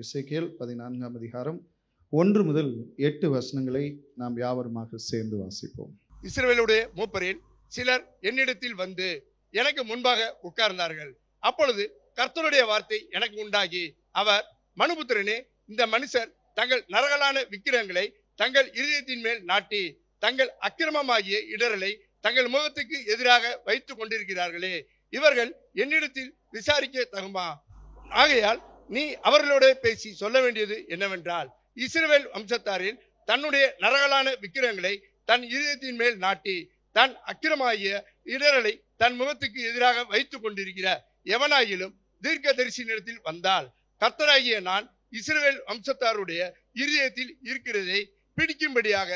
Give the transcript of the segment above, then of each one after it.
எசேக்கியேல் 14ஆம் அதிகாரம் 1 முதல் 8 வசனங்களை நாம் யாவருமாக சேர்ந்து வாசிப்போம். இஸ்ரவேலுடைய மூப்பரில் சிலர் என்னிடத்தில் வந்து எனக்கு முன்பாக உட்கார்ந்தார்கள். அப்பொழுது கர்த்தருடைய வார்த்தை எனக்கு உண்டாகி, அவர், மனுபுத்திரனே, இந்த மனுஷர் தங்கள் நரகலான விக்கிரகங்களை தங்கள் இருதயத்தின் மேல் நாட்டி தங்கள் அக்கிரமமாகிய இடரலை தங்கள் முகத்துக்கு எதிராக வைத்துக் கொண்டிருக்கிறார்களே, இவர்கள் என்னிடத்தில் விசாரிக்க தகுமா? ஆகையால் நீ அவர்களோட பேசி சொல்ல வேண்டியது என்னவென்றால், இஸ்ரவேல் வம்சத்தாரில் தன்னுடைய நரகலான விக்கிரகங்களை தன் இருதயத்தின் மேல் நாட்டி தன் அக்கிரமாகிய இடரலை தன் முகத்துக்கு எதிராக வைத்துக் கொண்டிருக்கிற எவனாயிலும் தீர்க்கதரிசியினிடத்தில் வந்தால், கர்த்தராகிய நான் இஸ்ரவேல் வம்சத்தாருடைய இருதயத்தில் இருக்கிறதை பிடிக்கும்படியாக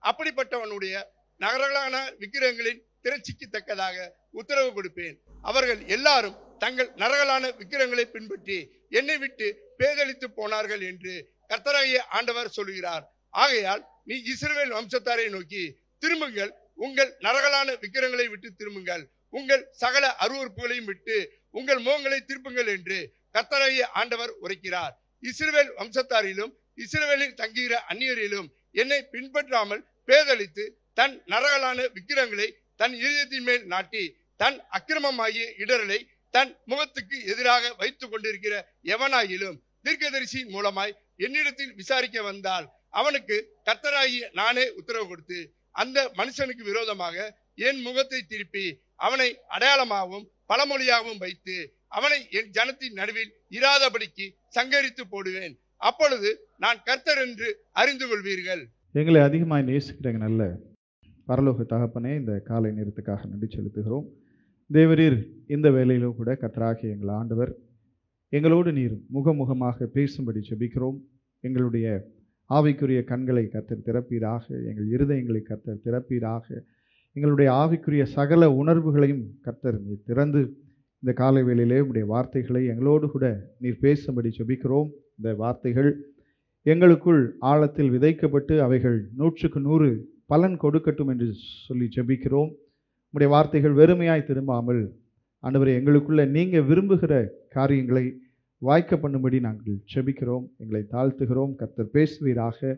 அப்படிப்பட்டவனுடைய நரகலான விக்கிரகங்களின் திரட்சிக்கு தக்கதாக உத்தரவு கொடுப்பேன். அவர்கள் எல்லாரும் தங்கள் நரகலான விக்கிரகங்களை பின்பற்றி என்னை விட்டு பேதலித்து போனார்கள் என்று கர்த்தராகிய ஆண்டவர் சொல்கிறார். ஆகையால் நீ இஸ்ரவேல் வம்சத்தாரை நோக்கி, திரும்புங்கள், உங்கள் நரகலான விக்கிரகங்களை விட்டு திரும்புங்கள், உங்கள் சகல அருவருப்புகளையும் விட்டு உங்கள் முகங்களை திருப்புங்கள் என்று கர்த்தராகிய ஆண்டவர் உரைக்கிறார். இஸ்ரவேல் வம்சத்தாரிலும் இஸ்ரவேலில் தங்குகிற அந்நியரிலும் என்னை பின்பற்றாமல் பேதலித்து தன் நரகலான விக்கிரகங்களை தன் இதயத்தின் மேல் நாட்டி தன் அக்கிரமமாகிய இடரலை தன் முகத்துக்கு எதிராக வைத்துக் கொண்டிருக்கிற எவனாயிலும் தீர்க்கதரிசியின் மூலமாய் என்னிடத்தில் விசாரிக்க வந்தால், அவனுக்கு கர்த்தராகிய நானே உத்தரவு கொடுத்து அந்த மனுஷனுக்கு விரோதமாக என் முகத்தை திருப்பி அவனை அடையாளமாகவும் பழமொழியாகவும் வைத்து அவனை என் ஜனத்தின் நடுவில் இராதபடிக்கு சங்கரித்து போடுவேன். அப்பொழுது நான் கர்த்தர் என்று அறிந்து கொள்வீர்கள். எங்களை அதிகமாய் நேசிக்கிறேங்க நல்ல பரலோக தகப்பனே, இந்த காலை நேரத்துக்காக நன்றி செலுத்துகிறோம். தேவரீர், இந்த வேளையிலும் கூட கர்த்தராகிய எங்கள் ஆண்டவர் எங்களோடு நீர் முகமுகமாக பேசும்படி ஜெபிக்கிறோம். எங்களுடைய ஆவிக்குரிய கண்களை கர்த்தர் திறப்பீராக, எங்கள் இருதயங்களை கர்த்தர் திறப்பீராக, எங்களுடைய ஆவிக்குரிய சகல உணர்வுகளையும் கர்த்தர் நீர் திறந்து இந்த காலை வேளையிலே உடைய வார்த்தைகளை எங்களோடு கூட நீர் பேசும்படி ஜெபிக்கிறோம். இந்த வார்த்தைகள் எங்களுக்குள் ஆழத்தில் விதைக்கப்பட்டு அவைகள் 100க்கு 100 பலன் கொடுக்கட்டும் என்று சொல்லி ஜெபிக்கிறோம். உடைய வார்த்தைகள் வெறுமையாய் திரும்பாமல் ஆண்டவரே, எங்களுக்குள்ள நீங்க விரும்புகிற காரியங்களை வாய்க்க பண்ணும்படி நாங்கள் ஜெபிக்கிறோம். எங்களை தாழ்த்துகிறோம். கர்த்தர் பேசுவீராக,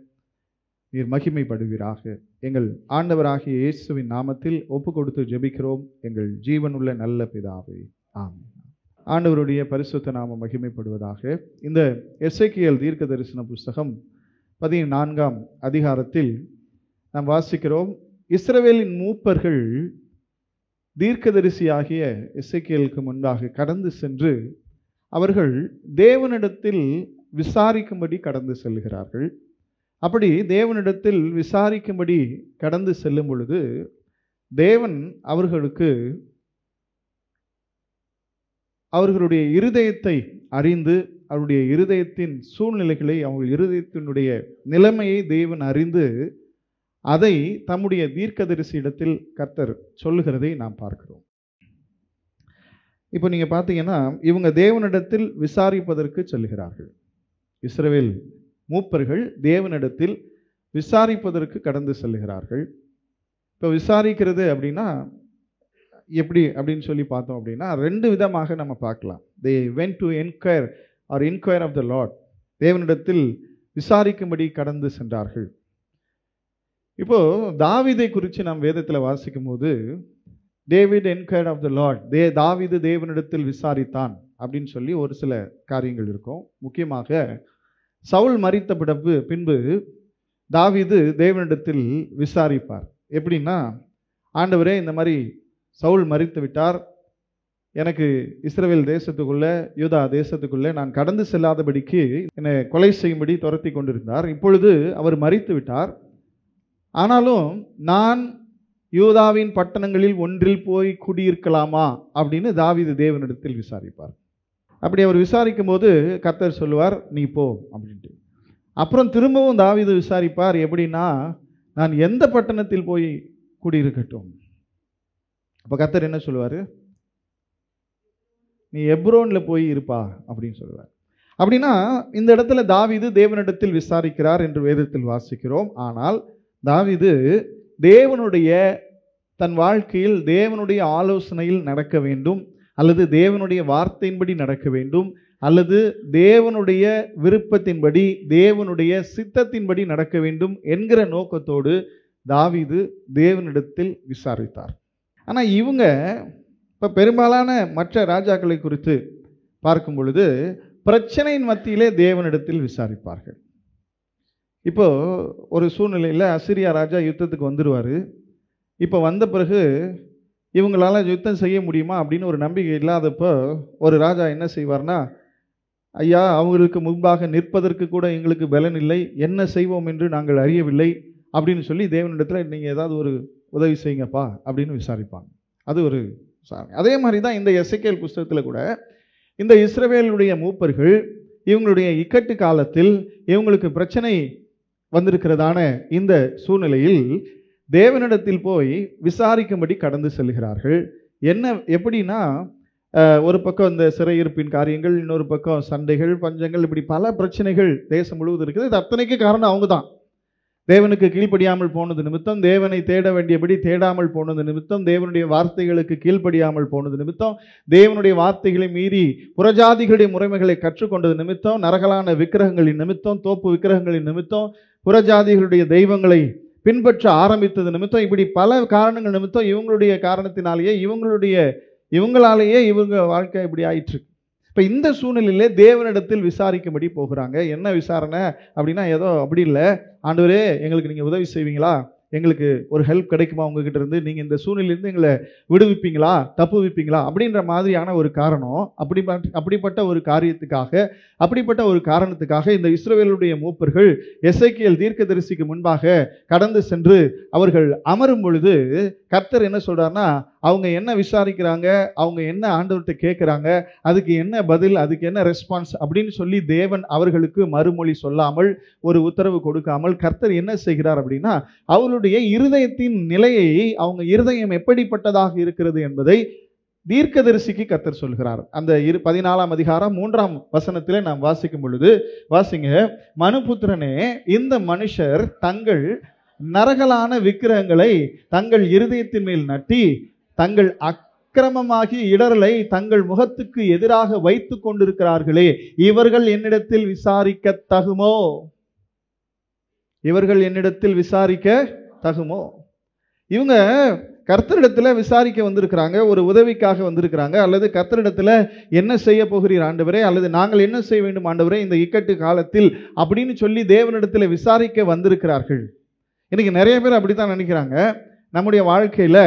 நீர் மகிமைப்படுவீராக. எங்கள் ஆண்டவராகிய இயேசுவின் நாமத்தில் ஒப்பு கொடுத்து ஜெபிக்கிறோம் எங்கள் ஜீவனுள்ள நல்ல பிதாவே, ஆமென். ஆண்டவருடைய பரிசுத்த நாமம் மகிமைப்படுவதாக. இந்த எசேக்கியேல் தீர்க்க தரிசன புஸ்தகம் 14ஆம் அதிகாரத்தில் நாம் வாசிக்கிறோம், இஸ்ரவேலின் மூப்பர்கள் தீர்க்கதரிசியாகிய எசேக்கியேலுக்கு முன்பாக கடந்து சென்று அவர்கள் தேவனிடத்தில் விசாரிக்கும்படி கடந்து செல்கிறார்கள். அப்படி தேவனிடத்தில் விசாரிக்கும்படி கடந்து செல்லும் பொழுது தேவன் அவர்களுக்கு அவர்களுடைய இருதயத்தை அறிந்து, அவருடைய இருதயத்தின் சூழ்நிலைகளை, அவர்கள் இருதயத்தினுடைய நிலைமையை தேவன் அறிந்து அதை தம்முடைய தீர்க்கதரிசி இடத்தில் கர்த்தர் சொல்லுகிறதை நாம் பார்க்கிறோம். இப்போ நீங்க பார்த்தீங்கன்னா, இவங்க தேவனிடத்தில் விசாரிப்பதற்கு செல்கிறார்கள். இஸ்ரவேல் மூப்பர்கள் தேவனிடத்தில் விசாரிப்பதற்கு கடந்து செல்கிறார்கள். இப்போ விசாரிக்கிறது அப்படின்னா எப்படி அப்படின்னு சொல்லி பார்த்தோம் அப்படின்னா 2 விதமாக நம்ம பார்க்கலாம். they went to inquire of the Lord. தேவனிடத்தில் விசாரிக்கும்படி கடந்து சென்றார்கள். இப்போ தாவீதை குறித்து நாம் வேதத்தில் வாசிக்கும் போது David enquired of the lord, தாவீது தேவனிடத்தில் விசாரித்தான் அப்படின்னு சொல்லி ஒரு சில காரியங்கள் இருக்கும். முக்கியமாக சவுல் மரித்த பின்பு தாவீது தேவனிடத்தில் விசாரிப்பார். எப்படின்னா, ஆண்டவரே, இந்த மாதிரி சவுல் மரித்து விட்டார், எனக்கு இஸ்ரவேல் தேசத்துக்குள்ள, யூதா தேசத்துக்குள்ள நான் கடந்து செல்லாதபடிக்கு என்னை கொலை செய்யும்படி துரத்தி கொண்டிருந்தார். இப்பொழுது அவர் மரித்து விட்டார், ஆனாலும் நான் யூதாவின் பட்டணங்களில் ஒன்றில் போய் குடியிருக்கலாமா அப்படின்னு தாவீது தேவனிடத்தில் விசாரிப்பார். அப்படி அவர் விசாரிக்கும் போது கர்த்தர் சொல்லுவார், நீ போ அப்படின்ட்டு. அப்புறம் திரும்பவும் தாவீது விசாரிப்பார். எப்படின்னா, நான் எந்த பட்டணத்தில் போய் குடியிருக்கட்டும். அப்போ கர்த்தர் என்ன சொல்லுவார், நீ எப்ரோன்ல போய் இருப்பா அப்படின்னு சொல்லுவார். அப்படின்னா இந்த இடத்துல தாவீது தேவனிடத்தில் விசாரிக்கிறார் என்று வேதத்தில் வாசிக்கிறோம். ஆனால் தாவீது தேவனுடைய தன் வாழ்க்கையில் தேவனுடைய ஆலோசனையில் நடக்க வேண்டும், அல்லது தேவனுடைய வார்த்தையின்படி நடக்க வேண்டும், அல்லது தேவனுடைய விருப்பத்தின்படி தேவனுடைய சித்தத்தின்படி நடக்க வேண்டும் என்கிற நோக்கத்தோடு தாவீது தேவனிடத்தில் விசாரித்தார். ஆனால் இவங்க இப்போ பெரும்பாலான மற்ற ராஜாக்களை குறித்து பார்க்கும் பொழுது பிரச்சனையின் மத்தியிலே தேவனிடத்தில் விசாரிப்பார்கள். இப்போ ஒரு சூழ்நிலையில் அசிரியா ராஜா யுத்தத்துக்கு வந்துடுவார். இப்போ வந்த பிறகு இவங்களால யுத்தம் செய்ய முடியுமா அப்படின்னு ஒரு நம்பிக்கை இல்லாதப்போ ஒரு ராஜா என்ன செய்வார்னா, ஐயா, அவங்களுக்கு முன்பாக நிற்பதற்கு கூட எங்களுக்கு பலன் இல்லை, என்ன செய்வோம் என்று நாங்கள் அறியவில்லை அப்படின்னு சொல்லி தேவனிடத்தில் நீங்கள் ஏதாவது ஒரு உதவி செய்யுங்கப்பா அப்படின்னு விசாரிப்பாங்க. அது ஒரு விசாரணை. அதே மாதிரி தான் இந்த எசேக்கியேல் புஸ்தகத்தில் கூட இந்த இஸ்ரவேலுடைய மூப்பர்கள் இவங்களுடைய இக்கட்டு காலத்தில் இவங்களுக்கு பிரச்சனை வந்திருக்கிறதான இந்த சூழ்நிலையில் தேவனிடத்தில் போய் விசாரிக்கும்படி கடந்து செல்கிறார்கள். என்ன எப்படின்னா, ஒரு பக்கம் இந்த சிறையிருப்பின் காரியங்கள், இன்னொரு பக்கம் சண்டைகள், பஞ்சங்கள், இப்படி பல பிரச்சனைகள் தேசம் முழுவதும் இருக்குது. இது அத்தனைக்கு காரணம் அவங்க தான். தேவனுக்கு கீழ்ப்படியாமல் போனது நிமித்தம், தேவனை தேட வேண்டியபடி தேடாமல் போனது நிமித்தம், தேவனுடைய வார்த்தைகளுக்கு கீழ்ப்படியாமல் போனது நிமித்தம், தேவனுடைய வார்த்தைகளை மீறி புறஜாதிகளுடைய முறைமைகளை கற்றுக்கொண்டது நிமித்தம், நரகலான விக்கிரகங்களின் நிமித்தம், தோப்பு விக்கிரகங்களின் நிமித்தம், புறஜாதிகளுடைய தெய்வங்களை பின்பற்ற ஆரம்பித்தது நிமித்தம், இப்படி பல காரணங்கள் நிமித்தம் இவங்களுடைய காரணத்தினாலேயே இவங்களாலேயே இவங்க வாழ்க்கை இப்படி ஆயிற்று. இப்போ இந்த சூழ்நிலையிலே தேவனிடத்தில் விசாரிக்கும்படி போகிறாங்க. என்ன விசாரணை அப்படின்னா, ஏதோ அப்படி இல்லை, ஆண்டவரே எங்களுக்கு நீங்கள் உதவி செய்வீங்களா, எங்களுக்கு ஒரு ஹெல்ப் கிடைக்குமா உங்ககிட்ட இருந்து, நீங்கள் இந்த சூழ்நிலையிலிருந்து எங்களை விடுவிப்பீங்களா, தப்புவிப்பீங்களா அப்படின்ற மாதிரியான ஒரு காரணம். அப்படிப்பட்ட ஒரு காரணத்துக்காக இந்த இஸ்ரவேலுடைய மூப்பர்கள் எசேக்கியேல் தீர்க்கதரிசிக்கு முன்பாக கடந்து சென்று அவர்கள் அமரும் பொழுது கர்த்தர் என்ன சொல்றாருன்னா, அவங்க என்ன விசாரிக்கிறாங்க, அவங்க என்ன ஆண்டவர்கிட்ட கேட்குறாங்க, அதுக்கு என்ன பதில், அதுக்கு என்ன ரெஸ்பான்ஸ் அப்படின்னு சொல்லி தேவன் அவர்களுக்கு மறுமொழி சொல்லாமல், ஒரு உத்தரவு கொடுக்காமல் கர்த்தர் என்ன செய்கிறார் அப்படின்னா, அவர்களுடைய இருதயத்தின் நிலையை, அவங்க இருதயம் எப்படிப்பட்டதாக இருக்கிறது என்பதை தீர்க்கதரிசிக்கு கர்த்தர் சொல்கிறார். அந்த 14ஆம் அதிகாரம் 3ஆம் வசனத்திலே நாம் வாசிக்கும் பொழுது, வாசிங்க, மனுபுத்திரனே, இந்த மனுஷர் தங்கள் நரகலான விக்கிரகங்களை தங்கள் இருதயத்தின் மேல் நட்டி தங்கள் அக்கிரமமாகிய இடரலை தங்கள் முகத்துக்கு எதிராக வைத்து கொண்டிருக்கிறார்களே, இவர்கள் என்னிடத்தில் விசாரிக்க தகுமோ? இவர்கள் என்னிடத்தில் விசாரிக்க தகுமோ? இவங்க கர்த்தரிடத்தில் விசாரிக்க வந்திருக்கிறாங்க, ஒரு உதவிக்காக வந்திருக்கிறாங்க, அல்லது கர்த்தரிடத்தில் என்ன செய்ய போகிறீர் ஆண்டவரே, அல்லது நாங்கள் என்ன செய்ய வேண்டும் ஆண்டவரே இந்த இக்கட்டு காலத்தில் அப்படின்னு சொல்லி தேவனிடத்தில் விசாரிக்க வந்திருக்கிறார்கள். இன்னைக்கு நிறைய பேர் அப்படித்தான் நினைக்கிறாங்க. நம்முடைய வாழ்க்கையில்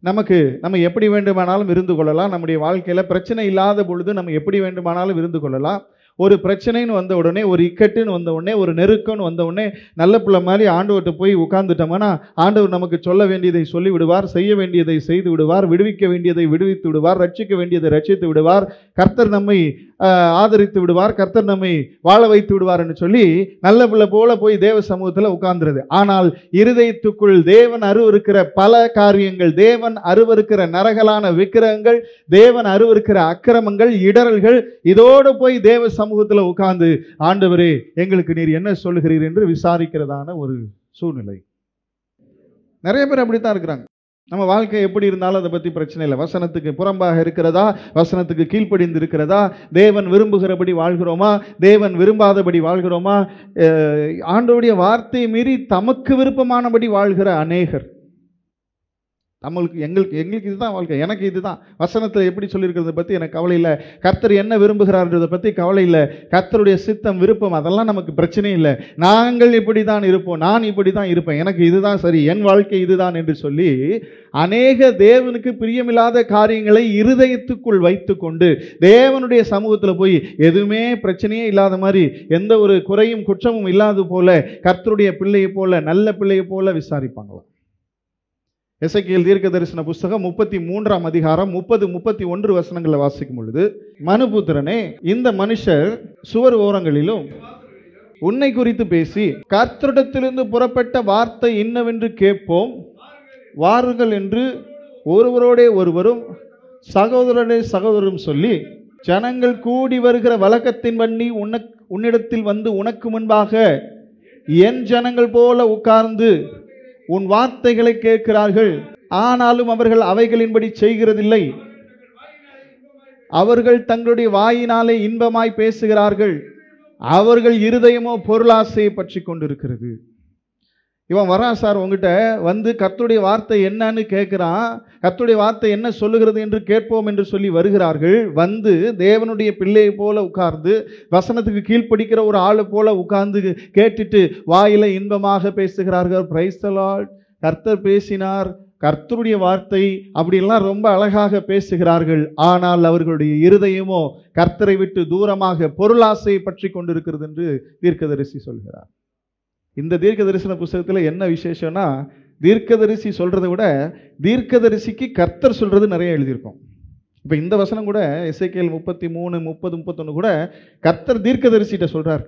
நம்ம எப்படி வேண்டுமானாலும் இருந்து கொள்ளலாம், நம்முடைய வாழ்க்கையில் பிரச்சனை இல்லாத பொழுது நம்ம எப்படி வேண்டுமானாலும் இருந்து கொள்ளலாம். ஒரு பிரச்சனைன்னு வந்த உடனே, ஒரு இக்கட்டுன்னு வந்த உடனே, ஒரு நெருக்கம்னு வந்த உடனே நல்ல பிள்ளை மாதிரி ஆண்டவர்கிட்ட போய் உட்கார்ந்துட்டோம்னா ஆண்டவர் நமக்கு சொல்ல வேண்டியதை சொல்லி விடுவார், செய்ய வேண்டியதை செய்து விடுவார், விடுவிக்க வேண்டியதை விடுவித்து விடுவார், ரட்சிக்க வேண்டியதை ரட்சித்து விடுவார், கர்த்தர் நம்மை ஆதரித்து விடுவார், கர்த்தர் நம்மை வாழ வைத்து விடுவார் என்று சொல்லி நல்ல பிள்ளை போல போய் தேவ சமூகத்தில் உட்கார்ந்துருது. ஆனால் இருதயத்துக்குள் தேவன் அருவருக்கிற பல காரியங்கள், தேவன் அருவருக்கிற நரகலான விக்கிரகங்கள், தேவன் அருவருக்கிற அக்கிரமங்கள், இடரல்கள், இதோடு போய் தேவ சமூகத்தில் உட்கார்ந்து ஆண்டவரே எங்களுக்கு நீர் என்ன சொல்லுகிறீர் என்று விசாரிக்கிறதான ஒரு சூழ்நிலை. நிறைய பேர் அப்படித்தான் இருக்கிறாங்க. நம்ம வாழ்க்கை எப்படி இருந்தாலும் அதை பற்றி பிரச்சனை இல்லை. வசனத்துக்கு புறம்பாக இருக்கிறதா, வசனத்துக்கு கீழ்ப்படிந்து இருக்கிறதா, தேவன் விரும்புகிறபடி வாழ்கிறோமா, தேவன் விரும்பாதபடி வாழ்கிறோமா, ஆண்டவருடைய வார்த்தையை மீறி தமக்கு விருப்பமானபடி வாழ்கிற அநேகர். எங்களுக்கு இதுதான் வாழ்க்கை, எனக்கு இதுதான், வசனத்தில் எப்படி சொல்லியிருக்கிறத பற்றி எனக்கு கவலை இல்லை, கர்த்தர் என்ன விரும்புகிறார்ன்றதை பற்றி கவலை இல்லை, கர்த்தருடைய சித்தம் விருப்பம் அதெல்லாம் நமக்கு பிரச்சனை இல்லை, நாங்கள் இப்படி தான் இருப்போம், நான் இப்படி தான் இருப்பேன், எனக்கு இதுதான் சரி, என் வாழ்க்கை இதுதான் என்று சொல்லி அநேக தேவனுக்கு பிரியமில்லாத காரியங்களை இருதயத்துக்குள் வைத்து கொண்டு தேவனுடைய சமூகத்தில் போய் எதுவுமே பிரச்சனையே இல்லாத மாதிரி, எந்த ஒரு குறையும் குற்றமும் இல்லாத போல, கர்த்தருடைய பிள்ளையை போல, நல்ல பிள்ளையை போல விசாரிப்பாங்களாம். எசேக்கியேல் தீர்க்க தரிசன புஸ்தகம் 33ஆம் அதிகாரம் 30-31 வசனங்களை வாசிக்கும் பொழுது, மனுபுத்திரனே, இந்த மனுஷர் சுவர் ஓரங்களிலும் உன்னை குறித்து பேசி கர்த்தரிடத்திலிருந்து புறப்பட்ட வார்த்தை இன்னவென்று கேட்போம், வாருங்கள் என்று ஒருவரோடே ஒருவரும் சகோதரனே சகோதரரும் சொல்லி ஜனங்கள் கூடி வருகிற வழக்கத்தின் பண்ணி உன்னிடத்தில் வந்து உனக்கு முன்பாக என் ஜனங்கள் போல உட்கார்ந்து உன் வார்த்தைகளை கேட்கிறார்கள், ஆனாலும் அவர்கள் அவைகளின்படி செய்கிறதில்லை. அவர்கள் தங்களுடைய வாயினாலே இன்பமாய் பேசுகிறார்கள், அவர்கள் இருதயமோ பொருளாசையை பற்றி கொண்டிருக்கிறது. இவன் வரான் சார், உங்ககிட்ட வந்து கர்த்தருடைய வார்த்தை என்னன்னு கேட்கிறான். கர்த்தருடைய வார்த்தை என்ன சொல்லுகிறது என்று கேட்போம் என்று சொல்லி வருகிறார்கள். வந்து தேவனுடைய பிள்ளையை போல உட்கார்ந்து, வசனத்துக்கு கீழ்ப்படிக்கிற ஒரு ஆளு போல உட்கார்ந்து கேட்டுட்டு வாயில இன்பமாக பேசுகிறார்கள். பிரைஸ் தி லார்ட், கர்த்தர் பேசினார், கர்த்தருடைய வார்த்தை அப்படியெல்லாம் ரொம்ப அழகாக பேசுகிறார்கள். ஆனால் அவர்களுடைய இருதயமோ கர்த்தரை விட்டு தூரமாக பொருளாசையை பற்றி கொண்டிருக்கிறது என்று தீர்க்கதரிசி சொல்கிறார். இந்த தீர்க்க தரிசன புத்தகத்தில் என்ன விசேஷம்னா, தீர்க்கதரிசி சொல்றதை விட தீர்க்கதரிசிக்கு கர்த்தர் சொல்றது நிறைய எழுதியிருக்கும். இப்ப இந்த வசனம் கூட எசேக்கியேல் 33, 30, 31 கூட கர்த்தர் தீர்க்கதரிசிட்ட சொல்றார்.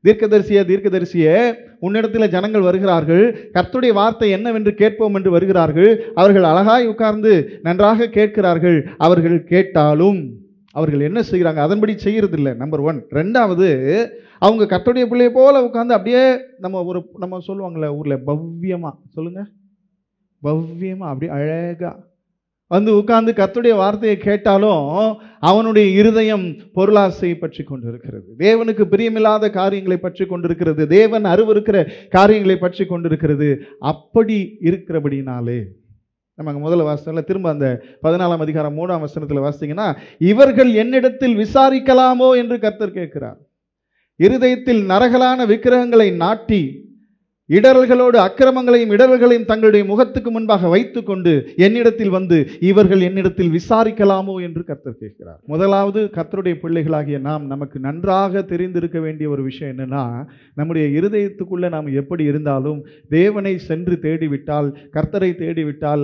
தீர்க்கதரிசியே, உன்னிடத்தில் ஜனங்கள் வருகிறார்கள், கர்த்தருடைய வார்த்தை என்னவென்று கேட்போம் என்று வருகிறார்கள். அவர்கள் அழகாய் உட்கார்ந்து நன்றாக கேட்கிறார்கள். அவர்கள் கேட்டாலும் அவர்கள் என்ன செய்கிறாங்க? அதன்படி செய்யறது இல்லை. நம்பர் 1. 2வது, அவங்க கர்த்தருடைய பிள்ளையை போல உட்கார்ந்து அப்படியே நம்ம சொல்லுவாங்கல்ல ஊர்ல, பவ்யமா, சொல்லுங்க, பவ்யமா அப்படி அழகா வந்து உட்கார்ந்து கர்த்தருடைய வார்த்தையை கேட்டாலும் அவனுடைய இருதயம் பொருளாசையை பற்றி கொண்டிருக்கிறது, தேவனுக்கு பிரியமில்லாத காரியங்களை பற்றி கொண்டிருக்கிறது, தேவன் அருவருக்கிற காரியங்களை பற்றி கொண்டிருக்கிறது. அப்படி இருக்கிறபடினாலே நம்ம முதல்ல வாசனத்துல திரும்ப அந்த 14ஆம் அதிகாரம் 3ஆம் வசனத்துல வாசித்தீங்கன்னா, இவர்கள் என்னிடத்தில் விசாரிக்கலாமோ என்று கர்த்தர் கேட்கிறார். இருதயத்தில் நரகலான விக்கிரகங்களை நாட்டி இடரல்களோடு அக்கிரமங்களையும் இடரல்களையும் தங்களுடைய முகத்துக்கு முன்பாக வைத்துக் கொண்டு என்னிடத்தில் வந்து இவர்கள் என்னிடத்தில் விசாரிக்கலாமோ என்று கர்த்தர் கேட்கிறார். முதலாவது, கர்த்தருடைய பிள்ளைகளாகிய நாம் நமக்கு நன்றாக தெரிந்திருக்க வேண்டிய ஒரு விஷயம் என்னன்னா, நம்முடைய இருதயத்துக்குள்ள நாம் எப்படி இருந்தாலும் தேவனை சென்று தேடிவிட்டால், கர்த்தரை தேடிவிட்டால்,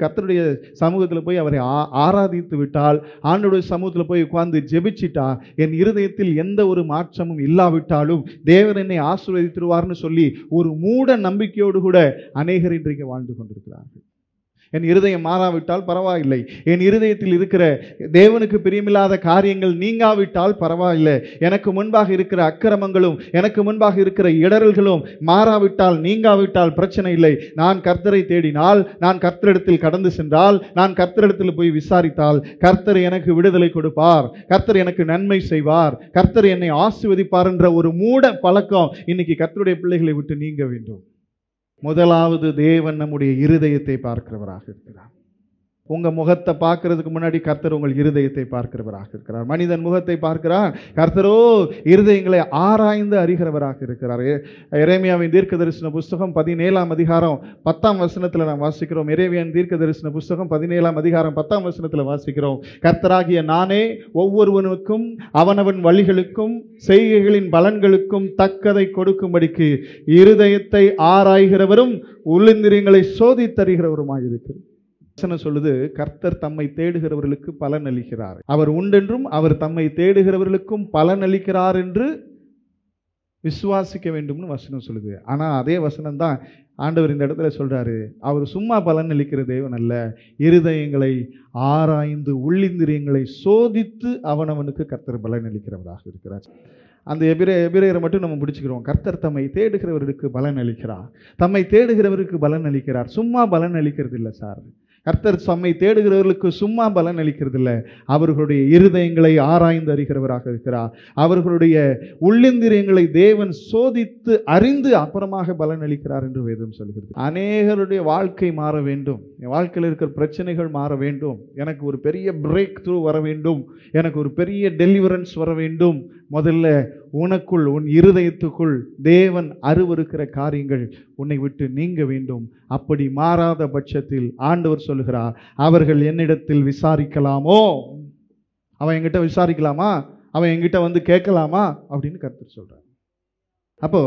கர்த்தருடைய சமூகத்தில் போய் அவரை ஆராதித்து விட்டால், ஆண்டவருடைய சமூகத்தில் போய் உட்கார்ந்து ஜெபிச்சிட்டா, என் இருதயத்தில் எந்த ஒரு மாற்றமும் இல்லாவிட்டாலும் தேவன் என்னை ஆசீர்வதித்திருவார்னு சொல்லி ஒரு மூட நம்பிக்கையோடு கூட அநேகர் இன்றைக்கு வாழ்ந்து கொண்டிருக்கிறார்கள். என் இருதயம் மாறாவிட்டால் பரவாயில்லை, என் இருதயத்தில் இருக்கிற தேவனுக்கு பிரியமில்லாத காரியங்கள் நீங்காவிட்டால் பரவாயில்லை, எனக்கு முன்பாக இருக்கிற அக்கிரமங்களும் எனக்கு முன்பாக இருக்கிற இடரல்களும் மாறாவிட்டால் நீங்காவிட்டால் பிரச்சனை இல்லை. நான் கர்த்தரை தேடினால், நான் கர்த்தரிடத்தில் கடந்து சென்றால், நான் கர்த்தரிடத்தில் போய் விசாரித்தால் கர்த்தர் எனக்கு விடுதலை கொடுப்பார், கர்த்தர் எனக்கு நன்மை செய்வார், கர்த்தர் என்னை ஆசீர்வதிப்பார் என்ற ஒரு மூட பழக்கம் இன்னைக்கு கர்த்தருடைய பிள்ளைகளை விட்டு நீங்க வேண்டும். முதலாவது, தேவன் நம்முடைய இருதயத்தை பார்க்கிறவராக இருக்கிறார். உங்க முகத்தை பார்க்கிறதுக்கு முன்னாடி கர்த்தர் உங்கள் இருதயத்தை பார்க்கிறவராக இருக்கிறார். மனிதன் முகத்தை பார்க்கிறார், கர்த்தரோ இருதயங்களை ஆராய்ந்து அறிகிறவராக இருக்கிறார். எரேமியாவின் தீர்க்க தரிசன புஸ்தகம் 17ஆம் அதிகாரம் 10ஆம் வசனத்தில் நாம் வாசிக்கிறோம். எரேமியாவின் தீர்க்க தரிசன புஸ்தகம் 17ஆம் அதிகாரம் 10ஆம் வசனத்தில் வாசிக்கிறோம், கர்த்தராகிய நானே ஒவ்வொருவனுக்கும் அவனவன் வழிகளுக்கும் செய்கைகளின் பலன்களுக்கும் தக்கதை கொடுக்கும்படிக்கு இருதயத்தை ஆராய்கிறவரும் உள்ளிந்திரியங்களை சோதித்தறிகிறவருமாயிருக்கிறார். சொல்லுது, கர்த்தர் தம்மை தேடுகிறவர்களுக்கு பலன் அளிக்கிறார். அவர் உண்டென்றும் அவர் தம்மை தேடுகிறவர்களுக்கும் பலன் அளிக்கிறார் என்று விசுவாசிக்க வேண்டும்னு வசனம் சொல்லுது. ஆனா அதே வசனம் தான் ஆண்டவர் இந்த இடத்துல சொல்றாரு, அவர் சும்மா பலன் அளிக்கிற தேவன் அல்ல, இருதயங்களை ஆராய்ந்து உள்ளிந்திரியங்களை சோதித்து அவனவனுக்கு கர்த்தர் பலன் அளிக்கிறவராக இருக்கிறார். அந்த எபிரேயரை மட்டும் நம்ம பிடிச்சுக்கிறோம். கர்த்தர் தம்மை தேடுகிறவர்களுக்கு பலன் அளிக்கிறார், தம்மை தேடுகிறவருக்கு பலன் அளிக்கிறார். சும்மா பலன் அளிக்கிறது இல்லை சார். கர்த்தர் தம்மை தேடுகிறவர்களுக்கு சும்மா பலன் அளிக்கிறது இல்லை, அவர்களுடைய இருதயங்களை ஆராய்ந்து அறிகிறவராக இருக்கிறார். அவர்களுடைய உள்ளிந்திரியங்களை தேவன் சோதித்து அறிந்து அப்புறமாக பலன் அளிக்கிறார் என்று வேதம் சொல்கிறது. அநேகருடைய வாழ்க்கை மாற வேண்டும், என் வாழ்க்கையில் இருக்கிற பிரச்சனைகள் மாற வேண்டும், எனக்கு ஒரு பெரிய பிரேக் த்ரூ வர வேண்டும், எனக்கு ஒரு பெரிய டெலிவரன்ஸ் வர வேண்டும். முதல்ல உனக்குள், உன் இருதயத்துக்குள் தேவன் அருவருக்கிற காரியங்கள் உன்னை விட்டு நீங்க வேண்டும். அப்படி மாறாத பட்சத்தில் ஆண்டவர் சொல்லுகிறார், அவர்கள் என்னிடத்தில் விசாரிக்கலாமோ, அவன் என்கிட்ட விசாரிக்கலாமா, அவன் என்கிட்ட வந்து கேட்கலாமா அப்படின்னு கர்த்தர் சொல்றார். அப்போ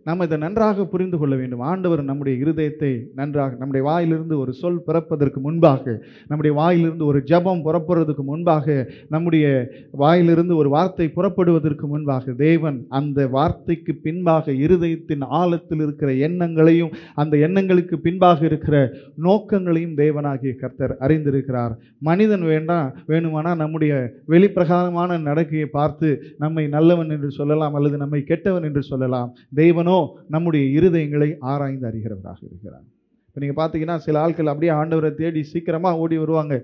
நம்ம இதை நன்றாக புரிந்து கொள்ள வேண்டும். ஆண்டவர் நம்முடைய இருதயத்தை நன்றாக, நம்முடைய வாயிலிருந்து ஒரு சொல் பிறப்பதற்கு முன்பாக, நம்முடைய வாயிலிருந்து ஒரு ஜெபம் புறப்படுவதற்கு முன்பாக, நம்முடைய வாயிலிருந்து ஒரு வார்த்தை புறப்படுவதற்கு முன்பாக தேவன் அந்த வார்த்தைக்கு பின்பாக இருதயத்தின் ஆழத்தில் இருக்கிற எண்ணங்களையும் அந்த எண்ணங்களுக்கு பின்பாக இருக்கிற நோக்கங்களையும் தேவனாகிய கர்த்தர் அறிந்திருக்கிறார். மனிதன் வேணுமானா நம்முடைய வெளிப்பிரகாரமான நடக்கையை பார்த்து நம்மை நல்லவன் என்று சொல்லலாம் அல்லது நம்மை கெட்டவன் என்று சொல்லலாம். தேவனோ நம்முடைய இருதயங்களை ஆராய்ந்து அறிகிறவராக இருக்கிறார். இப்போ நீங்கள் பார்த்தீங்கன்னா சில ஆட்கள் அப்படியே ஆண்டவரை தேடி சீக்கிரமாக ஓடி வருவாங்க.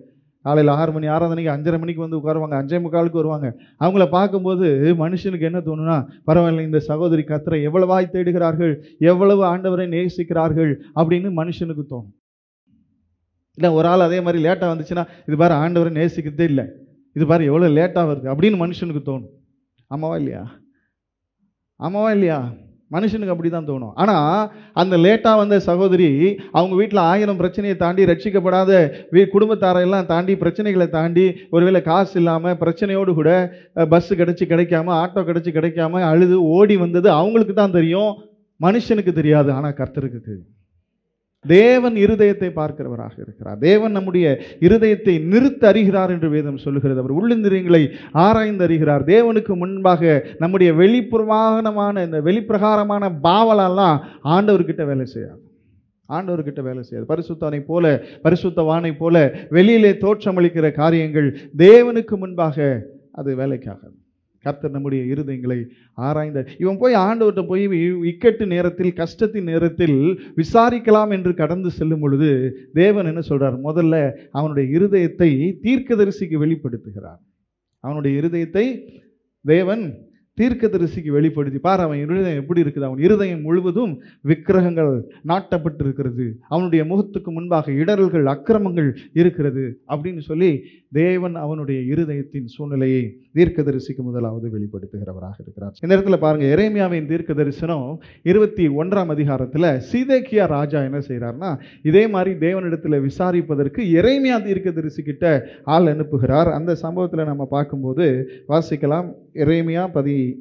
காலையில் 6 மணி ஆராதனைக்கு 5:30 மணிக்கு வந்து உட்காருவாங்க, 5:45 வருவாங்க. அவங்கள பார்க்கும்போது மனுஷனுக்கு என்ன தோணுனா, பரவாயில்ல, இந்த சகோதரி கர்த்தரை எவ்வளவாய் தேடுகிறார்கள், எவ்வளவு ஆண்டவரை நேசிக்கிறார்கள் அப்படின்னு மனுஷனுக்கு தோணும். இல்லை, ஒரு ஆள் அதே மாதிரி லேட்டாக வந்துச்சுன்னா, இது பாரு ஆண்டவரை நேசிக்கிறதே இல்லை, இது பாரு எவ்வளோ லேட்டாக வருது அப்படின்னு மனுஷனுக்கு தோணும். ஆமாவா இல்லையா? ஆமாவா இல்லையா? மனுஷனுக்கு அப்படி தான் தோணும். ஆனால் அந்த லேட்டாக வந்த சகோதரி அவங்க வீட்டில் 1000 பிரச்சனையை தாண்டி, ரட்சிக்கப்படாத குடும்பத்தாரையெல்லாம் தாண்டி, பிரச்சனைகளை தாண்டி, ஒருவேளை காசு இல்லாமல் பிரச்சனையோடு கூட பஸ்ஸு கிடைக்காம, ஆட்டோ கிடைக்காம அழுது ஓடி வந்தது அவங்களுக்கு தான் தெரியும், மனுஷனுக்கு தெரியாது. ஆனால் கர்த்தருக்கு தெரியும். தேவன் இருதயத்தை பார்க்கிறவராக இருக்கிறார். தேவன் நம்முடைய இருதயத்தை நிறுத்த அறிகிறார் என்று வேதம் சொல்லுகிறது. அவர் உள்ளிந்திரியங்களை ஆராய்ந்து அறிகிறார். தேவனுக்கு முன்பாக நம்முடைய வெளிப்பிரகாரமான பாவலெல்லாம் ஆண்டவர்கிட்ட வேலை செய்யாது. ஆண்டவர்கிட்ட வேலை செய்யாது. பரிசுத்தனை போல, பரிசுத்தவானை போல வெளியிலே தோற்றமளிக்கிற காரியங்கள் தேவனுக்கு முன்பாக அது வேலைக்காகாது. கர்த்தர் நம்முடைய இருதயங்களை ஆராய்ந்த, இவன் போய் ஆண்டவர்கிட்ட போய் இக்கட்டு நேரத்தில், கஷ்டத்தின் நேரத்தில் விசாரிக்கலாம் என்று கடந்து செல்லும் பொழுது தேவன் என்ன சொல்றார்? முதல்ல அவனுடைய இருதயத்தை தீர்க்கதரிசிக்கு வெளிப்படுத்துகிறார். அவனுடைய இருதயத்தை தேவன் தீர்க்கதரிசிக்கு வெளிப்படுத்தி, பார் அவன் இருதயம் எப்படி இருக்குது, அவன் இருதயம் முழுவதும் விக்கிரகங்கள் நாட்டப்பட்டு இருக்கிறது, அவனுடைய முகத்துக்கு முன்பாக இடரல்கள், அக்கிரமங்கள் இருக்கிறது அப்படின்னு சொல்லி தேவன் அவனுடைய இருதயத்தின் சூழ்நிலையை தீர்க்கதரிசிக்கு முதலாவது வெளிப்படுத்துகிறவராக இருக்கிறார். இந்த இடத்துல பாருங்க, எரேமியாவின் தீர்க்க தரிசனம் 21ஆம் அதிகாரத்தில் சிதேக்கியா ராஜா என்ன செய்கிறார்னா, இதே மாதிரி தேவனிடத்தில் விசாரிப்பதற்கு எரேமியா தீர்க்கதரிசி கிட்ட ஆள் அனுப்புகிறார். அந்த சம்பவத்தில் நம்ம பார்க்கும்போது வாசிக்கலாம். எரேமியா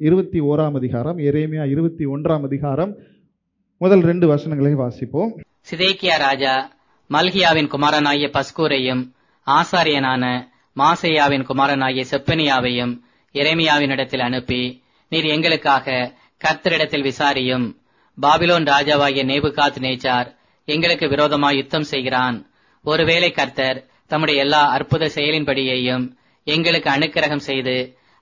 21ஆம் அதிகாரம், எரேமியா 21ஆம் அதிகாரம் முதல் 2 வசனங்களை வாசிப்போம். சிதேக்கியா ராஜா மல்கியாவின் குமாரனாகிய பஸ்கூரையும் ஆசாரியனான மாசேயாவின் குமாரனாகிய செப்பனியாவையும் எரேமியாவினிடத்தில் அனுப்பி, நீர் எங்களுக்காக கர்த்தரிடத்தில் விசாரியும். பாபிலோன் ராஜாவாகிய நேபுகாத் நேச்சார் எங்களுக்கு விரோதமாய் யுத்தம் செய்கிறான். ஒருவேளை கர்த்தர் தம்முடைய எல்லா அற்புத செயலின்படியையும் எங்களுக்கு அனுக்கிரகம் செய்து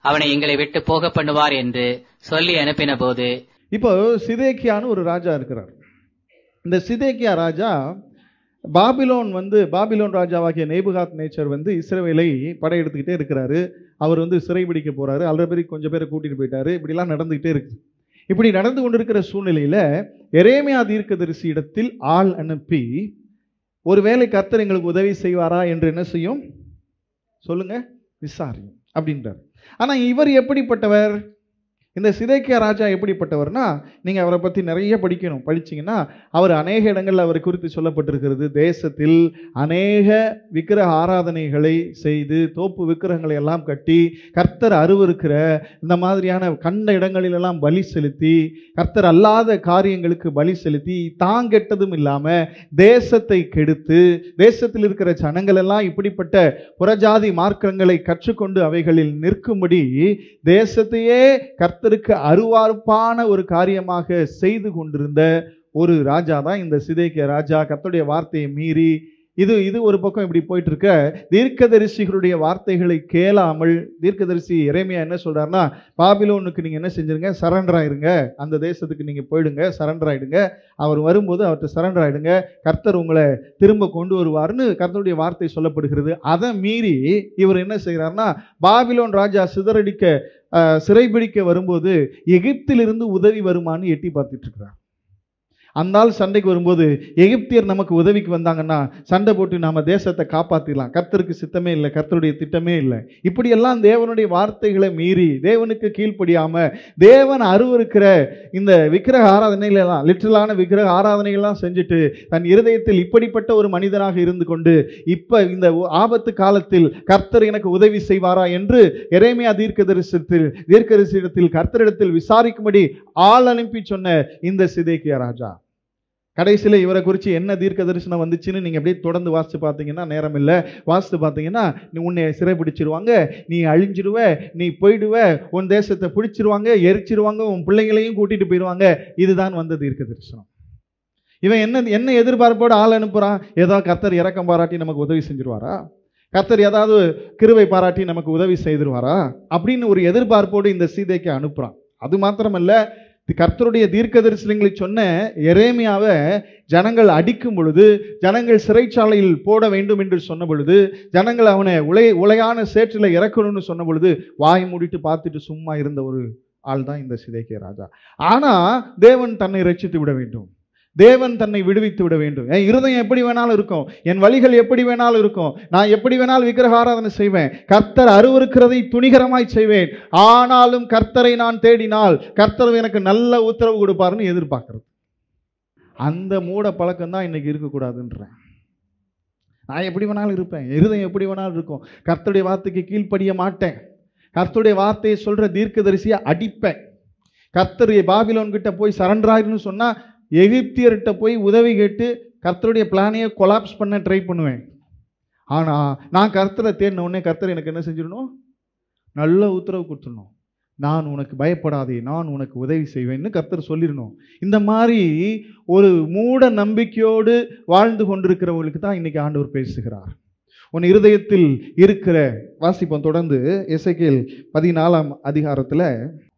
அவனை எங்களை விட்டு போக பண்ணுவார் என்று சொல்லி அனுப்பின போது, இப்போ சிதேக்கியான்னு ஒரு ராஜா இருக்கிறார். இந்த சிதேக்கியா ராஜா பாபிலோன் ராஜாவாகிய நேபுகாத் நேச்சர் இஸ்ரவேலை படையெடுத்துக்கிட்டே இருக்கிறாரு. அவர் சிறைபிடிக்க போறாரு. ஆல்ரெடி கொஞ்சம் பேரை கூட்டிட்டு போயிட்டாரு. இப்படிலாம் நடந்துகிட்டே இருக்கு. இப்படி நடந்து கொண்டிருக்கிற சூழ்நிலையில எரேமியா தீர்க்கதரிசி இடத்தில் ஆள் அனுப்பி, ஒருவேளை கர்த்தர் எங்களுக்கு உதவி செய்வாரா என்று என்ன செய்யும் சொல்லுங்க, விசாரியும் அப்படின்றார். ஆனா இவர் எப்படிப்பட்டவர்? இந்த சிதேக்கியா ராஜா எப்படிப்பட்டவர்னா, நீங்க அவரை பத்தி நிறைய படிச்சீங்கன்னா, அவர் அநேக இடங்கள்ல அவரை குறித்து சொல்லப்பட்டிருக்கிறது. தேசத்தில் அநேக விக்கிரக ஆராதனைகளை செய்து, தோப்பு விக்கிரகங்களை எல்லாம் கட்டி, கர்த்தர் அருவருக்கிற இந்த மாதிரியான கண்ட இடங்களிலெல்லாம் பலி செலுத்தி, கர்த்தர் அல்லாத காரியங்களுக்கு பலி செலுத்தி, தான் கெட்டதும் இல்லாம தேசத்தை கெடுத்து, தேசத்தில் இருக்கிற ஜனங்கள் எல்லாம் இப்படிப்பட்ட புறஜாதி மார்க்கங்களை கற்றுக்கொண்டு அவைகளில் நிற்கும்படி தேசத்தையே கர்த்தருக்கு அருவார்ப்பான ஒரு காரியமாக செய்து கொண்டிருந்த ஒரு ராஜா தான் இந்த சிதேக்கியா ராஜா. கர்த்தருடைய வார்த்தையை மீறி இது ஒரு பக்கம் இப்படி போயிட்டு இருக்க, தீர்க்கதரிசிகளுடைய வார்த்தைகளை கேளாமல் தீர்க்கதரிசி எரேமியா என்ன சொல்றாருன்னா, பாபிலோனுக்கு நீங்க என்ன செஞ்சிருங்க, சரண்டர் ஆயிருங்க, அந்த தேசத்துக்கு நீங்க போயிடுங்க, சரண்டர் ஆயிடுங்க, அவர் வரும்போது அவர்கிட்ட சரண்டர் ஆயிடுங்க, கர்த்தர் உங்களை திரும்ப கொண்டு வருவார்னு கர்த்தருடைய வார்த்தை சொல்லப்படுகிறது. அதை மீறி இவர் என்ன செய்கிறார்னா, பாபிலோன் ராஜா சிறைபிடிக்க வரும்போது எகிப்திலிருந்து உதவி வருமானு எட்டி பார்த்துட்டு இருக்கிறார். அந்த ஆள் சண்டைக்கு வரும்போது, எகிப்தியர் நமக்கு உதவிக்கு வந்தாங்கன்னா சண்டை போட்டு நாம தேசத்தை காப்பாத்திடலாம், கர்த்தருக்கு சித்தமே இல்லை, கர்த்தருடைய திட்டமே இல்லை. இப்படியெல்லாம் தேவனுடைய வார்த்தைகளை மீறி, தேவனுக்கு கீழ்ப்படியாம, தேவன் அருவருக்கிற இந்த விக்கிரக ஆராதனைகளெல்லாம், லிட்டரலான விக்கிரக ஆராதனைகள்லாம் செஞ்சுட்டு தன் இருதயத்தில் இப்படிப்பட்ட ஒரு மனிதனாக இருந்து கொண்டு, இப்ப இந்த ஆபத்து காலத்தில் கர்த்தர் எனக்கு உதவி செய்வாரா என்று எரேமியா தீர்க்கதரிசியிடத்தில் கர்த்தரிடத்தில் விசாரிக்கும்படி ஆள் அனுப்பி சொன்ன இந்த சிதேக்கியா ராஜா, கடைசியில் இவரை குறித்து என்ன தீர்க்க தரிசனம் வந்துச்சுன்னு நீங்கள் அப்படியே தொடர்ந்து வாசித்து பார்த்தீங்கன்னா, நேரம் இல்லை, வாசித்து பார்த்தீங்கன்னா, நீ உன்னை சிறைப்பிடிச்சிருவாங்க, நீ அழிஞ்சிடுவ, நீ போயிடுவ, உன் தேசத்தை பிடிச்சிருவாங்க, எரிச்சிருவாங்க, உன் பிள்ளைங்களையும் கூட்டிட்டு போயிடுவாங்க. இதுதான் வந்த தீர்க்க தரிசனம். இவன் என்ன எதிர்பார்ப்போடு ஆள் அனுப்புறான்? ஏதாவது கர்த்தர் இரக்கம் பாராட்டி நமக்கு உதவி செஞ்சிருவாரா? கர்த்தர் ஏதாவது கிருபை பாராட்டி நமக்கு உதவி செய்திருவாரா அப்படின்னு ஒரு எதிர்பார்ப்போடு இந்த சீதைக்கு அனுப்புறான். அது மாத்திரமல்ல, கர்த்தருடைய தீர்க்கதரிசனங்களை சொன்ன எரேமியாவை ஜனங்கள் அடிக்கும் பொழுது, ஜனங்கள் சிறைச்சாலையில் போட வேண்டும் என்று சொன்ன பொழுது, ஜனங்கள் அவனை உலையான சேற்றில் இறக்கணும்னு சொன்ன பொழுது வாய் மூடிட்டு பார்த்துட்டு சும்மா இருந்த ஒரு ஆள் தான் இந்த சிதேக்கியா ராஜா. ஆனா தேவன் தன்னை ரட்சித்து விட வேண்டும், தேவன் தன்னை விடுவித்து விட வேண்டும். என் இருதயம் எப்படி வேணாலும் இருக்கும், என் வழிகள் எப்படி வேணாலும் இருக்கும், நான் எப்படி வேணாலும் விக்கிரக ஆராதனை செய்வேன், கர்த்தர் அருவருக்கிறதை துணிகரமாய் செய்வேன், ஆனாலும் கர்த்தரை நான் தேடினால் கர்த்தர் எனக்கு நல்ல உத்தரவு கொடுப்பாருன்னு எதிர்பார்க்கிறது. அந்த மூட பழக்கம் தான் இன்னைக்கு இருக்கக்கூடாதுன்றேன். நான் எப்படி வேணாலும் இருப்பேன், இருதயம் எப்படி வேணாலும் இருக்கும், கர்த்தருடைய வார்த்தைக்கு கீழ்ப்படிய மாட்டேன், கர்த்தருடைய வார்த்தையை சொல்ற தீர்க்கதரிசியை அடிப்பேன், கர்த்தர் பாபிலோன் கிட்ட போய் சரண்டராயிருன்னு சொன்னா எகிப்தியர்கிட்ட போய் உதவி கேட்டு கர்த்தருடைய பிளானையை கொலாப்ஸ் பண்ண ட்ரை பண்ணுவேன். ஆனா நான் கர்த்தரை தேடின உடனே கர்த்தர் எனக்கு என்ன செஞ்சிடணும், நல்ல உத்தரவு கொடுத்துடணும். நான் உனக்கு பயப்படாதே, நான் உனக்கு உதவி செய்வேன்னு கர்த்தர் சொல்லிடணும். இந்த மாதிரி ஒரு மூட நம்பிக்கையோடு வாழ்ந்து கொண்டிருக்கிறவங்களுக்கு தான் இன்னைக்கு ஆண்டவர் பேசுகிறார். உன் இருதயத்தில் இருக்கிற, வாசிப்போம் தொடர்ந்து எசேக்கியேல் 14ஆம் அதிகாரத்தில்,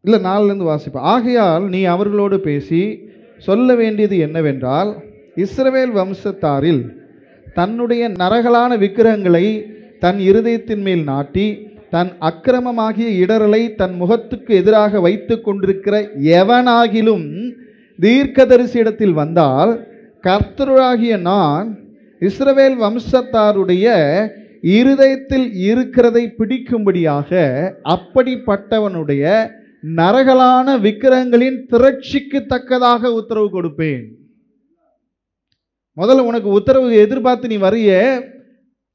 இல்லை 4லேருந்து வாசிப்போம். ஆகையால் நீ அவர்களோடு பேசி சொல்ல வேண்டியது என்னவென்றால், இஸ்ரவேல் வம்சத்தாரில் தன்னுடைய நரகலான விக்கிரகங்களை தன் இருதயத்தின் மேல் நாட்டி தன் அக்கிரமமாகிய இடரலை தன் முகத்துக்கு எதிராக வைத்து கொண்டிருக்கிற எவனாகிலும் தீர்க்கதரிசியிடத்தில் வந்தால், கர்த்தராகிய நான் இஸ்ரவேல் வம்சத்தாருடைய இருதயத்தில் இருக்கிறதை பிடிக்கும்படியாக அப்படிப்பட்டவனுடைய நரகலான விக்கிரகங்களின் திரட்சிக்கு தக்கதாக உத்தரவு கொடுப்பேன். முதல்ல உனக்கு உத்தரவு எதிர்பார்த்து நீ வரிய,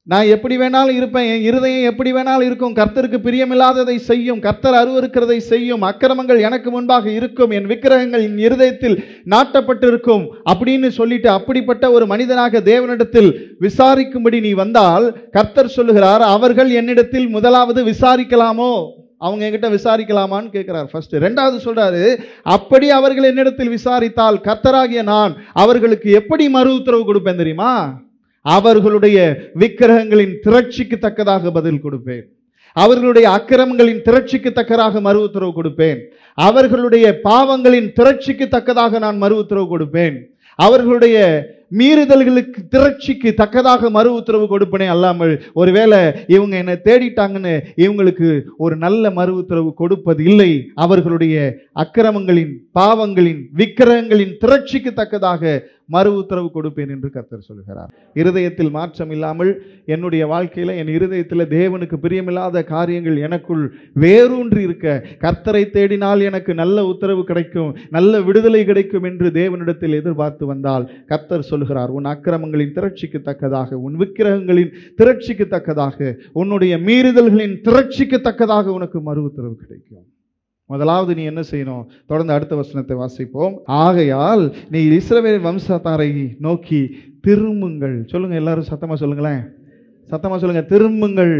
நான் எப்படி வேணாலும் இருப்பேன், என் இருதயம் எப்படி வேணாலும் இருக்கும், கர்த்தருக்கு பிரியமில்லாததை செய்யும், கர்த்தர் அருவருக்கிறதை செய்யும், அக்கிரமங்கள் எனக்கு முன்பாக இருக்கும், என் விக்கிரகங்கள் என் இருதயத்தில் நாட்டப்பட்டிருக்கும் அப்படின்னு சொல்லிட்டு அப்படிப்பட்ட ஒரு மனிதனாக தேவனிடத்தில் விசாரிக்கும்படி நீ வந்தால், கர்த்தர் சொல்லுகிறார், அவர்கள் என்னிடத்தில் முதலாவது விசாரிக்கலாமோ, அவங்க என்கிட்ட விசாரிக்கலாமான்னு கேட்கிறார் ஃபர்ஸ்ட். ரெண்டாவது சொல்றாரு, அப்படி அவர்கள் என்னிடத்தில் விசாரித்தால் கர்த்தராகிய நான் அவர்களுக்கு எப்படி மறு உத்தரவு கொடுப்பேன் தெரியுமா, அவர்களுடைய விக்கிரகங்களின் திரட்சிக்கு தக்கதாக பதில் கொடுப்பேன், அவர்களுடைய அக்கிரமங்களின் திரட்சிக்கு தக்கதாக மறு உத்தரவு கொடுப்பேன், அவர்களுடைய பாவங்களின் திரட்சிக்கு தக்கதாக நான் மறு உத்தரவு கொடுப்பேன், அவர்களுடைய மீறுதல்களுக்கு திரட்சிக்கு தக்கதாக மறு உத்தரவு கொடுப்பனே அல்லாமல், ஒருவேளை இவங்க என்னை தேடிட்டாங்கன்னு இவங்களுக்கு ஒரு நல்ல மறு உத்தரவு கொடுப்பது இல்லை, அவர்களுடைய அக்கிரமங்களின் பாவங்களின் விக்கிரகங்களின் திரட்சிக்கு தக்கதாக மறு உத்தரவு கொடுப்பேன் என்று கர்த்தர் சொல்கிறார். இருதயத்தில் மாற்றம் இல்லாமல் என்னுடைய வாழ்க்கையில, என் இருதயத்தில் தேவனுக்கு பிரியமில்லாத காரியங்கள் எனக்குள் வேரூன்றி இருக்க, கர்த்தரை தேடினால் எனக்கு நல்ல உத்தரவு கிடைக்கும், நல்ல விடுதலை கிடைக்கும் என்று தேவனிடத்தில் எதிர்பார்த்து வந்தால், கர்த்தர் சொல்கிறார், உன் அக்கிரமங்களின் திரட்சிக்கு தக்கதாக, உன் விக்கிரகங்களின் திரட்சிக்கு தக்கதாக, உன்னுடைய மீறுதல்களின் திரட்சிக்கு தக்கதாக உனக்கு மறு உத்தரவு கிடைக்கும். முதலாவது நீ என்ன செய்யணும், தொடர்ந்து அடுத்த வசனத்தை வாசிப்போம். ஆகையால் நீ இஸ்ரவேல் வம்சத்தாரை நோக்கி திரும்புங்கள். சொல்லுங்க, எல்லாரும் சத்தமா சொல்லுங்களேன், சத்தமா சொல்லுங்க, திரும்புங்கள்.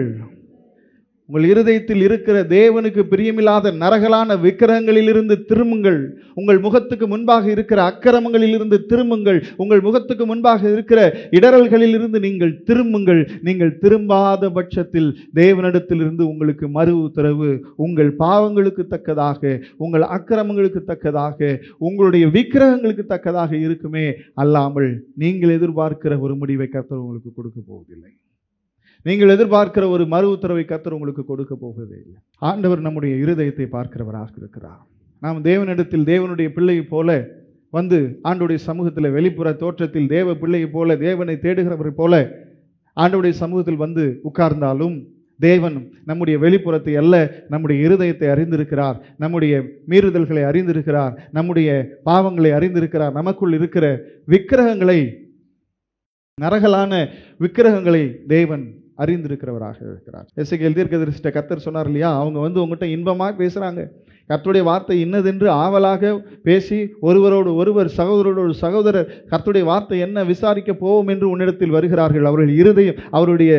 உங்கள் இருதயத்தில் இருக்கிற தேவனுக்கு பிரியமில்லாத நரகலான விக்கிரகங்களிலிருந்து திரும்புங்கள். உங்கள் முகத்துக்கு முன்பாக இருக்கிற அக்கிரமங்களிலிருந்து திரும்புங்கள். உங்கள் முகத்துக்கு முன்பாக இருக்கிற இடரல்களிலிருந்து நீங்கள் திரும்புங்கள். நீங்கள் திரும்பாத பட்சத்தில் தேவனிடத்திலிருந்து உங்களுக்கு மறு உத்தரவு உங்கள் பாவங்களுக்கு தக்கதாக, உங்கள் அக்கிரமங்களுக்கு தக்கதாக, உங்களுடைய விக்கிரகங்களுக்கு தக்கதாக இருக்குமே அல்லாமல் நீங்கள் எதிர்பார்க்கிற ஒரு முடிவை கர்த்தர் உங்களுக்கு கொடுக்க போவதில்லை. நீங்கள் எதிர்பார்க்கிற ஒரு மறு உத்தரவை கர்த்தர் உங்களுக்கு கொடுக்க போவதே இல்லை. ஆண்டவர் நம்முடைய இருதயத்தை பார்க்கிறவராக இருக்கிறார். நாம் தேவனிடத்தில் தேவனுடைய பிள்ளையை போல வந்து ஆண்டவருடைய சமூகத்தில் வெளிப்புற தோற்றத்தில் தேவ பிள்ளையை போல, தேவனை தேடுகிறவரை போல ஆண்டவருடைய சமூகத்தில் வந்து உட்கார்ந்தாலும், தேவன் நம்முடைய வெளிப்புறத்தை அல்ல, நம்முடைய இருதயத்தை அறிந்திருக்கிறார், நம்முடைய மீறுதல்களை அறிந்திருக்கிறார், நம்முடைய பாவங்களை அறிந்திருக்கிறார். நமக்குள் இருக்கிற விக்கிரகங்களை, நரகலான விக்கிரகங்களை தேவன் அறிந்திருக்கிறவராக இருக்கிறார். எசேக்கியேல் தீர்க்கதரிசிட்ட கர்த்தர் சொன்னார் இல்லையா, அவங்க வந்து உங்ககிட்ட இன்பமாக பேசுறாங்க, கர்த்தருடைய வார்த்தை இன்னதென்று ஆவலாக பேசி ஒருவரோடு ஒருவர், சகோதரோடு சகோதரர் கர்த்தருடைய வார்த்தை என்ன விசாரிக்க போவோம் என்று உன்னிடத்தில் வருகிறார்கள். அவர்கள் இருதயம், அவருடைய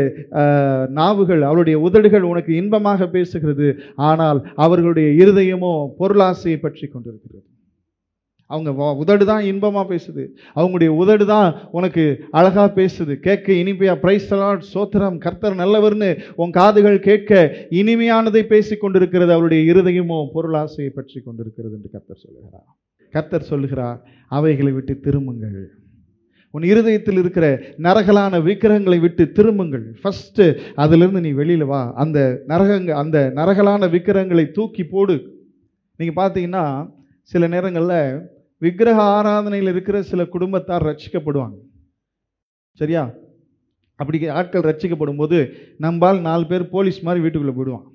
நாவுகள், அவருடைய உதடுகள் உனக்கு இன்பமாக பேசுகிறது, ஆனால் அவர்களுடைய இருதயமோ பொருளாசையை பற்றி கொண்டிருக்கிறது. அவங்க உதடு தான் இன்பமா பேசுது, அவங்களுடைய உதடு தான் உனக்கு அழகா பேசுது, கேட்க இனிமையா. பிரைஸ் தி லார்ட், சோத்திரம், கர்த்தர் நல்லவர்னு உன் காதுகள் கேட்க இனிமையானதை பேசிக் கொண்டிருக்கிறது. அவருடைய இருதயமோ பொருளாசையை பற்றி கொண்டிருக்கிறது என்று கர்த்தர் சொல்லுகிறார். கர்த்தர் சொல்லுகிறார், அவைகளை விட்டு திரும்புங்கள். உன் இருதயத்தில் இருக்கிற நரகலான விக்கிரகங்களை விட்டு திரும்புங்கள். ஃபர்ஸ்ட் அதிலிருந்து நீ வெளியில வா. அந்த நரகலான விக்கிரகங்களை தூக்கி போடு. நீங்க பார்த்தீங்கன்னா சில நேரங்களில் விக்கிரக ஆராதனையில் இருக்கிற சில குடும்பத்தார் ரட்சிக்கப்படுவாங்க. சரியா? அப்படி ஆட்கள் ரட்சிக்கப்படும் போது நம்பால் 4 பேர் போலீஸ் மாதிரி வீட்டுக்குள்ளே போயிடுவான்.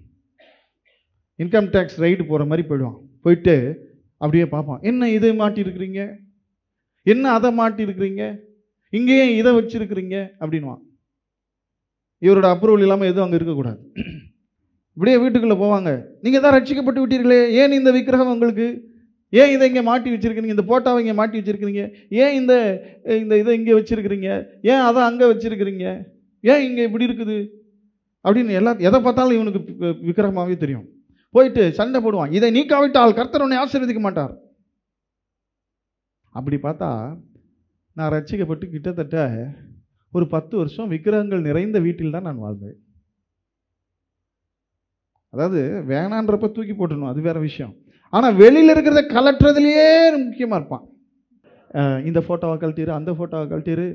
இன்கம் டேக்ஸ் ரைடு போகிற மாதிரி போயிடுவான். போயிட்டு அப்படியே பார்ப்பான், என்ன இதை மாட்டியிருக்கிறீங்க, என்ன அதை மாட்டியிருக்கிறீங்க, இங்கேயே இதை வச்சிருக்கிறீங்க அப்படின்வான். இவரோட அப்ரூவல் இல்லாமல் எதுவும் அங்கே இருக்கக்கூடாது. இப்படியே வீட்டுக்குள்ளே போவாங்க. நீங்கள் தான் ரட்சிக்கப்பட்டு விட்டீர்களே, ஏன் இந்த விக்கிரகம் உங்களுக்கு, ஏன் இதை இங்கே மாட்டி வச்சிருக்கிறீங்க, இந்த போட்டாவை இங்கே மாட்டி வச்சிருக்கிறீங்க, ஏன் இந்த இதை இங்கே வச்சிருக்கிறீங்க, ஏன் அதை அங்கே வச்சிருக்கிறீங்க, ஏன் இங்கே இப்படி இருக்குது அப்படின்னு எதை பார்த்தாலும் இவனுக்கு விக்கிரகமாகவே தெரியும். போயிட்டு சண்டை போடுவான், இதை நீக்காவிட்டால் கர்த்தர் உன்னை ஆசீர்வதிக்க மாட்டார். அப்படி பார்த்தா நான் ரட்சிக்கப்பட்டு கிட்டத்தட்ட ஒரு 10 வருஷம் விக்கிரகங்கள் நிறைந்த வீட்டில் தான் நான் வாழ்ந்தேன். அதாவது வேணான்றப்ப தூக்கி போட்டணும், அது வேற விஷயம். ஆனால் வெளியில் இருக்கிறத கலட்டுறதுலையே முக்கியமாக இருப்பான். இந்த ஃபோட்டோவை கழட்டிரு, அந்த ஃபோட்டோவை கழட்டிரு,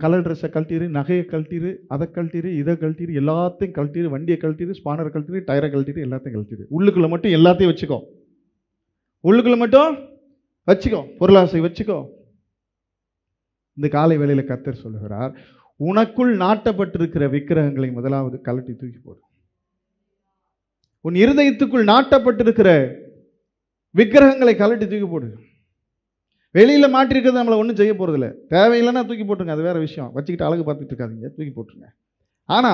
கலர் ட்ரெஸ்ஸை கழட்டிரு, நகையை கழட்டிரு, அதை கழட்டிரு, இதை கழட்டிரு, எல்லாத்தையும் கழட்டிரு, வண்டியை கழட்டிரு, ஸ்பானரை கழட்டிரு, டயரை கழட்டிரு, எல்லாத்தையும் கழட்டிரு. உள்ளுக்குள்ளே மட்டும் எல்லாத்தையும் வச்சுக்கோ, உள்ளுக்குள்ளே மட்டும் வச்சுக்கோ, பொருளாசை வச்சுக்கோ. இந்த காலை வேளையில் கர்த்தர் சொல்லுகிறார், உனக்குள் நாட்டப்பட்டிருக்கிற விக்கிரகங்களை முதலாவது கழட்டி தூக்கி போடு. உன் இருதயத்துக்குள் நாட்டப்பட்டிருக்கிற விக்கிரகங்களை கழட்டி தூக்கி போடு. வெளியில மாட்டிருக்கிறது நம்மளை ஒன்றும் செய்ய போறதில்லை. தேவையில்லைன்னா தூக்கி போட்டுருங்க, அது வேற விஷயம். வச்சுக்கிட்டு அழகு பார்த்துட்டு இருக்காதீங்க, தூக்கி போட்டுருங்க. ஆனா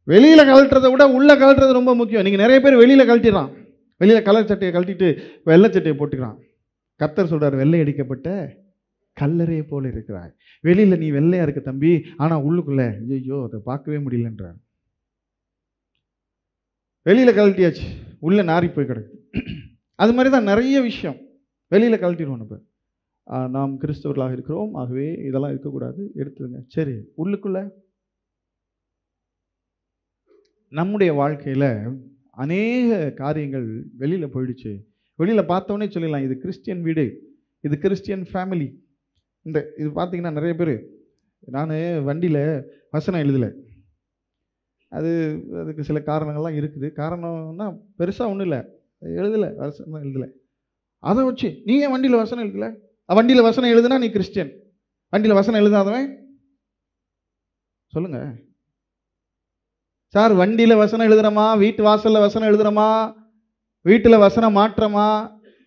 வெளியில கழட்டுறதை விட உள்ள கழட்டுறது ரொம்ப முக்கியம். நீங்க நிறைய பேர் வெளியில கழட்டிடுறான், வெளியில கலர் சட்டையை கழட்டிட்டு வெள்ளை சட்டையை போட்டுக்கிறான். கர்த்தர் சொல்றாரு, வெள்ளை அடிக்கப்பட்ட கல்லறையை போல இருக்கிறாய். வெளியில நீ வெள்ளையா இருக்க தம்பி, ஆனா உள்ளுக்குள்ள ஐயோ அதை பார்க்கவே முடியலன்றார். வெளியில கழட்டியாச்சு, உள்ள நாரி போய் கிடக்கு. அது மாதிரி தான் நிறைய விஷயம் வெளியில கழட்டிடுவோம். நம்ம நாம் கிறிஸ்தவர்களாக இருக்கிறோம், ஆகவே இதெல்லாம் இருக்கக்கூடாது, எடுத்துருங்க. சரி, உள்ளுக்குள்ள நம்முடைய வாழ்க்கையில அநேக காரியங்கள் வெளியில போயிடுச்சு. வெளியில பார்த்தோன்னே சொல்லிடலாம், இது கிறிஸ்டியன் வீடு, இது கிறிஸ்டியன் ஃபேமிலி. இது பார்த்தீங்கன்னா நிறைய பேர், நான் வண்டியில் வசனம் எழுதலை, அதுக்கு சில காரணங்கள்லாம் இருக்குது. காரணம்னா பெருசாக ஒன்றும் இல்லை, வசனம் எழுதலை. அதை வச்சு நீ ஏன் வண்டியில் வசனம் எழுதலை? வண்டியில் வசனம் எழுதுனா நீ கிறிஸ்டியன், வண்டியில் வசனம் எழுதாதவன் சொல்லுங்க சார். வண்டியில் வசனம் எழுதுறமா, வீட்டு வாசலில் வசனம் எழுதுறமா, வீட்டில் வசனம் மாற்றமா?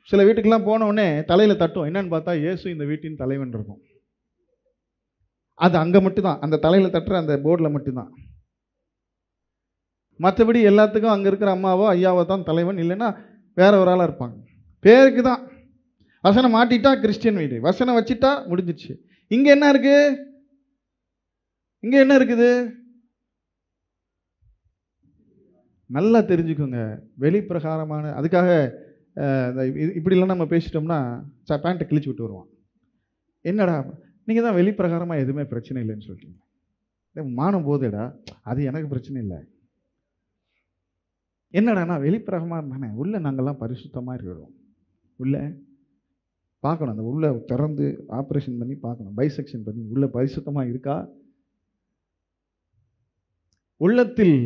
சில வீட்டுக்கெல்லாம் போன உடனே தலையில் தட்டும், என்னன்னு பார்த்தா இயேசு இந்த வீட்டின் தலைவன் இருக்கும். அது அங்கே மட்டும்தான், அந்த தலையில் தட்டுற அந்த போர்டில் மட்டும்தான். மற்றபடி எல்லாத்துக்கும் அங்கே இருக்கிற அம்மாவோ ஐயாவோ தான் தலைவன், இல்லைன்னா வேற ஒரு ஆளாக இருப்பாங்க. பேருக்கு தான். வசனம் மாட்டிட்டா கிறிஸ்டியன் வீடு, வசனம் வச்சுட்டா முடிஞ்சிச்சு. இங்கே என்ன இருக்கு? இங்கே என்ன இருக்குது? நல்லா தெரிஞ்சுக்கோங்க. வெளிப்பிரகாரமான, அதுக்காக இப்படிலாம் நம்ம பேசிட்டோம்னா பேண்ட்டை கிழிச்சு விட்டு வருவான். என்னடா நீங்கள் தான் வெளிப்பிரகாரமாக எதுவுமே பிரச்சனை இல்லைன்னு சொல்லிட்டீங்க, மானம் போதேடா, அது எனக்கு பிரச்சனை இல்லை. என்னடானா வெளிப்பிரகமாக இருந்தானே, உள்ள நாங்கள்லாம் பரிசுத்தமாக இருக்கிறோம். உள்ள பார்க்கணும், அந்த உள்ள திறந்து ஆப்ரேஷன் பண்ணி பார்க்கணும், பைசெக்ஷன் பண்ணி உள்ள பரிசுத்தமாக இருக்கா. உள்ளத்தில்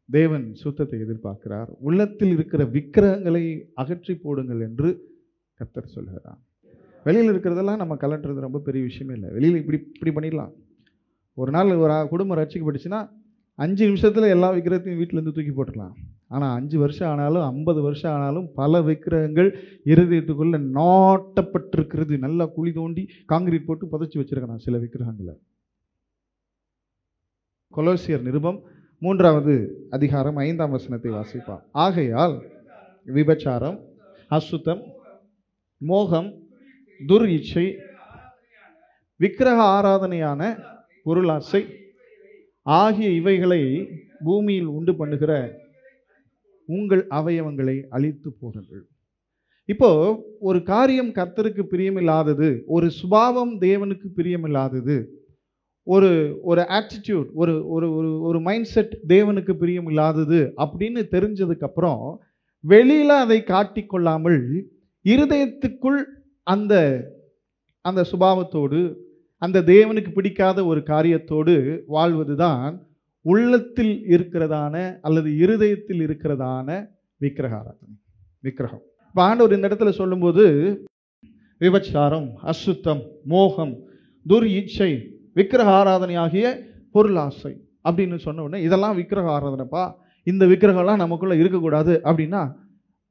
தேவன் சுத்தத்தை எதிர்பார்க்கிறார். உள்ளத்தில் இருக்கிற விக்கிரகங்களை அகற்றி போடுங்கள் என்று கர்த்தர் சொல்கிறார். வெளியில் இருக்கிறதெல்லாம் நம்ம கலட்டுறது ரொம்ப பெரிய விஷயமே இல்லை. வெளியில் இப்படி பண்ணிடலாம். ஒரு நாள் ஒரு குடும்பம் ரட்சிக்கப்பட்டுச்சுன்னா 5 நிமிஷத்தில் எல்லா விக்கிரகத்தையும் வீட்டிலேருந்து தூக்கி போட்டுடலாம். ஆனால் 5 வருஷம் ஆனாலும் 50 வருஷம் ஆனாலும் பல விக்கிரகங்கள் இருதயத்துக்குள்ள நாட்டப்பட்டிருக்கிறது. நல்லா குழி தோண்டி காங்கிரீட் போட்டு புதைச்சி வச்சிருக்கணும் சில விக்கிரகங்களை. கொலோசியர் நிருபம் 3வது அதிகாரம் 5ஆம் வசனத்தை வாசிப்பார். ஆகையால் விபச்சாரம், அசுத்தம், மோகம், துர் இச்சை, விக்கிரக ஆராதனையான பொருளாசை ஆகிய இவைகளை பூமியில் உண்டு பண்ணுகிற உங்கள் அவயவங்களை அழித்து போடுங்கள். இப்போ ஒரு காரியம் கர்த்தருக்கு பிரியமில்லாதது, ஒரு சுபாவம் தேவனுக்கு பிரியமில்லாதது, ஒரு ஒரு ஆட்டிடியூட், ஒரு ஒரு ஒரு ஒரு மைண்ட் செட் தேவனுக்கு பிரியமில்லாதது அப்படின்னு தெரிஞ்சதுக்கு அப்புறம் வெளியில அதை காட்டிக்கொள்ளாமல் இருதயத்துக்குள் அந்த அந்த சுபாவத்தோடு, அந்த தேவனுக்கு பிடிக்காத ஒரு காரியத்தோடு வாழ்வதுதான் உள்ளத்தில் இருக்கிறதான அல்லது இருதயத்தில் இருக்கிறதான விக்கிரகாராதனை, விக்கிரகம். இப்போ ஆண்டவர் இந்த இடத்துல சொல்லும்போது விபச்சாரம், அசுத்தம், மோகம், துர் இச்சை, விக்கிரக ஆராதனை ஆகிய பொருளாசை அப்படின்னு சொன்ன உடனே இதெல்லாம் விக்கிரக ஆராதனைப்பா, இந்த விக்கிரகம்லாம் நமக்குள்ள இருக்கக்கூடாது அப்படின்னா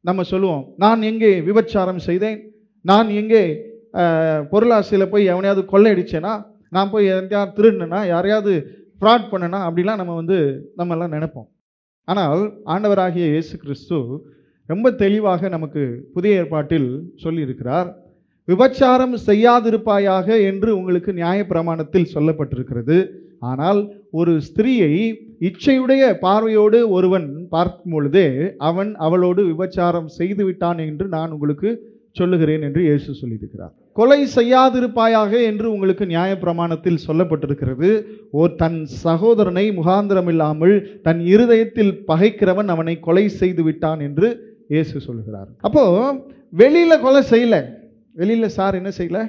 நம்ம சொல்லுவோம், நான் எங்கே விபச்சாரம் செய்தேன், நான் எங்கே பொருளாசையில் போய் எவனையாவது கொள்ளையடிச்சேனா, நான் போய் யாரையாவது திருடினா, யாரையாவது ஃப்ராட் பண்ணனா அப்படிலாம் நம்ம எல்லாம் நினைப்போம். ஆனால் ஆண்டவராகிய இயேசு கிறிஸ்து ரொம்ப தெளிவாக நமக்கு புதிய ஏற்பாட்டில் சொல்லியிருக்கிறார். விபச்சாரம் செய்யாதிருப்பாயாக என்று உங்களுக்கு நியாயப்பிரமாணத்தில் சொல்லப்பட்டிருக்கிறது. ஆனால் ஒரு ஸ்திரீயை இச்சையுடைய பார்வையோடு ஒருவன் பார்க்கும் பொழுதே அவன் அவளோடு விபச்சாரம் செய்து விட்டான் என்று நான் உங்களுக்கு சொல்லுகிறேன் என்று இயேசு சொல்லியிருக்கிறார். கொலை செய்யாதிருப்பாயாக என்று உங்களுக்கு நியாயப்பிரமாணத்தில் சொல்லப்பட்டிருக்கிறது. தன் சகோதரனை முகாந்திரம் இல்லாமல் தன் இருதயத்தில் பகைக்கிறவன் அவனை கொலை செய்து விட்டான் என்று இயேசு சொல்லுகிறார். அப்போ வெளியில கொலை செய்யல, வெளியில சார் என்ன செய்யல,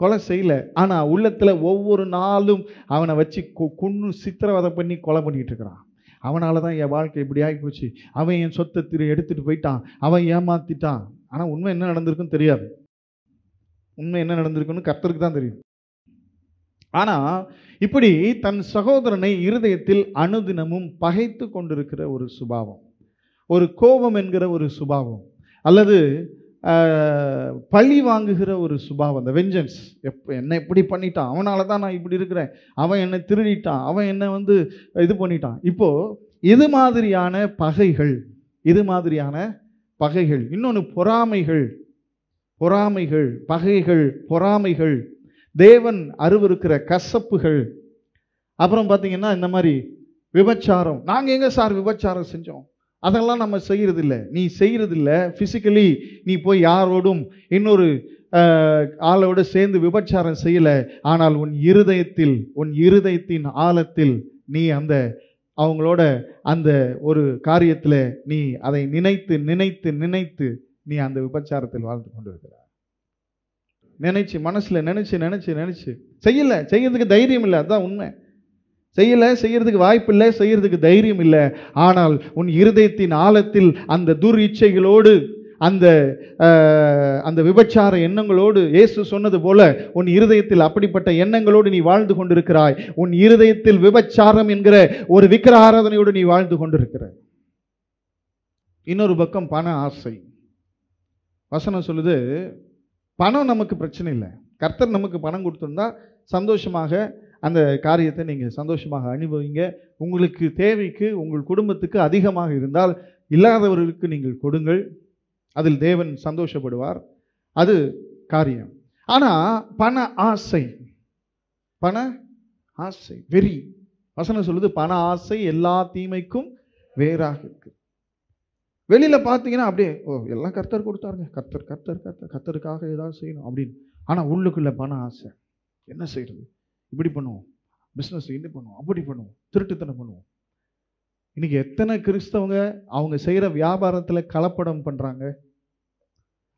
கொலை செய்யல. ஆனா உள்ளத்துல ஒவ்வொரு நாளும் அவனை வச்சு கொன்னு சித்திரவதை பண்ணி கொலை பண்ணிட்டு இருக்கிறான். அவனாலதான் என் வாழ்க்கை இப்படி ஆகி போச்சு, அவன் என் சொத்தை எடுத்துட்டு போயிட்டான், அவன் ஏமாத்திட்டான். ஆனா உண்மை என்ன நடந்திருக்குன்னு தெரியாது. உண்மை என்ன நடந்திருக்குன்னு கர்த்தருக்கு தான் தெரியும். ஆனா இப்படி தன் சகோதரனை இருதயத்தில் அனுதினமும் பகைத்து கொண்டிருக்கிற ஒரு சுபாவம், ஒரு கோபம் என்கிற ஒரு சுபாவம், அல்லது பழி வாங்குகிற ஒரு சுபாவம், அந்த வெஞ்சன்ஸ், என்ன இப்படி பண்ணிட்டான், அவனால தான் நான் இப்படி இருக்கிறேன், அவன் என்னை திருடிட்டான், அவன் என்னை இது பண்ணிட்டான். இப்போ இது மாதிரியான பகைகள், இது மாதிரியான பகைகள். இன்னொன்று பொறாமைகள், பொறாமைகள், பகைகள், பொறாமைகள், தேவன் அருவருக்கிற கசப்புகள். அப்புறம் பார்த்தீங்கன்னா இந்த மாதிரி விபச்சாரம். நாங்கள் எங்கே சார் விபச்சாரம் செஞ்சோம், அதெல்லாம் நம்ம செய்யறதில்லை. நீ செய்யறதில்லை, பிசிக்கலி நீ போய் யாரோடும் இன்னொரு ஆளோடு சேர்ந்து விபச்சாரம் செய்யல. ஆனால் உன் இருதயத்தில், உன் இருதயத்தின் ஆழத்தில் நீ அவங்களோட அந்த ஒரு காரியத்தில் நீ அதை நினைத்து நினைத்து நினைத்து நீ அந்த விபச்சாரத்தில் வாழ்ந்து கொண்டிருக்கிறார். நினைச்சு மனசுல நினைச்சு நினைச்சு நினைச்சு செய்யல, செய்யறதுக்கு தைரியம் இல்லை. அதுதான் உண்மை. செய்யல, செய்யறதுக்கு வாய்ப்பு இல்லை, செய்யறதுக்கு தைரியம் இல்லை. ஆனால் உன் இருதயத்தின் ஆழத்தில் அந்த துர் இச்சைகளோடு, அந்த விபச்சார எண்ணங்களோடு, இயேசு சொன்னது போல உன் இருதயத்தில் அப்படிப்பட்ட எண்ணங்களோடு நீ வாழ்ந்து கொண்டிருக்கிறாய். உன் இருதயத்தில் விபச்சாரம் என்கிற ஒரு விக்கிர ஆராதனையோடு நீ வாழ்ந்து கொண்டிருக்கிறாய். இன்னொரு பக்கம் பண ஆசை. வசனம் சொல்லுது, பணம் நமக்கு பிரச்சனை இல்லை, கர்த்தர் நமக்கு பணம் கொடுத்திருந்தா சந்தோஷமாக அந்த காரியத்தை நீங்கள் சந்தோஷமாக அனுபவிங்க. உங்களுக்கு தேவைக்கு, உங்கள் குடும்பத்துக்கு அதிகமாக இருந்தால் இல்லாதவர்களுக்கு நீங்கள் கொடுங்கள், அதில் தேவன் சந்தோஷப்படுவார். அது காரியம். ஆனால் பண ஆசை, பண ஆசை, வெறி. வசனம் சொல்லுது, பண ஆசை எல்லா தீமைக்கும் வேறாக இருக்கு. வெளியில பார்த்தீங்கன்னா அப்படியே எல்லாம் கர்த்தர் கொடுத்தாருங்க, கர்த்தர் கர்த்தர் கர்த்தர் கர்த்தருக்காக ஏதாவது செய்யணும் அப்படின்னு. ஆனால் உள்ளுக்குள்ள பண ஆசை. என்ன செய்யறது, இப்படி பண்ணுவோம், பிஸ்னஸ் இப்படி பண்ணுவோம், அப்படி பண்ணுவோம், திருட்டுத்தனம் பண்ணுவோம். இன்னைக்கு எத்தனை கிறிஸ்தவங்க அவங்க செய்கிற வியாபாரத்தில் கலப்படம் பண்ணுறாங்க,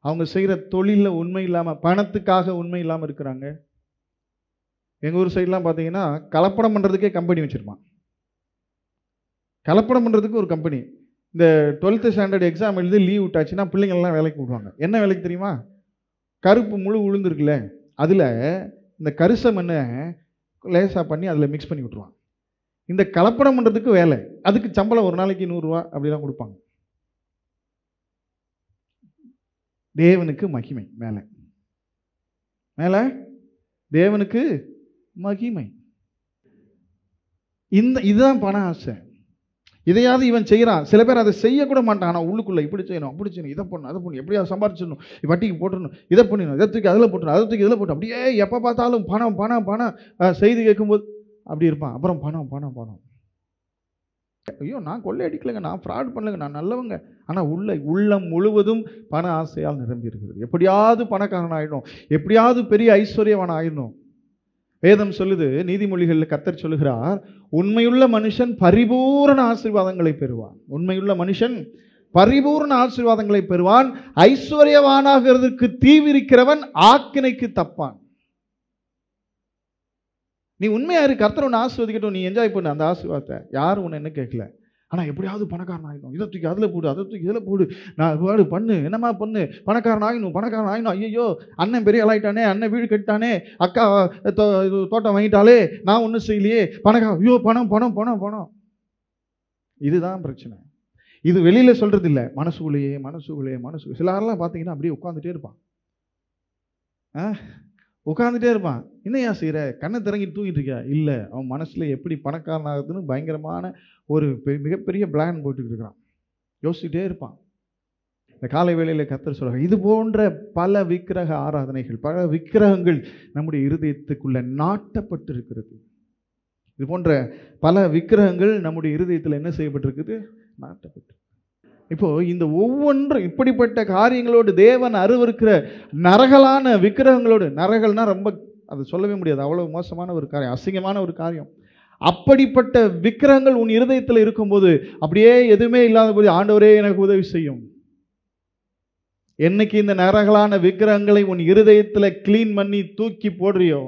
அவங்க செய்கிற தொழிலில் உண்மை இல்லாமல், பணத்துக்காக உண்மை இல்லாமல் இருக்கிறாங்க. எங்கள் ஊர் சைட்லாம் பார்த்தீங்கன்னா கலப்படம் பண்ணுறதுக்கே கம்பெனி வச்சுருப்பான். கலப்படம் பண்ணுறதுக்கு ஒரு கம்பெனி. இந்த 12th ஸ்டாண்டர்ட் எக்ஸாம் எழுதி லீவ் விட்டாச்சுன்னா பிள்ளைங்கள்லாம் வேலைக்கு விடுவாங்க. என்ன வேலைக்கு தெரியுமா? கருப்பு முழு உளுந்துருக்குல்ல, அதில் இந்த கரிசம் என்ன லேசாக பண்ணி அதில் மிக்ஸ் பண்ணி விட்டுருவாங்க. இந்த கலப்படம் பண்ணுறதுக்கு வேலை, அதுக்கு சம்பளம் ஒரு நாளைக்கு 100 ரூபா அப்படிலாம் கொடுப்பாங்க. தேவனுக்கு மகிமை மேலே மேலே, தேவனுக்கு மகிமை. இதுதான் பண ஆசை. இதையாவது இவன் செய்கிறான். சில பேர் அதை செய்யக்கூட மாட்டான். ஆனால் உள்ளுக்குள்ள இப்படி செய்யணும், அப்படி செய்யணும், இதை பண்ணணும், அதை பண்ணணும், எப்படியாவது சம்பாரிச்சிடணும், வட்டிக்கு போட்டுடணும், இதை பண்ணிடணும், இதை தூக்கி அதில் போட்டணும், அதை தூக்கி இதில் போட்டணும், அப்படியே எப்போ பார்த்தாலும் பணம் பணம் பணம். செய்தி கேட்கும்போது அப்படி இருப்பான். அப்புறம் பணம் பணம் பணம். ஐயோ நான் கொள்ளை அடிக்கலைங்க, நான் ஃப்ராட் பண்ணலைங்க, நான் நல்லவங்க. ஆனால் உள்ளம் முழுவதும் பண ஆசையால் நிரம்பி இருக்கிறது. எப்படியாவது பணக்காரன் ஆயிடும், எப்படியாவது பெரிய ஐஸ்வர்யவான் ஆயிடணும். வேதம் சொல்லுது, நீதிமொழிகளில் கர்த்தர் சொல்லுகிறார், உண்மையுள்ள மனுஷன் பரிபூரண ஆசீர்வாதங்களை பெறுவான். உண்மையுள்ள மனுஷன் பரிபூர்ண ஆசீர்வாதங்களை பெறுவான். ஐஸ்வர்யவானாகிறதுக்கு தீவிரிக்கிறவன் ஆக்கினைக்கு தப்பான். நீ உண்மையா இரு, கர்த்தர் உன்னை ஆசீர்வதிக்கட்டும், நீ என்ஜாய் பண்ணு அந்த ஆசீர்வாதத்தை. யாரும் உன்னை என்ன கேட்கல. ஆனா எப்படியாவது பணக்காரன் ஆகணும், இதை தூக்கி அதுல போடு, அதை தூக்கி இதுல போடு, நான் பண்ணு, என்னமா பண்ணு, பணக்காரன் ஆகணும். ஐயோ அண்ணன் பெரிய ஆளாயிட்டானே, அண்ணன் வீடு கட்டானே, அக்கா தோட்டம் வாங்கிட்டாலே, நான் ஒன்றும் செய்யலையே, பணக்காரன், ஐயோ பணம் பணம் பணம் பணம். இதுதான் பிரச்சனை. இது வெளியில சொல்றது இல்லை, மனசுக்குள்ளேயே. சிலரெல்லாம் பார்த்தீங்கன்னா அப்படியே உட்காந்துட்டே இருப்பான். உட்காந்துட்டே இருப்பான். என்னையா செய்யற, கண்ணை திறங்கி தூங்கிட்டு இருக்கியா? இல்லை, அவன் மனசுல எப்படி பணக்காரன் ஆகுதுன்னு பயங்கரமான ஒரு மிகப்பெரிய பிளான் போட்டுக்கிட்டு இருக்கிறான். யோசிச்சுட்டே இருப்பான். இந்த காலை வேளையில கர்த்தர் சொல்றாங்க, இது போன்ற பல விக்கிரக ஆராதனைகள், பல விக்கிரகங்கள் நம்முடைய இருதயத்துக்குள்ள நாட்டப்பட்டு இருக்கிறது. இது போன்ற பல விக்கிரகங்கள் நம்முடைய இருதயத்தில் என்ன செய்யப்பட்டிருக்குது? நாட்டப்பட்டு. இப்போ இந்த ஒவ்வொன்றும் இப்படிப்பட்ட காரியங்களோடு தேவன் அருவருக்கிற நரகலான விக்கிரகங்களோடு, நரகல்னா ரொம்ப அது சொல்லவே முடியாது, அவ்வளவு மோசமான ஒரு காரியம், அசிங்கமான ஒரு காரியம். அப்படிப்பட்ட விக்கிரகங்கள் உன் இருதயத்தில் இருக்கும்போது, அப்படியே எதுவுமே இல்லாத போது ஆண்டவரே எனக்கு உதவி செய்யும். என்னைக்கு இந்த நரகலான விக்கிரகங்களை உன் இருதயத்தில் கிளீன் பண்ணி தூக்கி போடுறியோ,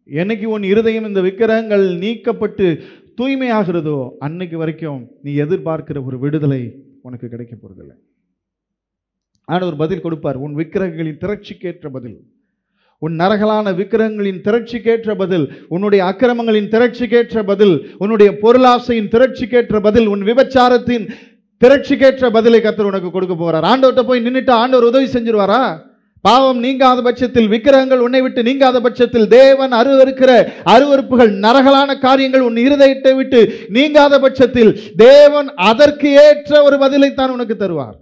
என்னைக்கு உன் இருதயம் இந்த விக்கிரகங்கள் நீக்கப்பட்டு தூய்மையாகிறதோ, அன்னைக்கு வரைக்கும் நீ எதிர்பார்க்கிற ஒரு விடுதலை உனக்கு கிடைக்க போறதில்லை. ஆண்டவர் பதில் கொடுப்பார். உன் விக்கிரகங்களின் திரட்சிக்கேற்ற பதில், உன் நரகலான விக்கிரகங்களின் திரட்சிக்கேற்ற பதில், உன்னுடைய அக்கிரமங்களின் திரட்சிக்கேற்ற பதில், உன்னுடைய பொருளாசையின் திரட்சிக்கேற்ற பதில், உன் விபச்சாரத்தின் திரட்சிக்கேற்ற பதிலை கர்த்தர் உனக்கு கொடுக்க போகிறார். ஆண்டவர்கிட்ட போய் நின்னுட்டு ஆண்டவர் உதவி செஞ்சிருவாரா? பாவம் நீங்காத பட்சத்தில், விக்கிரகங்கள் உன்னை விட்டு நீங்காத பட்சத்தில், தேவன் அருவருக்கிற அருவருப்புகள், நரகலான காரியங்கள் உன் இருதயத்தை விட்டு நீங்காத பட்சத்தில், தேவன் அதற்கு ஏற்ற ஒரு பதிலை தான் உனக்கு தருவார்.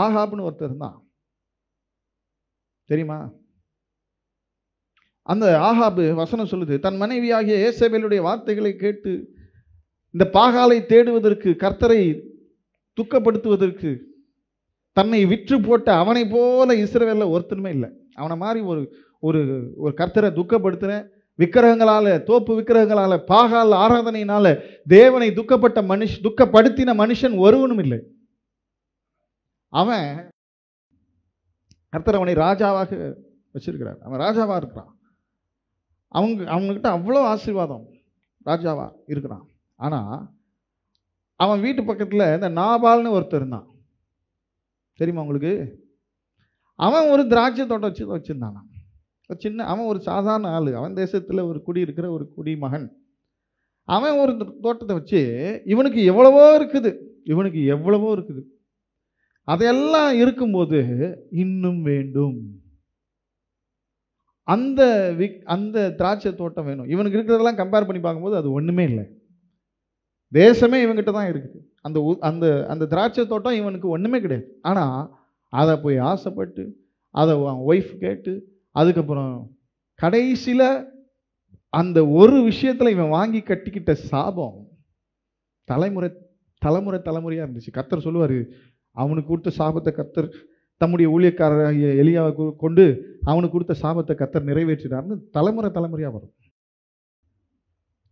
ஆகாப்னு ஒருத்தர் இருந்தான் தெரியுமா? அந்த ஆகாபு வசனம் சொல்லுது, தன் மனைவியாகிய ஏசபேலுடைய வார்த்தைகளை கேட்டு இந்த பாகாலை தேடுவதற்கு, கர்த்தரை துக்கப்படுத்துவதற்கு தன்னை விற்று போட்ட அவனை போல இஸ்ரவேல்ல ஒருத்தனுமே இல்லை. அவனை மாதிரி ஒரு ஒரு ஒரு கர்த்தரை துக்கப்படுத்தின, விக்கிரகங்களால, தோப்பு விக்கிரகங்களால, பாகால் ஆராதனையினால தேவனை துக்கப்படுத்தின மனுஷன் ஒருவனும் இல்லை. அவன் கர்த்தர் அவனை ராஜாவாக வச்சிருக்கிறார். அவன் ராஜாவா இருக்கிறான். அவங்ககிட்ட அவ்வளோ ஆசீர்வாதம், ராஜாவா இருக்கிறான். ஆனா அவன் வீட்டு பக்கத்துல இந்த நாபால்னு ஒருத்தர் இருந்தான் தெரியுமா உங்களுக்கு? அவன் ஒரு திராட்சை தோட்டம் வச்சிருந்தான். சின்ன அவன் ஒரு சாதாரண ஆளு, அவன் தேசத்துல ஒரு குடி இருக்கிற ஒரு குடிமகன். அவன் ஒரு தோட்டத்தை வச்சு இவனுக்கு எவ்வளவோ இருக்குது. அதையெல்லாம் இருக்கும்போது இன்னும் வேண்டும், அந்த திராட்சை தோட்டம் வேணும். இவனுக்கு இருக்கிறதெல்லாம் கம்பேர் பண்ணி பார்க்கும்போது அது ஒண்ணுமே இல்லை. தேசமே இவங்கிட்ட தான் இருக்குது. அந்த திராட்சை தோட்டம் இவனுக்கு ஒண்ணுமே கிடையாது. ஆனா அதை போய் ஆசைப்பட்டு, அதை ஒய்ஃப் கேட்டு, அதுக்கப்புறம் கடைசியில அந்த ஒரு விஷயத்துல இவன் வாங்கி கட்டிக்கிட்ட சாபம் தலைமுறையா இருந்துச்சு. கர்த்தர் சொல்லுவாரு, அவனுக்கு கொடுத்த சாபத்தை கர்த்தர் தம்முடைய ஊழியக்காரர் எலியாவை கொண்டு அவனுக்கு கொடுத்த சாபத்தை கர்த்தர் நிறைவேற்றினார்னு தலைமுறையா வரும்.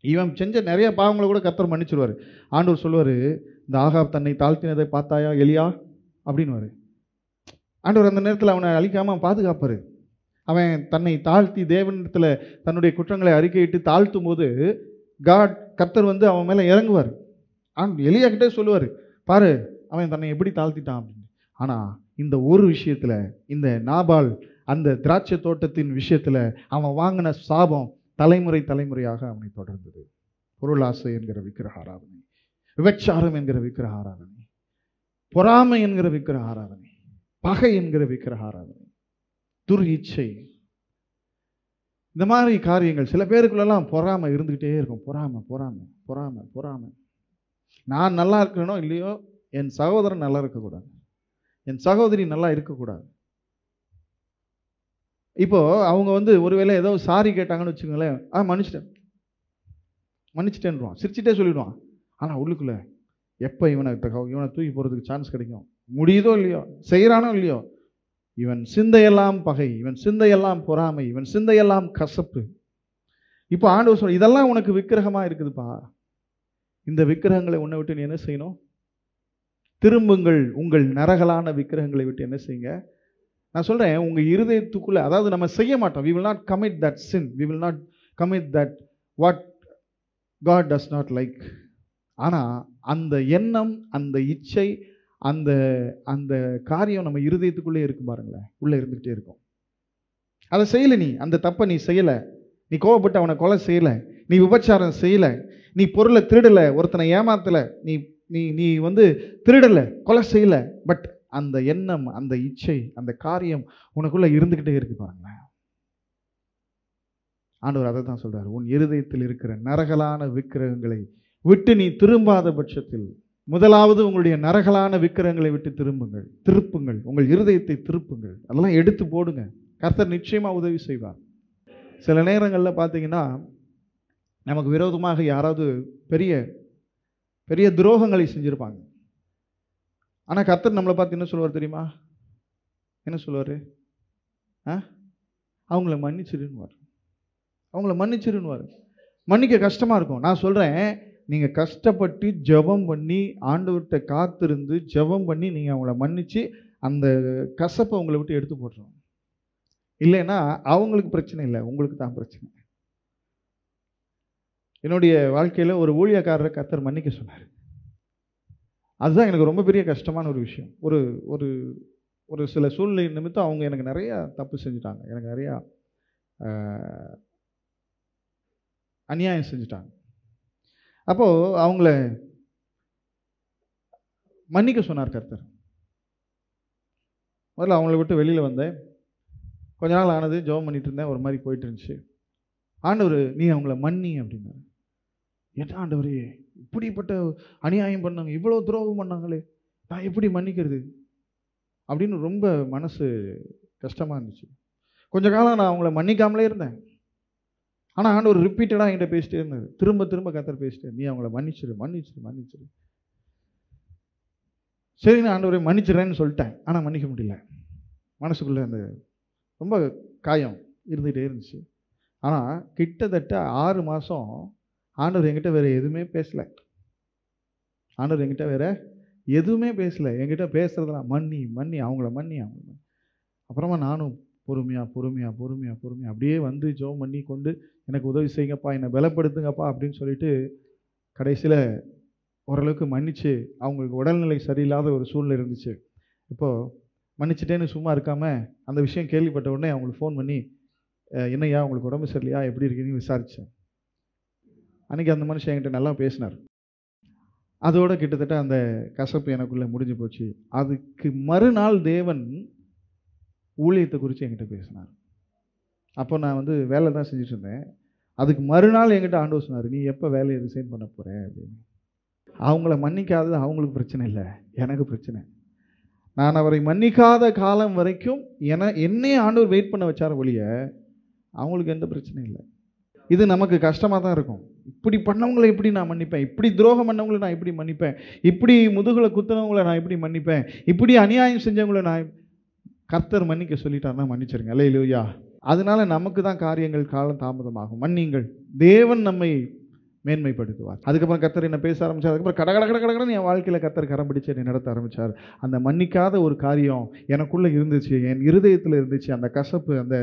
இவன் செஞ்ச நிறைய பாவங்களை கூட கர்த்தர் மன்னிச்சிருவாரு. ஆண்டவர் சொல்லுவாரு, இந்த ஆகாப் தன்னை தாழ்த்தினதை பார்த்தாயா எலியா அப்படின்னு. ஆண்டவர் அந்த நேரத்தில் அவனை அழிக்காம பாதுகாப்பாரு. அவன் தன்னை தாழ்த்தி தேவனிடத்துல தன்னுடைய குற்றங்களை அறிக்கையிட்டு தாழ்த்தும் போது கர்த்தர் அவன் மேல இறங்குவார். எலியா கிட்டே சொல்லுவாரு, பாரு அவன் தன்னை எப்படி தாழ்த்திட்டான் அப்படின்னு. ஆனா இந்த ஒரு விஷயத்துல, இந்த நாபால் அந்த திராட்சை தோட்டத்தின் விஷயத்துல அவன் வாங்கின சாபம் தலைமுறையாக அவனை தொடர்ந்தது. பொருளாசை என்கிற விக்கிரக ஆராதனை, விபச்சாரம் என்கிற விக்கிரக ஆராதனை, பொறாமை என்கிற விக்கிரக ஆராதனை, பகை என்கிற விக்கிரக ஆராதனை, துர் இச்சை, இந்த மாதிரி காரியங்கள் சில பேருக்குள்ளெல்லாம் பொறாமை இருந்துகிட்டே இருக்கும். பொறாமை. நான் நல்லா இருக்கணும் இல்லையோ, என் சகோதரன் நல்லா இருக்கக்கூடாது, என் சகோதரி நல்லா இருக்கக்கூடாது. இப்போ அவங்க வந்து ஒருவேளை ஏதோ சாரி கேட்டாங்கன்னு வச்சுக்கோங்களேன், மன்னிச்சிட்டேன்றான், சிரிச்சிட்டே சொல்லிடுவான். ஆனால் உள்ளுக்குள்ள எப்போ இவனை தூக்கி போகிறதுக்கு சான்ஸ் கிடைக்கும், முடியுதோ இல்லையோ, செய்கிறானோ இல்லையோ, இவன் சிந்தையெல்லாம் பகை, இவன் சிந்தையெல்லாம் பொறாமை, இவன் சிந்தையெல்லாம் கசப்பு. இப்போ ஆண்டவர் சொல்ற, இதெல்லாம் உனக்கு விக்கிரகமாக இருக்குதுப்பா, இந்த விக்கிரகங்களை உன்னை விட்டு நீ என்ன செய்யணும்? திரும்புங்கள், உங்கள் நரகலான விக்கிரகங்களை விட்டு என்ன செய்யுங்க? நான் சொல்கிறேன், உங்கள் இருதயத்துக்குள்ளே, அதாவது நம்ம செய்ய மாட்டோம், we will not commit that sin, we will not commit that what God does not like. ஆனால் அந்த எண்ணம், அந்த இச்சை, அந்த அந்த காரியம் நம்ம இருதயத்துக்குள்ளே இருக்கும் பாருங்களேன், உள்ளே இருந்துகிட்டே இருக்கும். அதை செய்யலை, நீ அந்த தப்பை நீ செய்யலை, நீ கோவப்பட்டு அவனை கொலை செய்யலை, நீ விபச்சாரம் செய்யலை, நீ பொருளை திருடலை, ஒருத்தனை ஏமாத்தலை, நீ நீ நீ வந்து திருடலை, கொலை செய்யலை, பட் அந்த எண்ணம், அந்த இச்சை, அந்த காரியம் உனக்குள்ள இருந்துகிட்டே இருக்கு பாருங்களேன். ஆண்டவர் அதை தான் சொல்றாரு, உன் இருதயத்தில் இருக்கிற நரகலான விக்கிரகங்களை விட்டு நீ திரும்பாத பட்சத்தில், முதலாவது உங்களுடைய நரகலான விக்கிரகங்களை விட்டு திருப்புங்கள், உங்கள் இருதயத்தை திருப்புங்கள், அதெல்லாம் எடுத்து போடுங்க. கர்த்தர் நிச்சயமா உதவி செய்வார். சில நேரங்களில் பார்த்தீங்கன்னா, நமக்கு விரோதமாக யாராவது பெரிய பெரிய துரோகங்களை செஞ்சிருப்பாங்க. ஆனால் கர்த்தர் நம்மளை பார்த்து என்ன சொல்லுவார் தெரியுமா? என்ன சொல்லுவார்? அவங்கள மன்னிச்சிருன்னுவார், அவங்கள மன்னிச்சிருன்னுவார். மன்னிக்க கஷ்டமாக இருக்கும். நான் சொல்கிறேன், நீங்கள் கஷ்டப்பட்டு ஜெபம் பண்ணி ஆண்டவர்கிட்ட காத்திருந்து ஜெபம் பண்ணி நீங்கள் அவங்கள மன்னித்து அந்த கசப்பை உங்களை விட்டு எடுத்து போட்டுரும். இல்லைன்னா அவங்களுக்கு பிரச்சனை இல்லை, உங்களுக்கு தான் பிரச்சனை. என்னுடைய வாழ்க்கையில் ஒரு ஊழியக்காரரை கர்த்தர் மன்னிக்க சொன்னார். அதுதான் எனக்கு ரொம்ப பெரிய கஷ்டமான ஒரு விஷயம். ஒரு ஒரு ஒரு சில சூழ்நிலை நிமித்தம் அவங்க எனக்கு நிறையா தப்பு செஞ்சுட்டாங்க, எனக்கு நிறையா அநியாயம் செஞ்சுட்டாங்க. அப்போது அவங்கள மன்னிக்க சொன்னார் கர்த்தர். முதல்ல அவங்கள விட்டு வெளியில் வந்தேன். கொஞ்ச நாள் ஆனது, ஜெபம் பண்ணிட்டு இருந்தேன், ஒரு மாதிரி போயிட்டு இருந்துச்சு. ஆண்டவர், நீ அவங்கள மன்னி அப்படின்னாரு. என்ன ஆண்டவரே, இப்படிப்பட்ட அநியாயம் பண்ணாங்க, இவ்வளோ துரோகம் பண்ணாங்களே, நான் எப்படி மன்னிக்கிறது அப்படின்னு ரொம்ப மனசு கஷ்டமாக இருந்துச்சு. கொஞ்ச காலம் நான் அவங்கள மன்னிக்காமலே இருந்தேன். ஆனால் ஆண்டவர் ரிப்பீட்டடாக என்கிட்ட பேசிட்டே இருந்தார், திரும்ப திரும்ப கர்த்தர் பேசிட்டேன், நீ அவங்கள மன்னிச்சிரு. சரி, நான் ஆண்டவரை மன்னிச்சிடறேன்னு சொல்லிட்டேன். ஆனால் மன்னிக்க முடியல. மனசுக்குள்ளே அந்த ரொம்ப காயம் இருந்துகிட்டே இருந்துச்சு. ஆனால் கிட்டத்தட்ட 6 மாதம் ஆண்டவர் என்கிட்ட வேறு எதுவுமே பேசலை. என்கிட்ட பேசுறதெல்லாம் மன்னி அவங்கள மன்னி. அப்புறமா நானும் பொறுமையாக அப்படியே வந்து ஜெபம் பண்ணி கொண்டு, எனக்கு உதவி செய்யுங்கப்பா, என்னை பலப்படுத்துங்கப்பா அப்படின்னு சொல்லிட்டு கடைசியில் ஓரளவுக்கு மன்னிச்சு, அவங்களுக்கு உடல்நிலை சரியில்லாத ஒரு சூழ்நிலை இருந்துச்சு. இப்போது மன்னிச்சிட்டேன்னு சும்மா இருக்காமல், அந்த விஷயம் கேள்விப்பட்ட உடனே அவங்களுக்கு ஃபோன் பண்ணி, என்னையா உங்களுக்கு உடம்பு சரியில்லையா, எப்படி இருக்கீங்கன்னு விசாரித்தேன். அன்றைக்கி அந்த மனுஷன் என்கிட்ட நல்லா பேசினார். அதோடு கிட்டத்தட்ட அந்த கசப்பு எனக்குள்ளே முடிஞ்சு போச்சு. அதுக்கு மறுநாள் தேவன் ஊழியத்தை குறித்து என்கிட்ட பேசினார். அப்போ நான் வந்து வேலை தான் செஞ்சுட்டு இருந்தேன். அதுக்கு மறுநாள் என்கிட்ட ஆண்டவர் சொன்னார், நீ எப்போ வேலையை ரிசைன் பண்ண போகிற அப்படின்னு. அவங்கள மன்னிக்காதது அவங்களுக்கு பிரச்சனை இல்லை, எனக்கு பிரச்சனை. நான் அவரை மன்னிக்காத காலம் வரைக்கும் என்னையே ஆண்டவர் வெயிட் பண்ண வச்சார ஒழிய அவங்களுக்கு எந்த பிரச்சனையும் இல்லை. இது நமக்கு கஷ்டமாக தான் இருக்கும். இப்படி பண்ணவங்களை எப்படி நான் மன்னிப்பேன், இப்படி துரோகம் பண்ணவங்களை நான் எப்படி மன்னிப்பேன், இப்படி முதுகுல குத்துனவங்களை நான் எப்படி மன்னிப்பேன், இப்படி அநியாயம் செஞ்சவங்களை நான். கர்த்தர் மன்னிக்க சொல்லிட்டாருன்னா மன்னிச்சிருங்க. அல்லேலூயா. அதனால நமக்கு தான் காரியங்கள் காலம் தாமதமாகும். மன்னிங்கள், தேவன் நம்மை மேன்மைப்படுத்துவார். அதுக்கப்புறம் கர்த்தர் என்ன பேச ஆரம்பிச்சார். அதுக்கப்புறம் கடகடன்னு என் வாழ்க்கையில் கர்த்தர் கரம் பிடிச்சு என்னை நடத்த ஆரம்பித்தார். அந்த மன்னிக்காத ஒரு காரியம் எனக்குள்ளே இருந்துச்சு, என் இருதயத்தில் இருந்துச்சு. அந்த கசப்பு, அந்த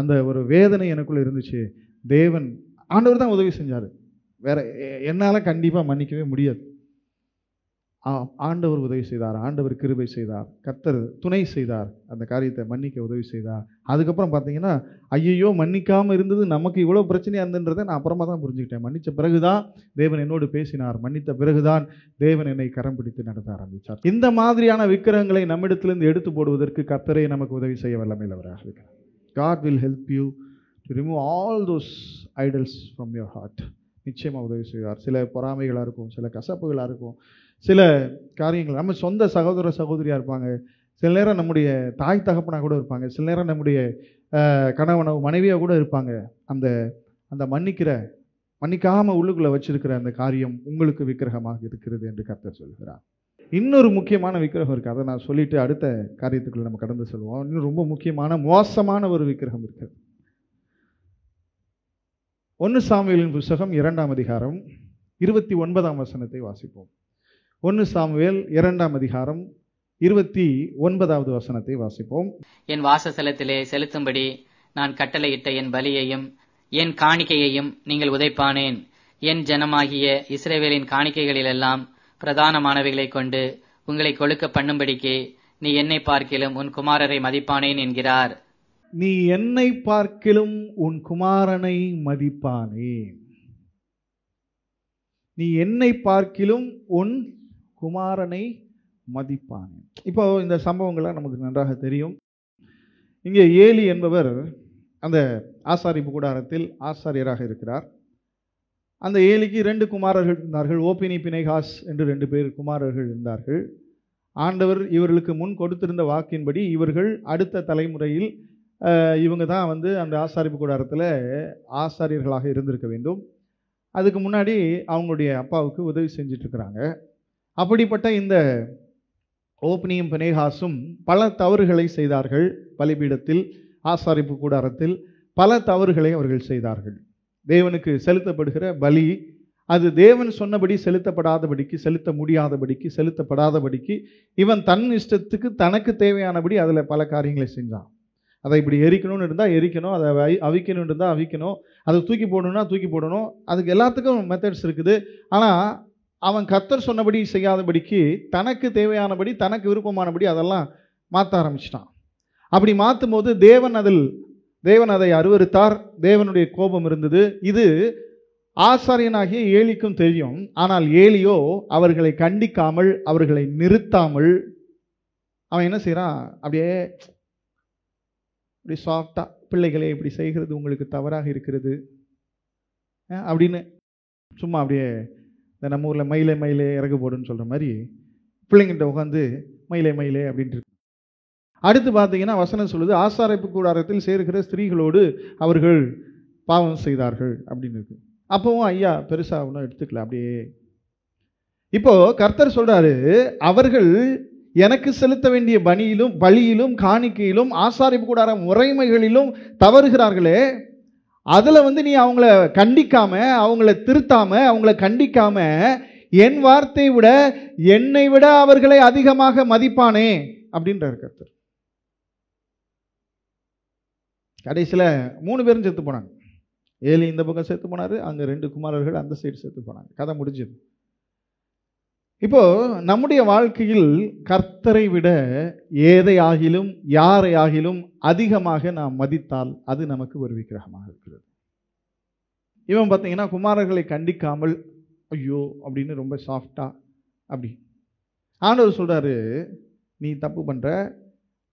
அந்த ஒரு வேதனை எனக்குள்ளே இருந்துச்சு. தேவன் ஆண்டவர் தான் உதவி செஞ்சார். வேற என்னால் கண்டிப்பாக மன்னிக்கவே முடியாது. ஆண்டவர் உதவி செய்தார், ஆண்டவர் கிருபை செய்தார், கர்த்தர் துணை செய்தார், அந்த காரியத்தை மன்னிக்க உதவி செய்தார். அதுக்கப்புறம் பார்த்தீங்கன்னா, ஐயோ மன்னிக்காமல் இருந்தது நமக்கு இவ்வளோ பிரச்சனையாக இருந்ததுன்றதை நான் அப்புறமா தான் புரிஞ்சுக்கிட்டேன். மன்னித்த பிறகுதான் தேவன் என்னோடு பேசினார், மன்னித்த பிறகுதான் தேவன் என்னை கரம் பிடித்து நடத்த ஆரம்பித்தார். இந்த மாதிரியான விக்கிரகங்களை நம்மிடத்திலிருந்து எடுத்து போடுவதற்கு கர்த்தரே நமக்கு உதவி செய்ய வல்லமையுள்ளவராக இருக்கிறார். God will help you to remove all those idols from your heart. நிச்சயமாக உதவி செய்வார். சில பொறாமைகளாக இருக்கும், சில கசப்புகளாக இருக்கும், சில காரியங்கள் நம்ம சொந்த சகோதர சகோதரியாக இருப்பாங்க, சில நேரம் நம்முடைய தாய் தகப்பனாக கூட இருப்பாங்க, சில நேரம் நம்முடைய கணவனோ மனைவியாக கூட இருப்பாங்க. அந்த அந்த மன்னிக்காம உள்ளுக்குள்ள வச்சிருக்கிற அந்த காரியம் உங்களுக்கு விக்கிரகமாக இருக்கிறது என்று கர்த்தர் சொல்கிறார். இன்னொரு முக்கியமான விக்கிரகம் இருக்கு. அதை நான் சொல்லிட்டு அடுத்த காரியத்துக்குள்ள நம்ம கடந்து செல்வோம். இன்னும் ரொம்ப முக்கியமான மோசமான ஒரு விக்கிரகம் இருக்கிறது. 1 சாமுவேலின் புத்தகம் 2ஆம் அதிகாரம் 29ஆம் வசனத்தை வாசிப்போம். 1 சாமுவேல் 2ஆம் அதிகாரம் 29வது வசனத்தை வாசிப்போம். என் வாசஸ்தலத்திலே செலுத்தும்படி நான் கட்டளையிட்ட என் பலியையும் என் காணிக்கையையும் நீங்கள் உதைப்பானேன். என் ஜனமாகிய இஸ்ரவேலின் காணிக்கைகளிலெல்லாம் பிரதானமானவைகளை கொண்டு உங்களை கொழுக்க பண்ணும்படிக்கு நீ என்னை பார்க்கிலும் உன் குமாரரை மதிப்பானேன் என்கிறார். நீ என்னை பார்க்கிலும் உன் குமாரனை மதிப்பானேன். நீ என்னை பார்க்கிலும் உன் குமாரனை மதிப்பானேன். இப்போ இந்த சம்பவங்கள்லாம் நமக்கு நன்றாக தெரியும். இங்கே ஏலி என்பவர் அந்த ஆசாரிப்பு கூடாரத்தில் ஆசாரியராக இருக்கிறார். அந்த ஏலிக்கு 2 குமாரர்கள் இருந்தார்கள். ஓபினி பிணைகாஸ் என்று 2 பேர் குமாரர்கள் இருந்தார்கள். ஆண்டவர் இவர்களுக்கு முன் கொடுத்திருந்த வாக்கின்படி இவர்கள் அடுத்த தலைமுறையில் இவங்க தான் அந்த ஆசாரிப்பு கூடாரத்தில் ஆசாரியர்களாக இருந்திருக்க வேண்டும். அதுக்கு முன்னாடி அவங்களுடைய அப்பாவுக்கு உதவி செஞ்சுட்டு இருக்கிறாங்க. அப்படிப்பட்ட இந்த ஓப்னியும் பிணைகாசும் பல தவறுகளை செய்தார்கள். பலிபீடத்தில் ஆசாரிப்பு கூடாரத்தில் பல தவறுகளை அவர்கள் செய்தார்கள். தேவனுக்கு செலுத்தப்படுகிற பலி அது தேவன் சொன்னபடி செலுத்த முடியாதபடிக்கு இவன் தன் இஷ்டத்துக்கு தனக்கு தேவையானபடி அதில் பல காரியங்களை செஞ்சான். அதை இப்படி எரிக்கணும்னு இருந்தால் எரிக்கணும், அதை அவிக்கணும்னு இருந்தால் அவிக்கணும், அதை தூக்கி போடணும்னா தூக்கி போடணும். அதுக்கு எல்லாத்துக்கும் மெத்தட்ஸ் இருக்குது. ஆனால் அவன் கர்த்தர் சொன்னபடி செய்யாதபடிக்கு தனக்கு தேவையானபடி தனக்கு விருப்பமானபடி அதெல்லாம் மாற்ற ஆரம்பிச்சிட்டான். அப்படி மாற்றும் போது தேவன் அதை அருவருத்தார். தேவனுடைய கோபம் இருந்தது. இது ஆசாரியனாகிய ஏலிக்கும் தெரியும். ஆனால் ஏலியோ அவர்களை கண்டிக்காமல் அவர்களை நிறுத்தாமல் அவன் என்ன செய்யறான், அப்படியே இப்படி சாஃப்டா, பிள்ளைகளே இப்படி செய்கிறது உங்களுக்கு தவறாக இருக்கிறது அப்படின்னு சும்மா அப்படியே இந்த நம்ம ஊரில் மயிலே இறகு போடுன்னு சொல்கிற மாதிரி பிள்ளைங்கிட்ட உட்காந்து மயிலே அப்படின்ட்டு. அடுத்து பார்த்தீங்கன்னா வசனம் சொல்லுது, ஆசாரிப்பு கூடாரத்தில் சேர்க்கிற ஸ்திரீகளோடு அவர்கள் பாவம் செய்தார்கள் அப்படின்னு இருக்கு. அப்பவும் ஐயா பெருசா ஒன்றும் எடுத்துக்கல அப்படியே. இப்போ கர்த்தர் சொல்றாரு, அவர்கள் எனக்கு செலுத்த வேண்டிய பலியிலும் காணிக்கையிலும் ஆசாரிப்பு கூடார முறைமைகளிலும் தவறுகிறார்களே, அதுல நீ அவங்கள கண்டிக்காம, அவங்கள திருத்தாம, அவங்கள கண்டிக்காம என் வார்த்தையை விட என்னை விட அவர்களை அதிகமாக மதிப்பானே அப்படின்றார் கர்த்தர். கடைசியில 3 பேரும் செத்து போனாங்க. ஏலி இந்த பக்கம் செத்து போனாரு, அங்க 2 குமாரர்கள் அந்த சைடு செத்து போனாங்க. கதை முடிஞ்சது. இப்போ நம்முடைய வாழ்க்கையில் கர்த்தரை விட ஏதை ஆகிலும் யாரை ஆகிலும் அதிகமாக நாம் மதித்தால் அது நமக்கு ஒரு விக்கிரகமாக இருக்கிறது. இவன் பார்த்தீங்கன்னா குமாரர்களை கண்டிக்காமல் ஐயோ அப்படின்னு ரொம்ப சாஃப்டா அப்படி. ஆண்டவர் சொல்றாரு, நீ தப்பு பண்ற,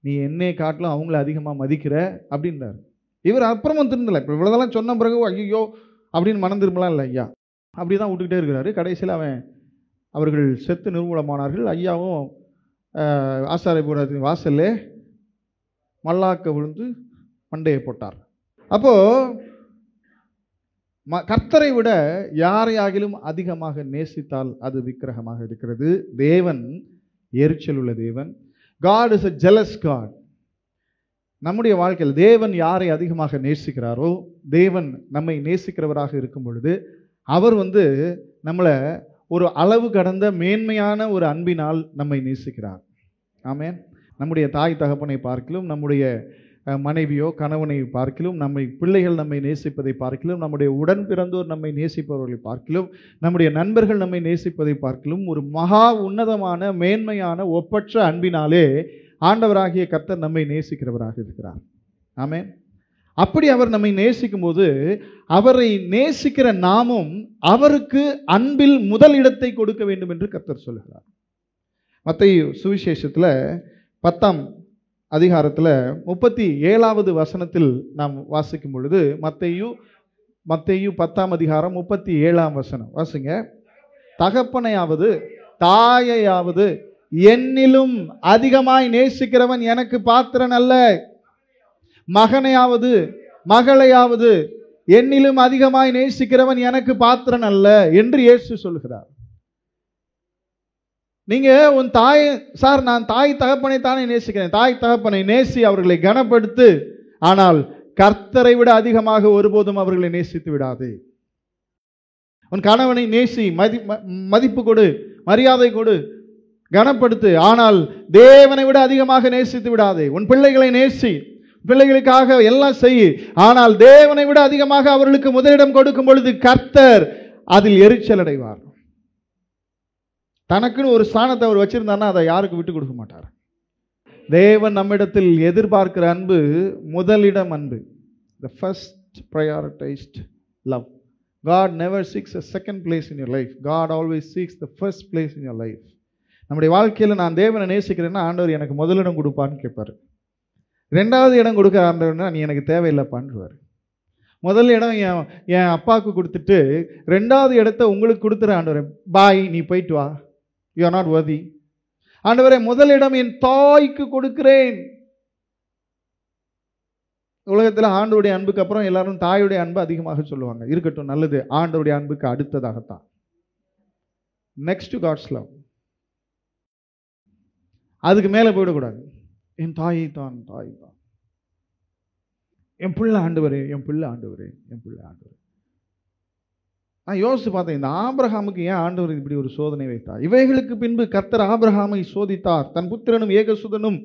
நீ என்னை காட்டிலும் அவங்கள அதிகமாக மதிக்கிற அப்படின்றாரு. இவர் அப்புறமும் திருந்தலை. இப்போ இவ்வளோதெல்லாம் சொன்ன பிறகு ஐயோ அப்படின்னு மனம் திரும்பலாம் இல்லை ஐயா, அப்படி தான் விட்டுக்கிட்டே இருக்கிறாரு. கடைசியில் அவர்கள் செத்து நிர்மூலமானார்கள். ஐயாவும் ஆசாரியபுரத்தின் வாசல்லே மல்லாக்க விழுந்து மண்டையை போட்டார். அப்போ கர்த்தரை விட யாரையாகிலும் அதிகமாக நேசித்தால் அது விக்கிரகமாக இருக்கிறது. தேவன் எரிச்சல் உள்ள தேவன். God is a jealous God. நம்முடைய வாழ்க்கையில் தேவன் யாரை அதிகமாக நேசிக்கிறாரோ, தேவன் நம்மை நேசிக்கிறவராக இருக்கும் பொழுது அவர் நம்மளை ஒரு அளவு கடந்த மேன்மையான ஒரு அன்பினால் நம்மை நேசிக்கிறார். ஆமென். நம்முடைய தாய் தகப்பனை பார்க்கிலும், நம்முடைய மனைவியோ கணவனை பார்க்கிலும், பிள்ளைகள் நம்மை நேசிப்பதை பார்க்கிலும், நம்முடைய உடன் பிறந்தோர் நம்மை நேசிப்பவர்களை பார்க்கிலும், நம்முடைய நண்பர்கள் நம்மை நேசிப்பதை பார்க்கிலும் ஒரு மகா உன்னதமான மேன்மையான ஒப்பற்ற அன்பினாலே ஆண்டவராகிய கர்த்தர் நம்மை நேசிக்கிறவராக இருக்கிறார். ஆமென். அப்படி அவர் நம்மை நேசிக்கும் போது அவரை நேசிக்கிற நாமும் அவருக்கு அன்பில் முதல் இடத்தை கொடுக்க வேண்டும் என்று கர்த்தர் சொல்கிறார். மத்தேயு சுவிசேஷத்தில் 10ஆம் அதிகாரத்தில் 37வது வசனத்தில் நாம் வாசிக்கும் பொழுது, மத்தேயு 10ஆம் அதிகாரம் 37ஆம் வசனம் வாசிங்க. தகப்பனையாவது தாயையாவது என்னிலும் அதிகமாய் நேசிக்கிறவன் எனக்கு பாத்திரன் அல்ல. மகனையாவது மகளையாவது என்னிலும் அதிகமாய் நேசிக்கிறவன் எனக்கு பாத்திரன் அல்ல என்று இயேசு சொல்கிறார். நீங்க உன் தாய், சார் நான் தாய் தகப்பனை தானே நேசிக்கிறேன், தாய் தகப்பனை நேசி, அவர்களை கனப்படுத்து, ஆனால் கர்த்தரை விட அதிகமாக ஒருபோதும் அவர்களை நேசித்து விடாதே. உன் கணவனை நேசி, மதிப்பு கொடு, மரியாதை கொடு, கனப்படுத்து, ஆனால் தேவனை விட அதிகமாக நேசித்து விடாதே. உன் பிள்ளைகளை நேசி, பிள்ளைகளுக்காக எல்லாம் செய், ஆனால் தேவனை விட அதிகமாக அவர்களுக்கு முதலிடம் கொடுக்கும் பொழுது கர்த்தர் அதில் எரிச்சல் அடைவார். தனக்குன்னு ஒரு ஸ்தானத்தை அவர் வச்சிருந்தாருன்னா அதை யாருக்கு விட்டு கொடுக்க மாட்டார். தேவன் நம்மிடத்தில் எதிர்பார்க்கிற அன்பு முதலிடம் அன்பு. The first prioritized love. God never seeks a second place in your life. God always seeks the first place in your life. நம்முடைய வாழ்க்கையில் நான் தேவனை நேசிக்கிறேன்னா ஆண்டவர் எனக்கு முதலிடம் கொடுப்பான்னு கேட்பார். ரெண்டாவது இடம் கொடுக்க ஆண்டவர்னா நீ எனக்கு தேவையில்லைப்பான்றுவார். முதல் இடம் என் அப்பாவுக்கு கொடுத்துட்டு ரெண்டாவது இடத்த உங்களுக்கு கொடுத்துற ஆண்டவரே, பாய் நீ போயிட்டு வா, யூ ஆர் நாட் வர்தி. ஆண்டவரே முதலிடம் என் தாய்க்கு கொடுக்கிறேன். உலகத்தில் ஆண்டவருடைய அன்புக்கு அப்புறம் எல்லாரும் தாயுடைய அன்பு அதிகமாக சொல்லுவாங்க. இருக்கட்டும், நல்லது. ஆண்டவருடைய அன்புக்கு அடுத்ததாகத்தான் நெக்ஸ்ட் காட்ஸ் லவ். அதுக்கு மேலே போயிடக்கூடாது. என் தாயை தான், தாய் தான், என் பிள்ளை ஆண்டவரே, என் பிள்ளை ஆண்டவரே, என் பிள்ளை ஆண்டவரே. நான் யோசிச்சு பார்த்தேன், இந்த ஆபிரகாமுக்கு ஏன் ஆண்டவர் இப்படி ஒரு சோதனை வைத்தார்? இவைகளுக்கு பின்பு கர்த்தர் ஆபிரகாமை சோதித்தார், தன் புத்திரனும் ஏகசுதனும்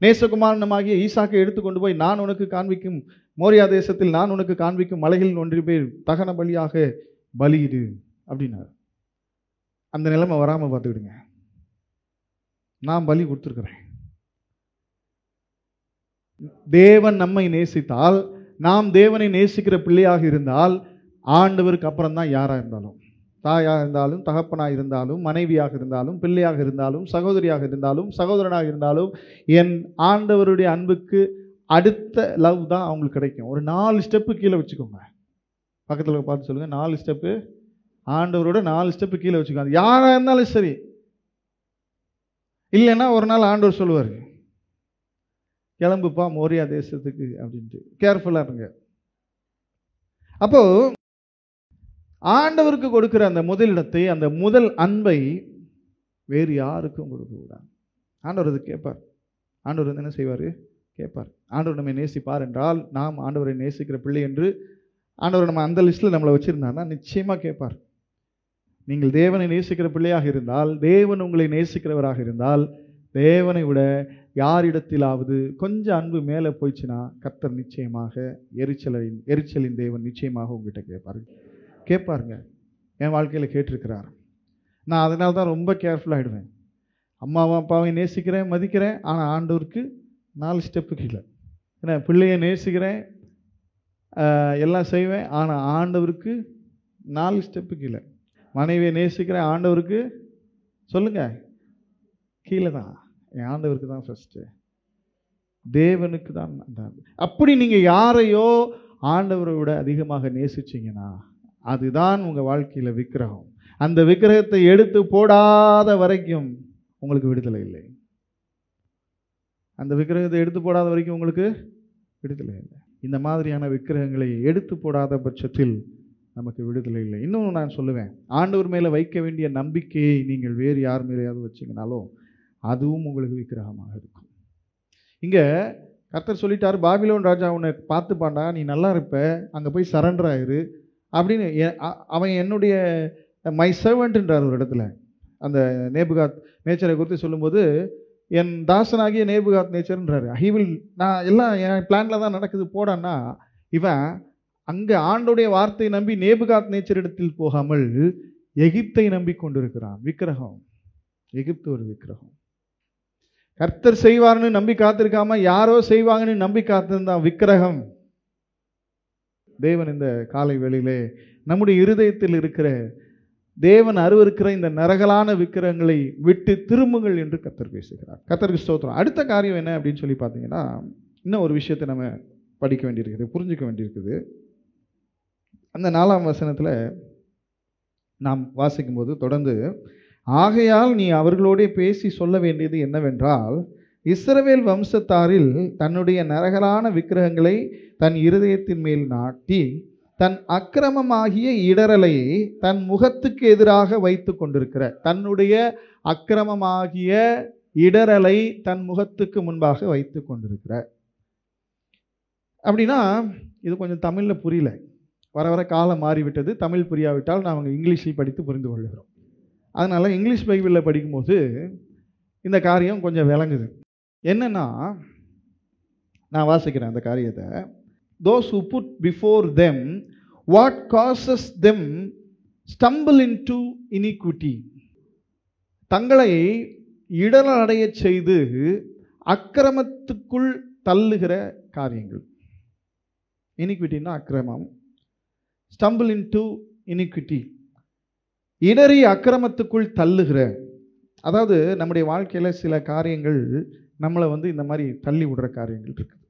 நேசகுமாரனுமாகிய ஈசாக்கை எடுத்துக்கொண்டு போய் நான் உனக்கு காண்பிக்கும் மோரியா தேசத்தில் நான் உனக்கு காண்பிக்கும் மலைகளில் ஒன்றிய பேர் தகன பலியாக பலியிடு அப்படின்னார். அந்த நிலைமை வராமல் பார்த்துக்கிடுங்க. நான் பலி கொடுத்துருக்கிறேன். தேவன் நம்மை நேசித்தால், நாம் தேவனை நேசிக்கிற பிள்ளையாக இருந்தால், ஆண்டவருக்கு அப்புறம் தான் யாராக இருந்தாலும், தாயாக இருந்தாலும், தகப்பனாக இருந்தாலும், மனைவியாக இருந்தாலும், பிள்ளையாக இருந்தாலும், சகோதரியாக இருந்தாலும், சகோதரனாக இருந்தாலும், என் ஆண்டவருடைய அன்புக்கு அடுத்த லவ் தான் அவங்களுக்கு கிடைக்கும். ஒரு 4 ஸ்டெப்பு கீழே வச்சுக்கோங்க. பக்கத்தில் பார்த்து சொல்லுங்க, 4 ஸ்டெப்பு ஆண்டவரோட 4 ஸ்டெப்பு கீழே வச்சுக்கோங்க. அது யாராக இருந்தாலும் சரி. இல்லைன்னா ஒரு நாள் ஆண்டவர் சொல்லுவார், கிளம்புப்பா மோரியா தேசத்துக்கு அப்படின்ட்டு. கேர்ஃபுல்லாக இருங்க. அப்போ ஆண்டவருக்கு கொடுக்கிற அந்த முதலிடத்தை, அந்த முதல் அன்பை வேறு யாருக்கும் கொடுக்க கூடாது. ஆண்டவர் அது கேட்பார். ஆண்டவர் வந்து என்ன செய்வார்? கேட்பார். ஆண்டவர் நம்மை நேசிப்பார் என்றால், நாம் ஆண்டவரை நேசிக்கிற பிள்ளை என்று ஆண்டவர் நம்ம அந்த லிஸ்ட்டில் நம்மளை வச்சுருந்தாருன்னா நிச்சயமாக கேட்பார். நீங்கள் தேவனை நேசிக்கிற பிள்ளையாக இருந்தால், தேவன் உங்களை நேசிக்கிறவராக இருந்தால், தேவனை விட யாரிடத்திலாவது கொஞ்சம் அன்பு மேலே போயிடுச்சுன்னா கர்த்தர் நிச்சயமாக எரிச்சலின் தேவன் நிச்சயமாக உங்ககிட்ட கேட்பாருங்க. என் வாழ்க்கையில் கேட்டிருக்கிறார். நான் அதனால தான் ரொம்ப கேர்ஃபுல்லாகிடுவேன். அம்மாவும் அப்பாவையும் நேசிக்கிறேன், மதிக்கிறேன், ஆனால் ஆண்டவருக்கு 4 ஸ்டெப்பு கீழே. ஏன்னா பிள்ளையை நேசிக்கிறேன், எல்லாம் செய்வேன், ஆனால் ஆண்டவருக்கு 4 ஸ்டெப்பு கீழே. மனைவியை நேசிக்கிறேன், ஆண்டவருக்கு சொல்லுங்க கீழே தான். என் ஆண்டவருக்கு தான் ஃபர்ஸ்ட்டு, தேவனுக்கு தான். அப்படி நீங்கள் யாரையோ ஆண்டவரை விட அதிகமாக நேசிச்சிங்கன்னா அதுதான் உங்கள் வாழ்க்கையில் விக்கிரகம். அந்த விக்கிரகத்தை எடுத்து போடாத வரைக்கும் உங்களுக்கு விடுதலை இல்லை. அந்த விக்கிரகத்தை எடுத்து போடாத வரைக்கும் உங்களுக்கு விடுதலை இல்லை. இந்த மாதிரியான விக்கிரகங்களை எடுத்து போடாத பட்சத்தில் நமக்கு விடுதலை இல்லை. இன்னும் நான் சொல்லுவேன், ஆண்டவர் மேலே வைக்க வேண்டிய நம்பிக்கையை நீங்கள் வேறு யார் மேலேயாவது வச்சிங்கனாலும் அதுவும் உங்களுக்கு விக்கிரகமாக இருக்கும். இங்கே கர்த்தர் சொல்லிட்டார், பாபிலோன் ராஜா உன்னை பார்த்துப்பாண்டா, நீ நல்லா இருப்ப, அங்கே போய் சரண்டர் ஆயிரு அப்படின்னு. அவன் என்னுடைய மை சர்வெண்ட்ன்றார் ஒரு இடத்துல. அந்த நேபுகாத் நேச்சரை குறித்து சொல்லும்போது, என் தாசனாகிய நேபுகாத் நேச்சர்ன்றாரு. நான் எல்லாம் என் பிளானில் தான் நடக்குது போடான்னா, இவன் அங்கே ஆண்டோடைய வார்த்தையை நம்பி நேபுகாத் நேச்சர் இடத்தில் போகாமல் எகிப்தை நம்பி கொண்டிருக்கிறான். விக்கிரகம். எகிப்து ஒரு விக்கிரகம். கர்த்தர் செய்வார்னு நம்பி காத்திருக்காம யாரோ செய்வாங்கன்னு நம்பி காத்திருந்தான் விக்கிரகம். தேவன் இந்த காலை வேளையிலே நம்முடைய இருதயத்தில் இருக்கிற தேவன் அருவருக்கிற இந்த நரகலான விக்கிரகங்களை விட்டு திரும்புங்கள் என்று கர்த்தர் பேசுகிறார். கர்த்தருக்கு ஸ்தோத்திரம். அடுத்த காரியம் என்ன அப்படின்னு சொல்லி பார்த்தீங்கன்னா, இன்னும் ஒரு விஷயத்தை நம்ம படிக்க வேண்டியிருக்குது, புரிஞ்சுக்க வேண்டியிருக்குது. அந்த 4ஆம் வசனத்தில் நாம் வாசிக்கும்போது தொடர்ந்து, ஆகையால் நீ அவர்களோடே பேசி சொல்ல வேண்டியது என்னவென்றால், இஸ்ரவேல் வம்சத்தாரில் தன்னுடைய நரகலான விக்கிரகங்களை தன் இருதயத்தின் மேல் நாட்டி தன் அக்கிரமமாகிய இடரலை தன் முகத்துக்கு எதிராக வைத்து கொண்டிருக்கிற, தன்னுடைய அக்கிரமமாகிய இடரலை தன் முகத்துக்கு முன்பாக வைத்து கொண்டிருக்கிற. அப்படின்னா இது கொஞ்சம் தமிழில் புரியல, வர வர காலம் மாறிவிட்டது. தமிழ் புரியாவிட்டால் நாம் இங்கிலீஷில் படித்து புரிந்து கொள்கிறோம். அதனால் இங்கிலீஷ் பைபிளில் படிக்கும்போது இந்த காரியம் கொஞ்சம் விளங்குது. என்னன்னா, நான் வாசிக்கிறேன் அந்த காரியத்தை. Those who put before them what causes them stumble into iniquity. தங்களை இடரல் அடைய செய்து அக்கிரமத்துக்குள் தள்ளுகிற காரியங்கள். இனிக்விட்டின்னா அக்கிரமம். ஸ்டம்பிள் இன்டு இனிக்விட்டி, இடறி அக்கிரமத்துக்குள் தள்ளுகிற. அதாவது நம்முடைய வாழ்க்கையில் சில காரியங்கள் நம்மளை இந்த மாதிரி தள்ளி விடுற காரியங்கள் இருக்குது.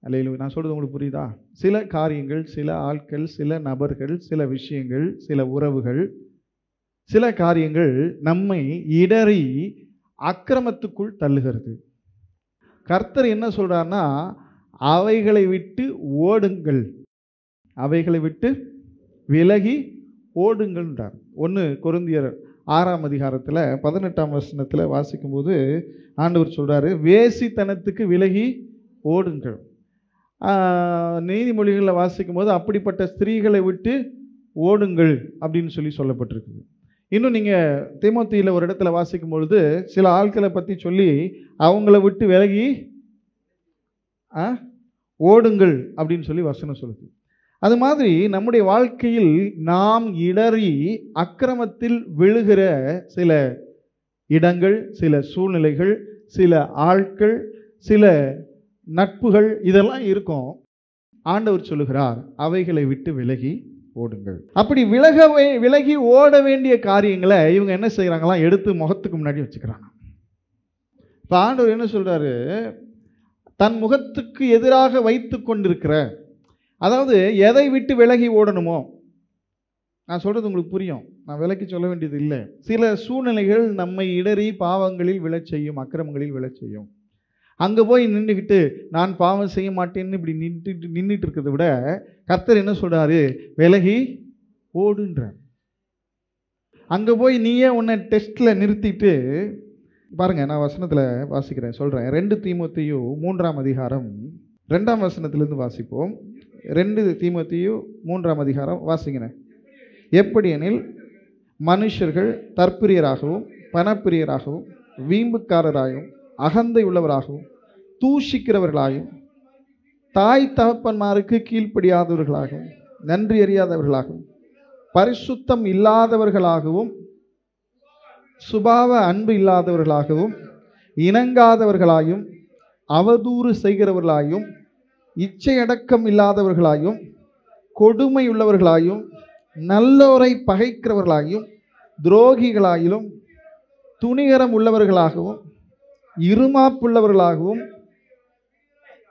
அல்லேலூயா. நான் சொல்கிறது உங்களுக்கு புரியுதா? சில காரியங்கள், சில ஆட்கள், சில நபர்கள், சில விஷயங்கள், சில உறவுகள், சில காரியங்கள் நம்மை இடறி அக்கிரமத்துக்குள் தள்ளுகிறது. கர்த்தர் என்ன சொல்றாருன்னா, அவைகளை விட்டு ஓடுங்கள், அவைகளை விட்டு விலகி ஓடுங்கள்ன்றார். 1 கொரிந்தியர் 6ஆம் அதிகாரத்தில் 18ஆம் வசனத்தில் வாசிக்கும்போது ஆண்டவர் சொல்றாரு, வேசித்தனத்துக்கு விலகி ஓடுங்கள். நீதிமொழிகளில் வாசிக்கும் போது அப்படிப்பட்ட ஸ்திரீகளை விட்டு ஓடுங்கள் அப்படின்னு சொல்லப்பட்டிருக்குது. இன்னும் நீங்கள் தீமோத்தேயுல ஒரு இடத்துல வாசிக்கும் பொழுது சில ஆட்களை பற்றி சொல்லி அவங்கள விட்டு விலகி ஓடுங்கள் அப்படின்னு சொல்லி வசனம் சொல்லுது. அது மாதிரி நம்முடைய வாழ்க்கையில் நாம் இடறி அக்கிரமத்தில் விழுகிற சில இடங்கள், சில சூழ்நிலைகள், சில ஆட்கள், சில நட்புகள் இதெல்லாம் இருக்கும். ஆண்டவர் சொல்லுகிறார், அவைகளை விட்டு விலகி ஓடுங்கள். அப்படி விலகி ஓட வேண்டிய காரியங்களை இவங்க என்ன செய்யறாங்களாம், எடுத்து முகத்துக்கு முன்னாடி வச்சுக்கிறாங்க. இப்ப ஆண்டவர் என்ன சொல்றாரு, தன் முகத்துக்கு எதிராக வைத்து கொண்டிருக்கிற, அதாவது எதை விட்டு விலகி ஓடணுமோ, நான் சொல்றது உங்களுக்கு புரியும், நான் விலக்கி சொல்ல வேண்டியது இல்லை. சில சூழ்நிலைகள் நம்மை இடறி பாவங்களில் விழச் செய்யும், அக்கிரமங்களில் விழச் செய்யும். அங்கே போய் நின்றுக்கிட்டு நான் பாவம் செய்ய மாட்டேன்னு இப்படி நின்றுட்டு இருக்கிறத விட கர்த்தர் என்ன சொல்றாரு, விலகி ஓடுன்றார். அங்கே போய் நீயே உன்னை டெஸ்ட்டில் நிறுத்திட்டு பாருங்க, நான் வசனத்தில் வாசிக்கிறேன், சொல்கிறேன். 2 தீமோத்தேயு 3ஆம் அதிகாரம் 2ஆம் வசனத்திலிருந்து வாசிப்போம். 2 தீமோத்தேயு 3ஆம் அதிகாரம் வாசிக்கிறேன். எப்படியெனில் மனுஷர்கள் தற்பிரியராகவும் பணப்பிரியராகவும் வீம்புக்காரராகவும் அகந்தை உள்ளவராகவும் தூஷிக்கிறவர்களாயும் தாய் தகப்பன்மாருக்கு கீழ்ப்படியாதவர்களாகவும் நன்றி அறியாதவர்களாகவும் பரிசுத்தம் இல்லாதவர்களாகவும் சுபாவ அன்பு இல்லாதவர்களாகவும் இணங்காதவர்களாயும் அவதூறு செய்கிறவர்களாயும் இச்சையடக்கம் இல்லாதவர்களாயும் கொடுமை உள்ளவர்களாயும் நல்லோரை பகைக்கிறவர்களாயும் துரோகிகளாயிலும் துணிகரம் உள்ளவர்களாகவும் இருமாப்புள்ளவர்களாகவும்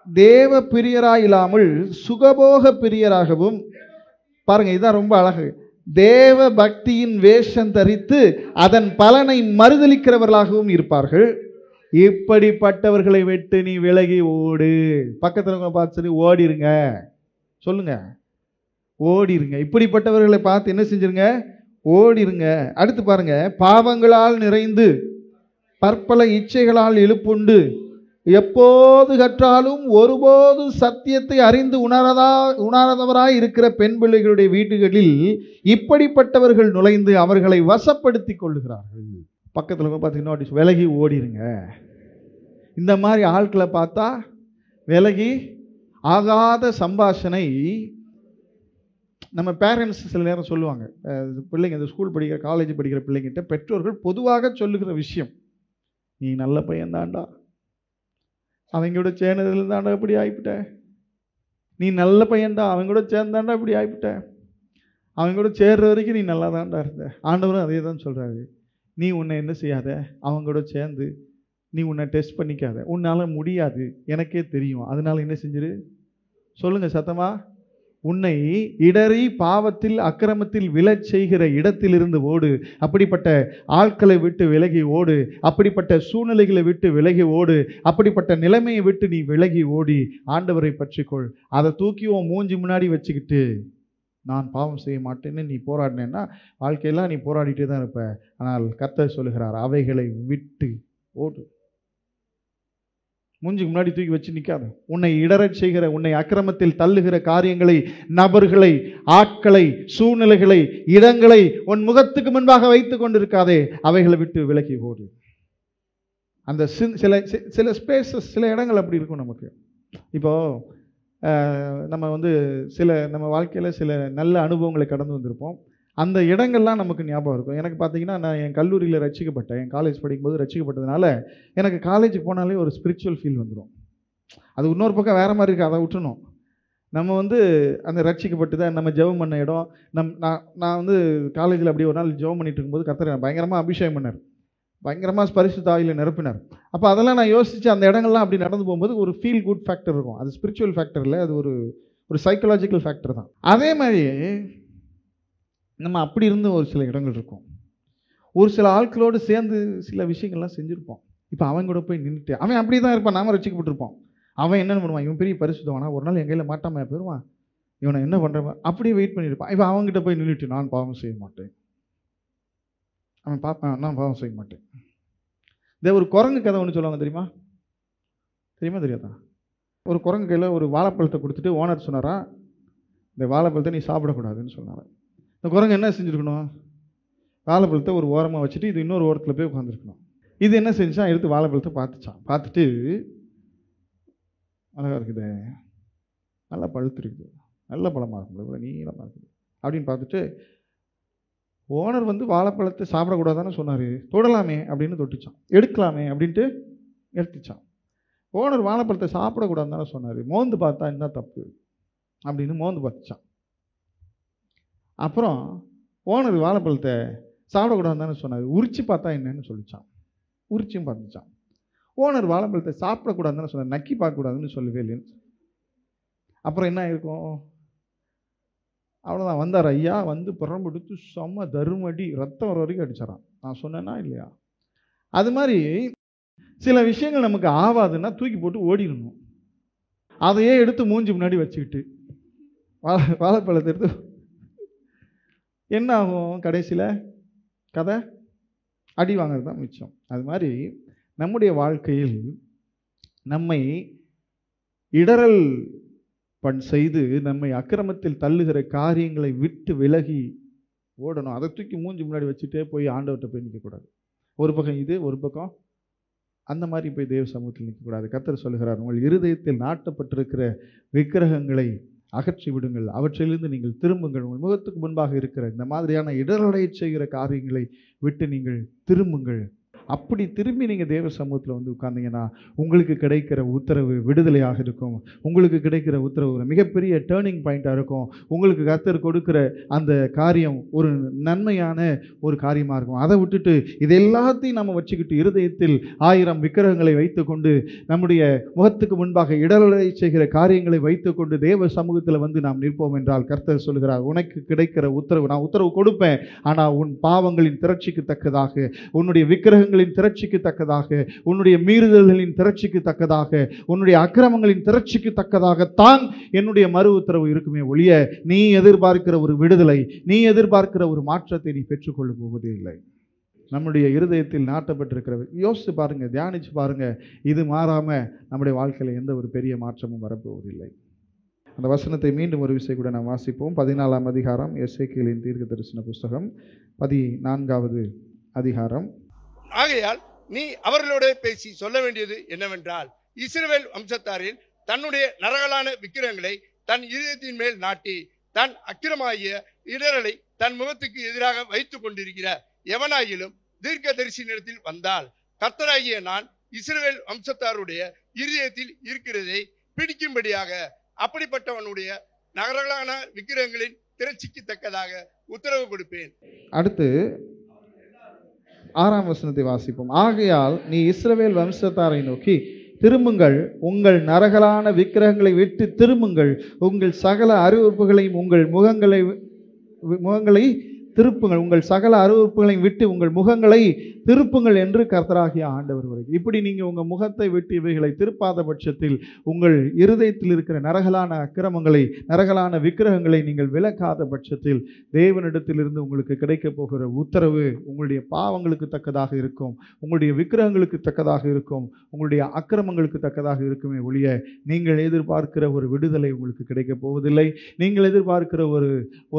தேவ பிரியராயில்லாமல் சுகபோக பிரியராகவும், பாருங்க இதுதான் ரொம்ப அழகு, தேவ பக்தியின் வேஷம் தரித்து அதன் பலனை மறுதலிக்கிறவர்களாகவும் இருப்பார்கள். இப்படிப்பட்டவர்களை விட்டு நீ விலகி ஓடு. பக்கத்தில் பார்த்து சொல்லி ஓடிருங்க, சொல்லுங்க, ஓடிருங்க. இப்படிப்பட்டவர்களை பார்த்து என்ன செஞ்சிருங்க, ஓடிருங்க. அடுத்து பாருங்க, பாவங்களால் நிறைந்து பற்பல இச்சைகளால் இழுப்புண்டு எப்போது கற்றாலும் ஒருபோது சத்தியத்தை அறிந்து உணராதவராய் இருக்கிற பெண் பிள்ளைகளுடைய வீடுகளில் இப்படிப்பட்டவர்கள் நுழைந்து அவர்களை வசப்படுத்தி கொள்ளுகிறார்கள். பக்கத்தில் பார்த்தீங்கன்னா விலகி ஓடிருங்க. இந்த மாதிரி ஆட்களை பார்த்தா விலகி ஆகாத சம்பாஷணை. நம்ம பேரண்ட்ஸ் சில நேரம் சொல்லுவாங்க, பிள்ளைங்க இந்த ஸ்கூல் படிக்கிற காலேஜ் படிக்கிற பிள்ளைங்கிட்ட பெற்றோர்கள் பொதுவாக சொல்லுகிற விஷயம், நீ நல்ல பையன்தாண்டா, அவங்களோட சேர்ந்ததுல தாண்டா இப்படி ஆகிவிட்ட, நீ நல்ல பையன்டா, அவங்களோட சேர்ந்தாண்டா இப்படி ஆகிவிட்ட, அவங்களோட சேர்ற வரைக்கும் நீ நல்லா தாண்டா இருந்த. ஆண்டவரும் அதே தான் சொல்கிறாரு, நீ உன்னை என்ன செய்யாத, அவங்களோட சேர்ந்து நீ உன்னை டெஸ்ட் பண்ணிக்காத, உன்னால் முடியாது, எனக்கே தெரியும், அதனால என்ன செஞ்சிரு, சொல்லுங்க சத்தமா, உன்னை இடறி பாவத்தில் அக்கிரமத்தில் விழச் செய்கிற இடத்திலிருந்து ஓடு. அப்படிப்பட்ட ஆட்களை விட்டு விலகி ஓடு. அப்படிப்பட்ட சூழ்நிலைகளை விட்டு விலகி ஓடு. அப்படிப்பட்ட நிலைமையை விட்டு நீ விலகி ஓடி ஆண்டவரை பற்றிக்கொள். அதை தூக்கி உன் மூஞ்சி முன்னாடி வச்சுக்கிட்டு நான் பாவம் செய்ய மாட்டேன்னு நீ போராடினேன்னா வாழ்க்கையெல்லாம் நீ போராடிட்டே தான் இருப்ப. ஆனால் கர்த்தர் சொல்லுகிறார், அவைகளை விட்டு ஓடு. மூஞ்சிக்கு முன்னாடி தூக்கி வச்சு நிற்காது. உன்னை இடறச் செய்கிற, உன்னை அக்கிரமத்தில் தள்ளுகிற காரியங்களை, நபர்களை, ஆட்களை, சூழ்நிலைகளை, இடங்களை உன் முகத்துக்கு முன்பாக வைத்துக் கொண்டிருக்காதே. அவைகளை விட்டு விலகி ஓடு. அந்த சில ஸ்பேசஸ், சில இடங்கள் அப்படி இருக்கும் நமக்கு. இப்போ நம்ம நம்ம வாழ்க்கையில் சில நல்ல அனுபவங்களை கடந்து வந்திருப்போம். அந்த இடங்கள்லாம் நமக்கு ஞாபகம் இருக்கும். எனக்கு பார்த்தீங்கன்னா, நான் என் கல்லூரியில் ரட்சிக்கப்பட்டேன். என் காலேஜ் படிக்கும்போது ரட்சிக்கப்பட்டதுனால எனக்கு காலேஜுக்கு போனாலே ஒரு ஸ்பிரிச்சுவல் ஃபீல் வந்துடும். அது இன்னொரு பக்கம் வேறு மாதிரி இருக்குது, அதை விட்டுணும். நம்ம அந்த ரட்சிக்கப்பட்டு தான் நம்ம ஜெபம் பண்ண இடம். நான் காலேஜில் அப்படியே ஒரு நாள் ஜெபம் பண்ணிட்டு இருக்கும்போது கர்த்தர் பயங்கரமாக அபிஷேகம் பண்ணார், பயங்கரமாக பரிசுத்த ஆவியில நிரப்பினார். அப்போ அதெல்லாம் நான் யோசித்து அந்த இடங்கள்லாம் அப்படி நடந்து போகும்போது ஒரு ஃபீல் குட் ஃபேக்டர் இருக்கும். அது ஸ்பிரிச்சுவல் ஃபேக்டர் இல்லை, அது ஒரு சைக்கலாஜிக்கல் ஃபேக்டர் தான். அதே மாதிரி நம்ம அப்படி இருந்த ஒரு சில இடங்கள் இருக்கும். ஒரு சில ஆட்களோடு சேர்ந்து சில விஷயங்கள்லாம் செஞ்சுருப்போம். இப்போ அவன் கூட போய் நின்றுட்டு அவன் அப்படி தான் இருப்பான், நாம ரட்சிக்கப்பட்டிருப்போம். அவன் என்னென்னு பண்ணுவான், இவன் பெரிய பரிசுத்தவானா, ஒரு நாள் என் கையில் மாட்டாம போயிடுவான், இவனை என்ன பண்ணுறவன் அப்படியே வெயிட் பண்ணியிருப்பான். இப்போ அவங்ககிட்ட போய் நின்றுட்டு நான் பாவம் செய்ய மாட்டேன், அவன் பார்ப்பான், நான் பாவம் செய்ய மாட்டேன். இதே ஒரு குரங்கு கதை ஒன்று சொல்லுவாங்க, தெரியுமா தெரியாதா? ஒரு குரங்கு கையில் ஒரு வாழைப்பழத்தை கொடுத்துட்டு ஓனர் சொன்னாரா, இந்த வாழைப்பழத்தை நீ சாப்பிடக்கூடாதுன்னு சொன்னாரா. இந்த குரங்கு என்ன செஞ்சுருக்கணும், வாழைப்பழத்தை ஒரு ஓரமாக வச்சுட்டு இது இன்னொரு ஓரத்தில் போய் உட்காந்துருக்கணும். இது என்ன செஞ்சான், எடுத்து வாழைப்பழத்தை பார்த்துட்டு அழகாக இருக்குது, நல்லா பழுத்து இருக்குது, நல்ல பழமாக இருக்கும், இவ்வளோ நீளமாக இருக்குது அப்படின்னு பார்த்துட்டு ஓனர் வாழைப்பழத்தை சாப்பிடக்கூடாதான்னு சொன்னார், தொடலாமே அப்படின்னு தொட்டுச்சான், எடுக்கலாமே அப்படின்ட்டு எடுத்துச்சான். ஓனர் வாழைப்பழத்தை சாப்பிடக்கூடாதுன்னு தானே சொன்னார், மோந்து பார்த்தா என்ன தப்பு அப்படின்னு மோந்து பார்த்துச்சான். அப்புறம் ஓனர் வாழைப்பழத்தை சாப்பிடக்கூடாதுன்னு தானே சொன்னார், உரிச்சு பார்த்தா என்னன்னு சொல்லிச்சான், உரிச்சும் பார்த்துச்சான். ஓனர் வாழைப்பழத்தை சாப்பிடக்கூடாதுன்னு தானே சொன்னார், நக்கி பார்க்கக்கூடாதுன்னு சொல்லவே இல்லைன்னு. அப்புறம் என்ன இருக்கும், அவ்வளோதான். வந்தார் ஐயா, புறம்பெடுத்து செம்ம தருமடி, ரத்தம் வர வரைக்கும் அடிச்சாரான். நான் சொன்னேன்னா இல்லையா? அது மாதிரி சில விஷயங்கள் நமக்கு ஆவாதுன்னா தூக்கி போட்டு ஓடிடணும். அதையே எடுத்து மூஞ்சி முன்னாடி வச்சுக்கிட்டு வாழைப்பழத்தை எடுத்து என்ன ஆகும், கடைசியில் கதை அடி வாங்கிறது தான் மிச்சம். அது மாதிரி நம்முடைய வாழ்க்கையில் நம்மை இடறல் செய்து நம்மை அக்கிரமத்தில் தள்ளுகிற காரியங்களை விட்டு விலகி ஓடணும். அதை தூக்கி மூஞ்சி முன்னாடி வச்சுட்டே போய் ஆண்டவர்கிட்ட போய் நிற்கக்கூடாது. ஒரு பக்கம் இது, ஒரு பக்கம் அந்த மாதிரி போய் தேவ சமூகத்தில் நிற்கக்கூடாது. கர்த்தர் சொல்லுகிறார், உங்கள் இருதயத்தில் நாட்டப்பட்டிருக்கிற விக்கிரகங்களை அகற்றி விடுங்கள், அவற்றிலிருந்து நீங்கள் திரும்புங்கள், உங்கள் முகத்துக்கு முன்பாக இருக்கிற இந்த மாதிரியான இடரலை செய்கிற காரியங்களை விட்டு நீங்கள் திரும்புங்கள். அப்படி திரும்பி நீங்கள் தேவ சமூகத்தில் உட்கார்ந்தீங்கன்னா உங்களுக்கு கிடைக்கிற உத்தரவு விடுதலையாக இருக்கும். உங்களுக்கு கிடைக்கிற உத்தரவு மிகப்பெரிய டேர்னிங் பாயிண்டாக இருக்கும். உங்களுக்கு கர்த்தர் கொடுக்கிற அந்த காரியம் ஒரு நன்மையான ஒரு காரியமாக இருக்கும். அதை விட்டுட்டு இது எல்லாத்தையும் நம்ம வச்சுக்கிட்டு இருதயத்தில் 1000 விக்கிரகங்களை வைத்துக்கொண்டு நம்முடைய முகத்துக்கு முன்பாக இடரலை செய்கிற காரியங்களை வைத்துக்கொண்டு தேவ சமூகத்தில் நாம் நிற்போம் என்றால் கர்த்தர் சொல்கிறார், உனக்கு கிடைக்கிற உத்தரவு, நான் உத்தரவு கொடுப்பேன், ஆனால் உன் பாவங்களின் திரட்சிக்கு தக்கதாக, உன்னுடைய விக்கிரகங்களின் திரட்சிக்கு தக்கதாக, உன்னுடைய மீறுதல்களின் திரட்சிக்கு தக்கதாக, உன்னுடைய அக்கிரமங்களின் திரட்சிக்கு தக்கதாகத்தான் என்னுடைய மறு உத்தரவு இருக்குமே ஒழிய நீ எதிர்பார்க்கிற ஒரு விடுதலை, நீ எதிர்பார்க்கிற ஒரு மாற்றத்தை நீ பெற்றுக்கொள்ள போவதே இல்லை. நம்முடைய இருதயத்தில் நாட்டப்பட்டிருக்கிற, யோசிச்சு பாருங்க, தியானிச்சு பாருங்க, இது மாறாம நம்முடைய வாழ்க்கையில் எந்த ஒரு பெரிய மாற்றமும் வரப்போவதில்லை. அந்த வசனத்தை மீண்டும் ஒரு விஷயம் கூட நாம் வாசிப்போம். 14ஆம் அதிகாரம், எசேக்கியேலின் தீர்க்க தரிசன புஸ்தகம் 14வது அதிகாரம். ஆகையால் நீ அவர்களோட பேசி சொல்ல வேண்டியது என்னவென்றால், இஸ்ரவேல் வம்சத்தாரில் தன்னுடைய நரகலான விக்கிரகங்களை தன் இதயத்தின் மேல் நாட்டி தன் அக்கிரமாகிய இடரலை தன் முகத்துக்கு எதிராக வைத்துக் கொண்டிருக்கிற எவனாயிலும் தீர்க்க தரிசனத்தில் வந்தால், கர்த்தராகிய நான் இஸ்ரவேல் வம்சத்தாருடைய இருதயத்தில் இருக்கிறதை பிடிக்கும்படியாக அப்படிப்பட்டவனுடைய நரகலான விக்கிரகங்களின் திரட்சிக்கு தக்கதாக உத்தரவு கொடுப்பேன். அடுத்து 6ஆம் வசனத்தை வாசிப்போம். ஆகையால் நீ இஸ்ரவேல் வம்சத்தாரை நோக்கி திரும்புங்கள், உங்கள் நரகலான விக்கிரகங்களை விட்டு திரும்புங்கள், உங்கள் சகல அருவருப்புகளையும் உங்கள் முகங்களை திருப்புங்கள், உங்கள் சகல அருவருப்புகளையும் விட்டு உங்கள் முகங்களை திருப்புங்கள் என்று கர்த்தராகிய ஆண்டவர் வருகிறார். இப்படி நீங்க உங்க முகத்தை விட்டு இவைகளை திருப்பாத பட்சத்தில் உங்கள் இருதயத்தில் இருக்கிற நரகலான அக்கிரமங்களை, நரகலான விக்கிரகங்களை நீங்கள் விலக்காத பட்சத்தில் தேவனிடத்திலிருந்து உங்களுக்கு கிடைக்க போகிற உத்தரவு உங்களுடைய பாவங்களுக்கு தக்கதாக இருக்கும், உங்களுடைய விக்கிரகங்களுக்கு தக்கதாக இருக்கும், உங்களுடைய அக்கிரமங்களுக்கு தக்கதாக இருக்குமே ஒழிய நீங்கள் எதிர்பார்க்கிற ஒரு விடுதலை உங்களுக்கு கிடைக்க போவதில்லை, நீங்கள் எதிர்பார்க்கிற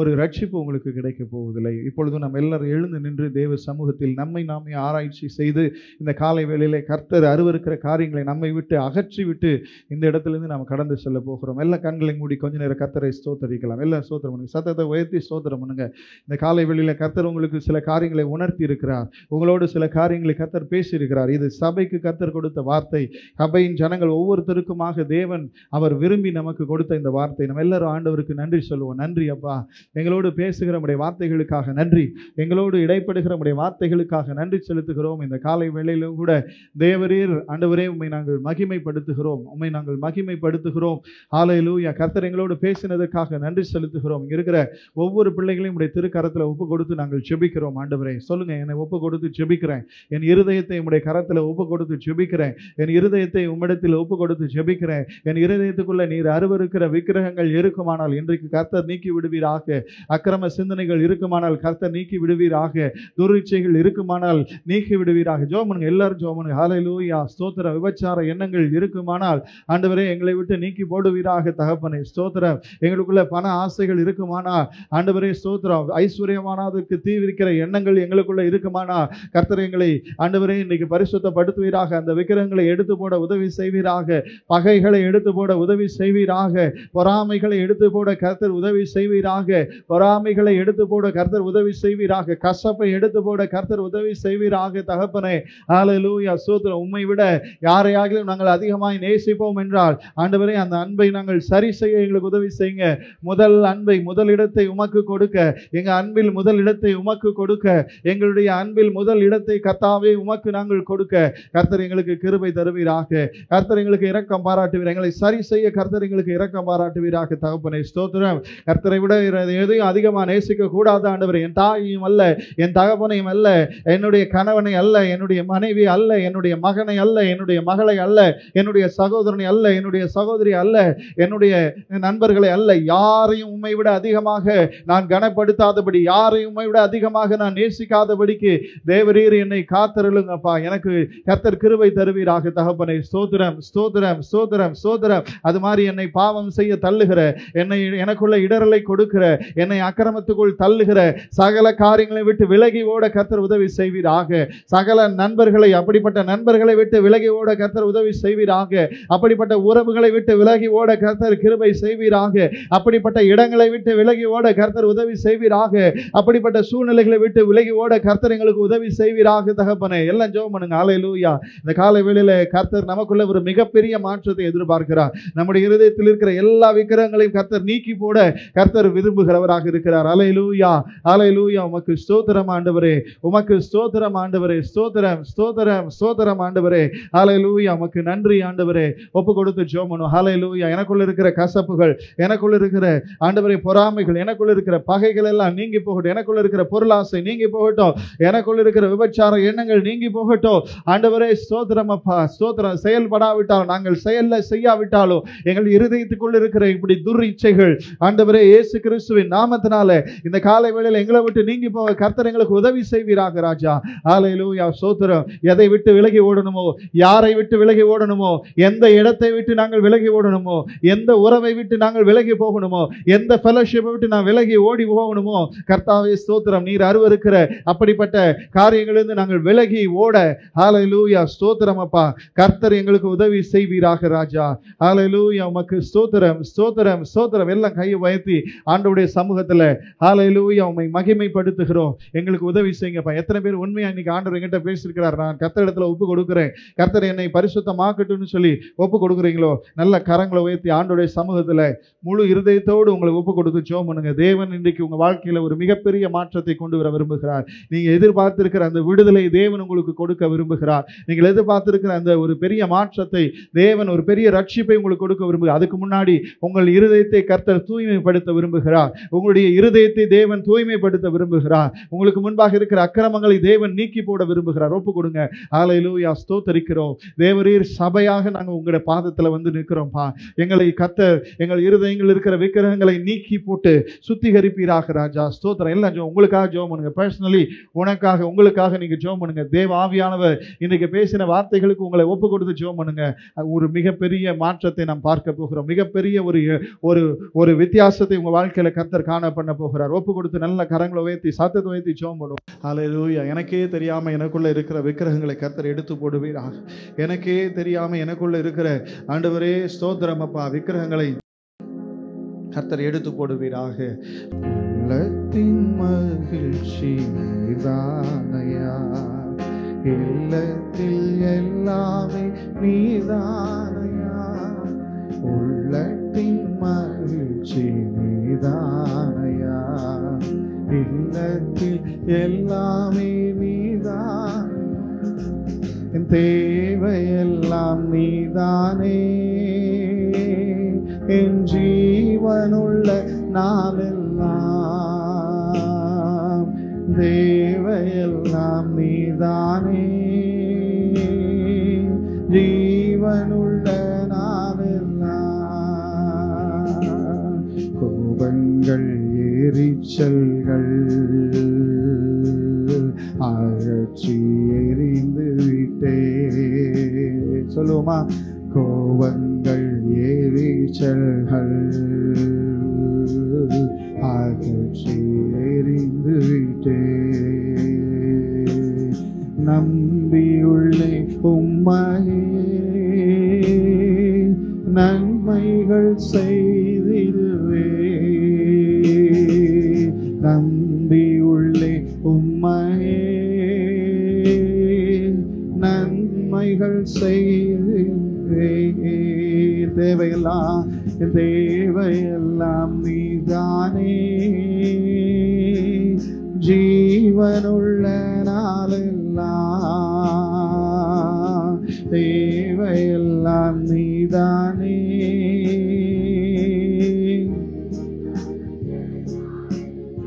ஒரு ரட்சிப்பு உங்களுக்கு கிடைக்க போவதில்லை. இப்பொழுது நாம் எல்லாரும் எழுந்து நின்று தேவ சமூகத்தில் நம்மை நாமே ஆராய்ச்சி செய்து இந்த காலை வேளையிலே கர்த்தர் அருவருக்கிற காரியங்களை நம்மை விட்டு அகற்றி விட்டு இந்த இடத்திலிருந்து நாம் கடந்து செல்ல போகிறோம். எல்லா கண்களை மூடி கொஞ்ச நேரம் கர்த்தரை ஸ்தோத்தரிக்கலாம். எல்லாம் ஸ்தோத்திரம் பண்ணுங்க, சத்தத்தை உயர்த்தி ஸ்தோத்திரம் பண்ணுங்க. இந்த காலை வேளையில கர்த்தர் உங்களுக்கு சில காரியங்களை உணர்த்தி இருக்கிறார், உங்களோடு சில காரியங்களை கர்த்தர் பேசி இருக்கிறார். இது சபைக்கு கர்த்தர் கொடுத்த வார்த்தை. சபையின் ஜனங்கள் ஒவ்வொருத்தருக்குமாக தேவன் அவர் விரும்பி நமக்கு கொடுத்த இந்த வார்த்தை. நம்ம எல்லாரும் ஆண்டவருக்கு நன்றி சொல்லுவோம். நன்றி அப்பா, எங்களோடு பேசுகிற நம்முடைய வார்த்தைகளுக்காக நன்றி, எங்களோடு இடைப்படுகிற நம்முடைய வார்த்தைகளுக்காக நன்றி செலுத்துகிறோம். இந்த காலை வேளையிலும் கூட தேவரீர் ஆண்டவரே உம்மை நாங்கள் மகிமைப்படுத்துகிறோம், உம்மை நாங்கள் மகிமைப்படுத்துகிறோம். ஹல்லேலூயா. கர்த்தர் எங்களோடு பேசினதற்காக நன்றி செலுத்துகிறோம். இங்க இருக்கிற ஒவ்வொரு பிள்ளைகளையும் உடைய திருக்கரத்தில் ஒப்பு கொடுத்து நாங்கள் ஜெபிக்கிறோம். ஆண்டவரே சொல்லுங்க, என்னை ஒப்பு கொடுத்து ஜெபிக்கிறேன், என் இருதயத்தை உம்முடைய கரத்தில் ஒப்பு கொடுத்து ஜெபிக்கிறேன், என் இருதயத்தை உம்மிடத்தில் ஒப்பு கொடுத்து ஜெபிக்கிறேன். என் இருதயத்துக்குள்ள நீர் அருவருக்கிற விக்கிரகங்கள் இருக்குமானால் இன்றைக்கு கர்த்தர் நீக்கி விடுவீராக, அக்கிரம சிந்தனைகள் இருக்குமானால் கர்த்தர் நீக்கி விடுவீராக, துரிச்சைகள் இருக்குமானால் நீக்கி விடுவீராக. ஜெபம் பண்ணுங்க, எல்லாரும் ஜெபம் பண்ணுங்க. ஹல்லேலூயா. ஸ்தோத்திரம். விபச்சார எண்ணங்கள் இருக்குமானால் ஆண்டவரே எங்களை விட்டு நீக்கி போடுவீராக. தகப்பனே ஸ்தோத்திரம். எங்களுக்குள்ள பண ஆசைகள் இருக்குமானால் ஆண்டவரே ஸ்தோத்திரம். ஐஸ்வர்யமானதுக்கு தீவிரிக்கிற எண்ணங்கள் எங்களுக்குள்ள இருக்குமானால் கர்த்தர் எங்களை ஆண்டவரே இன்னைக்கு பரிசுத்தப்படுத்துவீராக. அந்த விக்கிரகங்களை எடுத்து போட உதவி செய்வீராக, பகைகளை எடுத்து போட உதவி செய்வீராக, பொறாமைகளை எடுத்து போட கர்த்தர் உதவி செய்வீராக, பொறாமைகளை எடுத்து போட கர்த்தர் உதவி செய்வீராக, கசப்பை எடுத்து போட கர்த்தர் உதவி செய்வீராக. தகப்பனே ஹல்லேலூயா. ஸ்தோத்திரம். உம்மை விட யாரையாகிலும் நாங்கள் அதிகமாய் நேசிப்போம் என்றால் ஆண்டவரே அந்த அன்பை நாங்கள் சரி செய்ய எங்களுக்கு உதவி செய்யுங்க. முதல் அன்பை, முதல் இடத்தை உமக்கு கொடுக்க, எங்க அன்பில் முதல் இடத்தை உமக்கு கொடுக்க, எங்களுடைய அன்பில் முதல் இடத்தை கர்த்தாவே உமக்கு நாங்கள் கொடுக்க கர்த்தர் எங்களுக்கு கிருபை தருவீராக. கர்த்தர் எங்களுக்கு இரக்கம் பாராட்டுவீர், எங்களை சரி செய்ய கர்த்தர் எங்களுக்கு இரக்கம் பாராட்டுவீராக. தகப்பனே ஸ்தோத்திரம். கர்த்தரை விட எதையும் அதிகமாக நேசிக்க கூடாது ஆண்டவரே. என் தாயையும் அல்ல, என் தகப்பனையும் அல்ல, என்னுடைய கணவனை அல்ல, என்னுடைய மனைவி அல்ல, என்னுடைய மகனை அல்ல, என்னுடைய மகளை அல்ல, என்னுடைய சகோதரனை அல்ல, என்னுடைய சகோதரி அல்ல, என்னுடைய நண்பர்களை அல்ல, யாரையும் உம்மை விட அதிகமாக நான் கனப்படுத்தாதபடி, யாரையும் உம்மை விட அதிகமாக நான் நேசிக்காதபடிக்கு தேவரீர் என்னை காத்தருளுங்கப்பா. எனக்கு கர்த்தர் கிருபை தருவீராக. தகப்பனே ஸ்தோத்திரம், ஸ்தோத்திரம், ஸ்தோத்திரம், ஸ்தோத்திரம். அது மாதிரி என்னை பாவம் செய்ய தள்ளுகிற, என்னை எனக்குள்ள இடரலை கொடுக்கிற, என்னை அக்கிரமத்துக்குள் தள்ளுகிற சகல காரியங்களை விட்டு விலகி ஓட கர்த்தர் உதவி செய்வீராக. சகல நண்பர்களை, அப்படிப்பட்ட நண்பர்களை விட்டு விலகி ஓட கர்த்தர் உதவி செய்வீராக. அப்படிப்பட்ட உறவுகளை விட்டு விலகி ஓட கர்த்தர் கிருபை செய்வீராக. அப்படிப்பட்ட இடங்களை விட்டு விலகி ஓட கர்த்தர் உதவி செய்வீராக. அப்படிப்பட்ட சூழ்நிலைகளை விட்டு விலகி ஓட கர்த்தர் எங்களுக்கு உதவி செய்வீராக. தகப்பனே எல்லாம் ஜெபம் பண்ணுங்க. ஹல்லேலூயா. இந்த காலை வேளையில கர்த்தர் நமக்குள்ள ஒரு மிகப்பெரிய மாற்றத்தை எதிர்பார்க்கிறார். நம்முடைய இருதயத்தில் இருக்கிற எல்லா விக்கிரகங்களையும் கர்த்தர் நீக்கி போட கர்த்தர் விரும்புகிறவராக இருக்கிறார். ஹல்லேலூயா, ஹல்லேலூயா. உமக்கு ஸ்தோத்திரம் ஆண்டவரே, உமக்கு ஸ்தோத்திரம் ஆண்டவரே. ஸ்தோத்திரம், ஸ்தோத்திரம், ஸ்தோத்திரம் ஆண்டவரே. ஹல்லேலூயா. உமக்கு நன்றி ஆண்டவரே. ஒப்பு கொடுத்து ஜெபம் பண்ணுவோம். ஹல்லேலூயா. எனக்குள்ள இருக்கிற கசப்புகள், எனக்குள்ள இருக்கிற ஆண்டவரே பொறாமைகள், எனக்குள்ள இருக்கிற பகைகள் எல்லாம் நீங்கி போகட்டும். எனக்குள்ள இருக்கிற பொருளாசை நீங்கி போகட்டும். எனக்குள்ள இருக்கிற விபச்சார எண்ணங்கள் நீங்கி போகட்டும். ஆண்டவரே ஸ்தோத்திரம் அப்பா. ஸ்தோத்திரம். செயல்படாவிட்டாலும், நாங்கள் செயல்ல செய்யாவிட்டாலும் எங்கள் இருதயத்துக்குள்ள இருக்கிற இப்படி துர்இச்சைகள் ஆண்டவரே இயேசு கிறிஸ்துவின் நாமத்தினால இந்த காலை வேளையில எங்களை விட்டு நீங்கி போக கர்த்தர் எங்களுக்கு உதவி செய்வீராக ராஜா. ஹல்லேலூயா. ஸ்தோத்திரம். எதை விட்டு விலகி ஓடணுமோ, யாரை விட்டு விலகி ஓடணுமோ, எந்த இடத்தை விட்டு நாங்கள் விலகி ஓடணுமோ, எந்த உறவை விட்டு நாங்கள் விலகி போகணுமோ, எந்த ஃபெலோஷிப்பை விட்டு நான் விலகி ஓடி போகணுமோ கர்த்தாவே ஸ்தோத்திரம். நீர் அருவருக்கிற அப்படிப்பட்ட காரியங்களிலிருந்து நாங்கள் விலகி ஓட ஹல்லேலூயா. ஸ்தோத்திரம் அப்பா. கர்த்தர் எங்களுக்கு உதவி செய்வீராக ராஜா. ஹல்லேலூயா. உமக்கு ஸ்தோத்திரம், ஸ்தோத்திரம், ஸ்தோத்திரம். எல்லாம் கையை உயர்த்தி ஆண்டவருடைய சமூகத்துல ஹல்லேலூயா உம்மை மகிமைப்படுத்துகிறோம். எங்களுக்கு உதவி செய்யுங்கப்பா. எத்தனை பேர் உண்மையா இன்னைக்கு ஆண்டவர் என்கிட்ட பேசியிருக்கிறார், நான் கர்த்தர் இடத்துல ஒப்பு கொடுக்கிறேன், கர்த்தர் என்னை பரிசுத்தமாக்கட்டும்னு சொல்லி ஒப்பு கொடுக்குறீங்களோ? நல்ல கரங்களை உயர்த்தி ஆண்டவருடைய சமூகத்துல முழு இருதயத்தோடு உங்களை ஒப்பு கொடுத்து ஜெபம் பண்ணுங்க. தேவன் இன்றைக்கு உங்க வாழ்க்கையில ஒரு மிகப்பெரிய மாற்றத்தை கொண்டு வர விரும்புகிறார். நீங்க எதிர்பார்த்திருக்கிற அந்த விடுதலை தேவன் உங்களுக்கு கொடுக்க விரும்புகிறார். நீங்கள் எதிர்பார்த்திருக்கிற அந்த ஒரு பெரிய மாற்றத்தை தேவன், ஒரு பெரிய ரட்சிப்பை உங்களுக்கு கொடுக்க விரும்புகிறார். அதுக்கு முன்னாடி உங்கள் இருதயத்தை கர்த்தர் தூய்மைப்படுத்த விரும்புகிறார். உங்களுடைய இருதயத்தை தேவன் தூய்மைப்படுத்த விரும்புகிறார். உங்களுக்கு முன்பாக இருக்கிற அக்கிரமங்களை தேவன் நீக்கி போட விரும்புகிறார். ஒப்பு கொடுங்க. ஹல்லேலூயா, ஸ்தோத்திரிக்கிறோம். தேவரீர் சபையாக நாங்கள் உங்களுடைய பாதத்துல வந்து நிற்கிறோம்ப்பா. எங்களை கர்த்தர் எங்கள் இருதயங்கள் இருக்கிற விக்கிரகங்களை நீக்கி போட்டு சுத்திகரிப்பீராக ராஜா. ஸ்தோத்திரம். எல்லாம் உங்களுக்காக ஜெபம் பண்ணுங்க. பர்சனலி உனக்காக, உங்களுக்காக நீங்க ஜெபம் பண்ணுங்க. தேவ ஆவியானவர் இன்னைக்கு பேசின வார்த்தைகளுக்கு உங்களை ஒப்பு கொடுத்து ஜெபம் பண்ணுங்க. ஒரு மிகப்பெரிய மாற்றத்தை நாம் பார்க்க போகிறோம். மிகப்பெரிய ஒரு வித்தியாசத்தை உங்க வாழ்க்கையில கர்த்தர் காண பண்ண போகிறார். ஒப்பு கொடுத்து நல்ல கரங்களை உயர்த்தி சத்தத்தை உயர்த்தி ஜெபம் பண்ணுவோம். ஹல்லேலூயா. எனக்கே தெரியாம எனக்குள்ள இருக்கிற விக்கிரகங்களை கர்த்தர் எடுத்து போடுவீராக. எனக்கே தெரியாம எனக்குள்ள இருக்கிற ஆண்டவரே ஸ்தோத்திரம் அப்பா, விக்கிரகங்களை கர்த்தர் எடுத்து போடுவீராக. உள்ளத்தின் மகிழ்ச்சி நீதானையா, இல்லத்தில் எல்லாமே நீதானையா. உள்ளத்தின் மகிழ்ச்சி நீதானையா, இல்லத்தில் எல்லாமே நீதான். என் தேவையெல்லாம் நீதானே, என் ஜீவனுள்ள நாளெல்லாம் தேவையெல்லாம் நீதானே, ஜீவனுள்ள நாளெல்லாம். கோபங்கள் எரிச்சல்கள் அகற்றி எறிந்து விட்டே. சொல்லுவோமா? கோபங்கள் எரிச்சல்கள் அகற்றி எறிந்து விட்டே. நம்பியுள்ளே உம்மையே நன்மைகள் செய்திடுவே. நம்பியுள்ளே உம்மையே நன்மைகள் செய்திடுவே. தேவையெல்லாம் தேவையெல்லாம் நீதானே, ஜீவனுள்ள நாளெல்லாம் தேவையெல்லாம் நீதானே.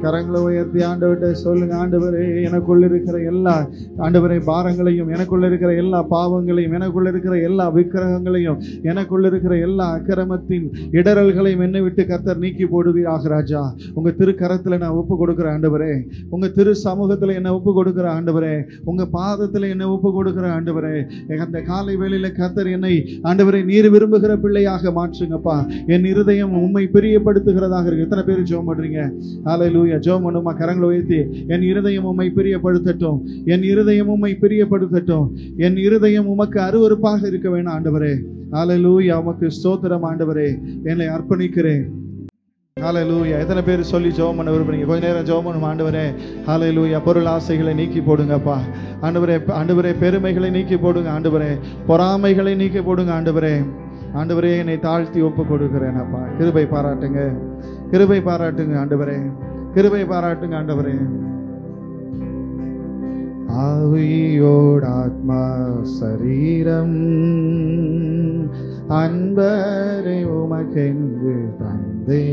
கரங்களை உயர்த்தி ஆண்டவர்கிட்ட சொல்லுங்க. ஆண்டவரே, எனக்குள்ள இருக்கிற எல்லா ஆண்டவரே பாரங்களையும், எனக்குள்ள இருக்கிற எல்லா பாவங்களையும், எனக்குள்ள இருக்கிற எல்லா விக்கிரகங்களையும், எனக்குள்ள இருக்கிற எல்லா அக்கிரமத்தின் இடரல்களையும் என்னை விட்டு கர்த்தர் நீக்கி போடுவீராக ராஜா. உங்க திருக்கரத்துல நான் ஒப்பு கொடுக்கிறேன் ஆண்டவரே. உங்க திரு சமூகத்துல என்ன ஒப்பு கொடுக்கிற ஆண்டவரே. உங்க பாதத்துல என்ன ஒப்பு கொடுக்கிற ஆண்டவரே. அந்த காலை வேளையில கர்த்தர் என்னை ஆண்டவரே நீர் விரும்புகிற பிள்ளையாக மாற்றுங்கப்பா. என் இருதயம் உம்மை பிரியப்படுத்துகிறதாக இருக்கு. எத்தனை பேர் ஜெபம் பண்றீங்க? ஹல்லேலூயா. ஜெபம் பண்ணுமா? கரங்களை உயர்த்தி என் இருதயம் உம்மை பிரியப்படுத்தட்டும், என் இருதயம் உம்மை பிரியப்படுத்தட்டும், என் இருதயம் உமக்கு அருவருப்பாக இருக்க வேணும் ஆண்டவரே. ஹல்லேலூயா. உமக்கு ஸ்தோத்திரம் ஆண்டவரே. என்னை அர்ப்பணிக்கிறேன். ஹல்லேலூயா. எத்தனை பேர் சொல்லி ஜெபம் பண்ண விரும்புறீங்க? கொஞ்ச நேரம் ஜெபம் பண்ணும். ஆண்டவரே ஹல்லேலூயா. பொருள் ஆசைகளை நீக்கி போடுங்கப்பா ஆண்டவரே. ஆண்டவரே பெருமைகளை நீக்கி போடுங்க ஆண்டவரே. பொறாமைகளை நீக்கி போடுங்க ஆண்டவரே. ஆண்டவரே என்னை தாழ்த்தி ஒப்பு கொடுக்கிறேன் அப்பா. கிருபை பாராட்டுங்க, கிருபை பாராட்டுங்க ஆண்டவரே, கிருபை பாராட்டுங்க ஆண்டவரே. ஆவியோடு ஆத்மா சரீரம் அன்பரை உமக்கென்று தந்தே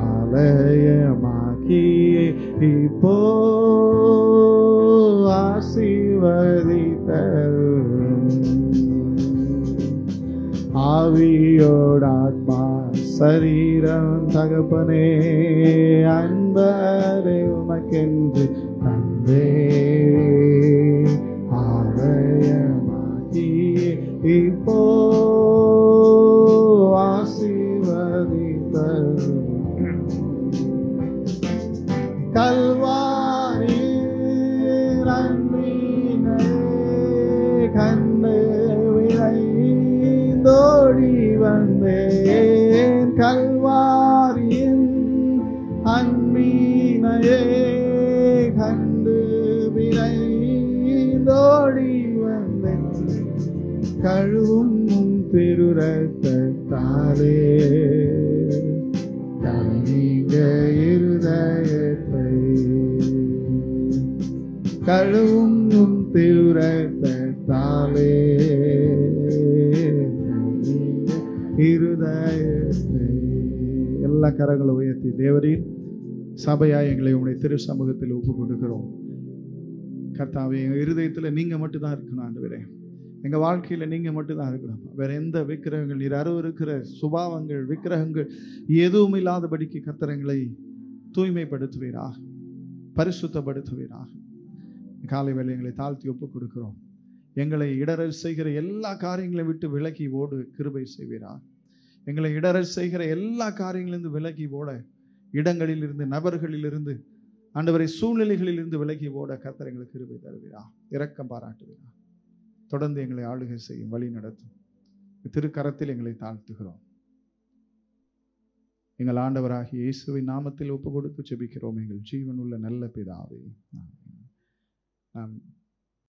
ஆலயமாக்கி இப்போ ஆசீர்வதித்தருளும். ஆவியோடு ஆத்மா சரீரம் தகப்பனே அன்பரை உமக்கென்று தந்தே ஆலயமாக்கி இப்போ ஆசீர்வதித்தருளும். கல்வாரி நன்மையினை கண்டு விரைந்தோடி வந்தேன். கல்வாரியின் ஓடி வந்தேன் கழுவும் உம் திருரத்தாலே நீங்க இருதயத்தை கழுவும் உம் திருரத்தாலே இருதயத்தை. எல்லா கரங்களை உயர்த்தி தேவரீர் சபையாய் எங்களை உங்களுடைய திரு சமூகத்தில் ஒப்பு கொடுக்கிறோம். கர்த்தாவே, எங்க இருதயத்துல நீங்க மட்டும்தான் இருக்கணும் ஆண்டவரே. எங்க வாழ்க்கையில நீங்க மட்டும்தான் இருக்கணும். வேற எந்த விக்கிரகங்கள், நீர் அருவருக்கிற சுபாவங்கள், விக்கிரகங்கள் எதுவும் இல்லாதபடிக்கு கர்த்தரங்களை தூய்மைப்படுத்துவீராக, பரிசுத்தப்படுத்துவீராக. காலை வேளை எங்களை தாழ்த்தி ஒப்பு கொடுக்கிறோம். எங்களை இடரல் செய்கிற எல்லா காரியங்களை விட்டு விலகி ஓடு கிருபை செய்வீராக. எங்களை இடரல் செய்கிற எல்லா காரியங்களிலிருந்து விலகி ஓட, இடங்களில் இருந்து, நபர்களில் இருந்து, ஆண்டவரை சூழ்நிலைகளில் இருந்து விலகி ஓட கர்த்தர் எங்களுக்கு கிருபை தருவீரா, இரக்கம் பாராட்டுவீரா. தொடர்ந்து எங்களை ஆளுகை செய்யும், வழி நடத்தும். திருக்கரத்தில் எங்களை தாழ்த்துகிறோம். எங்கள் ஆண்டவராகிய இயேசுவின் நாமத்தில் ஒப்பு கொடுத்து ஜெபிக்கிறோம் எங்கள் ஜீவனுள்ள நல்ல பிதாவே. நாம்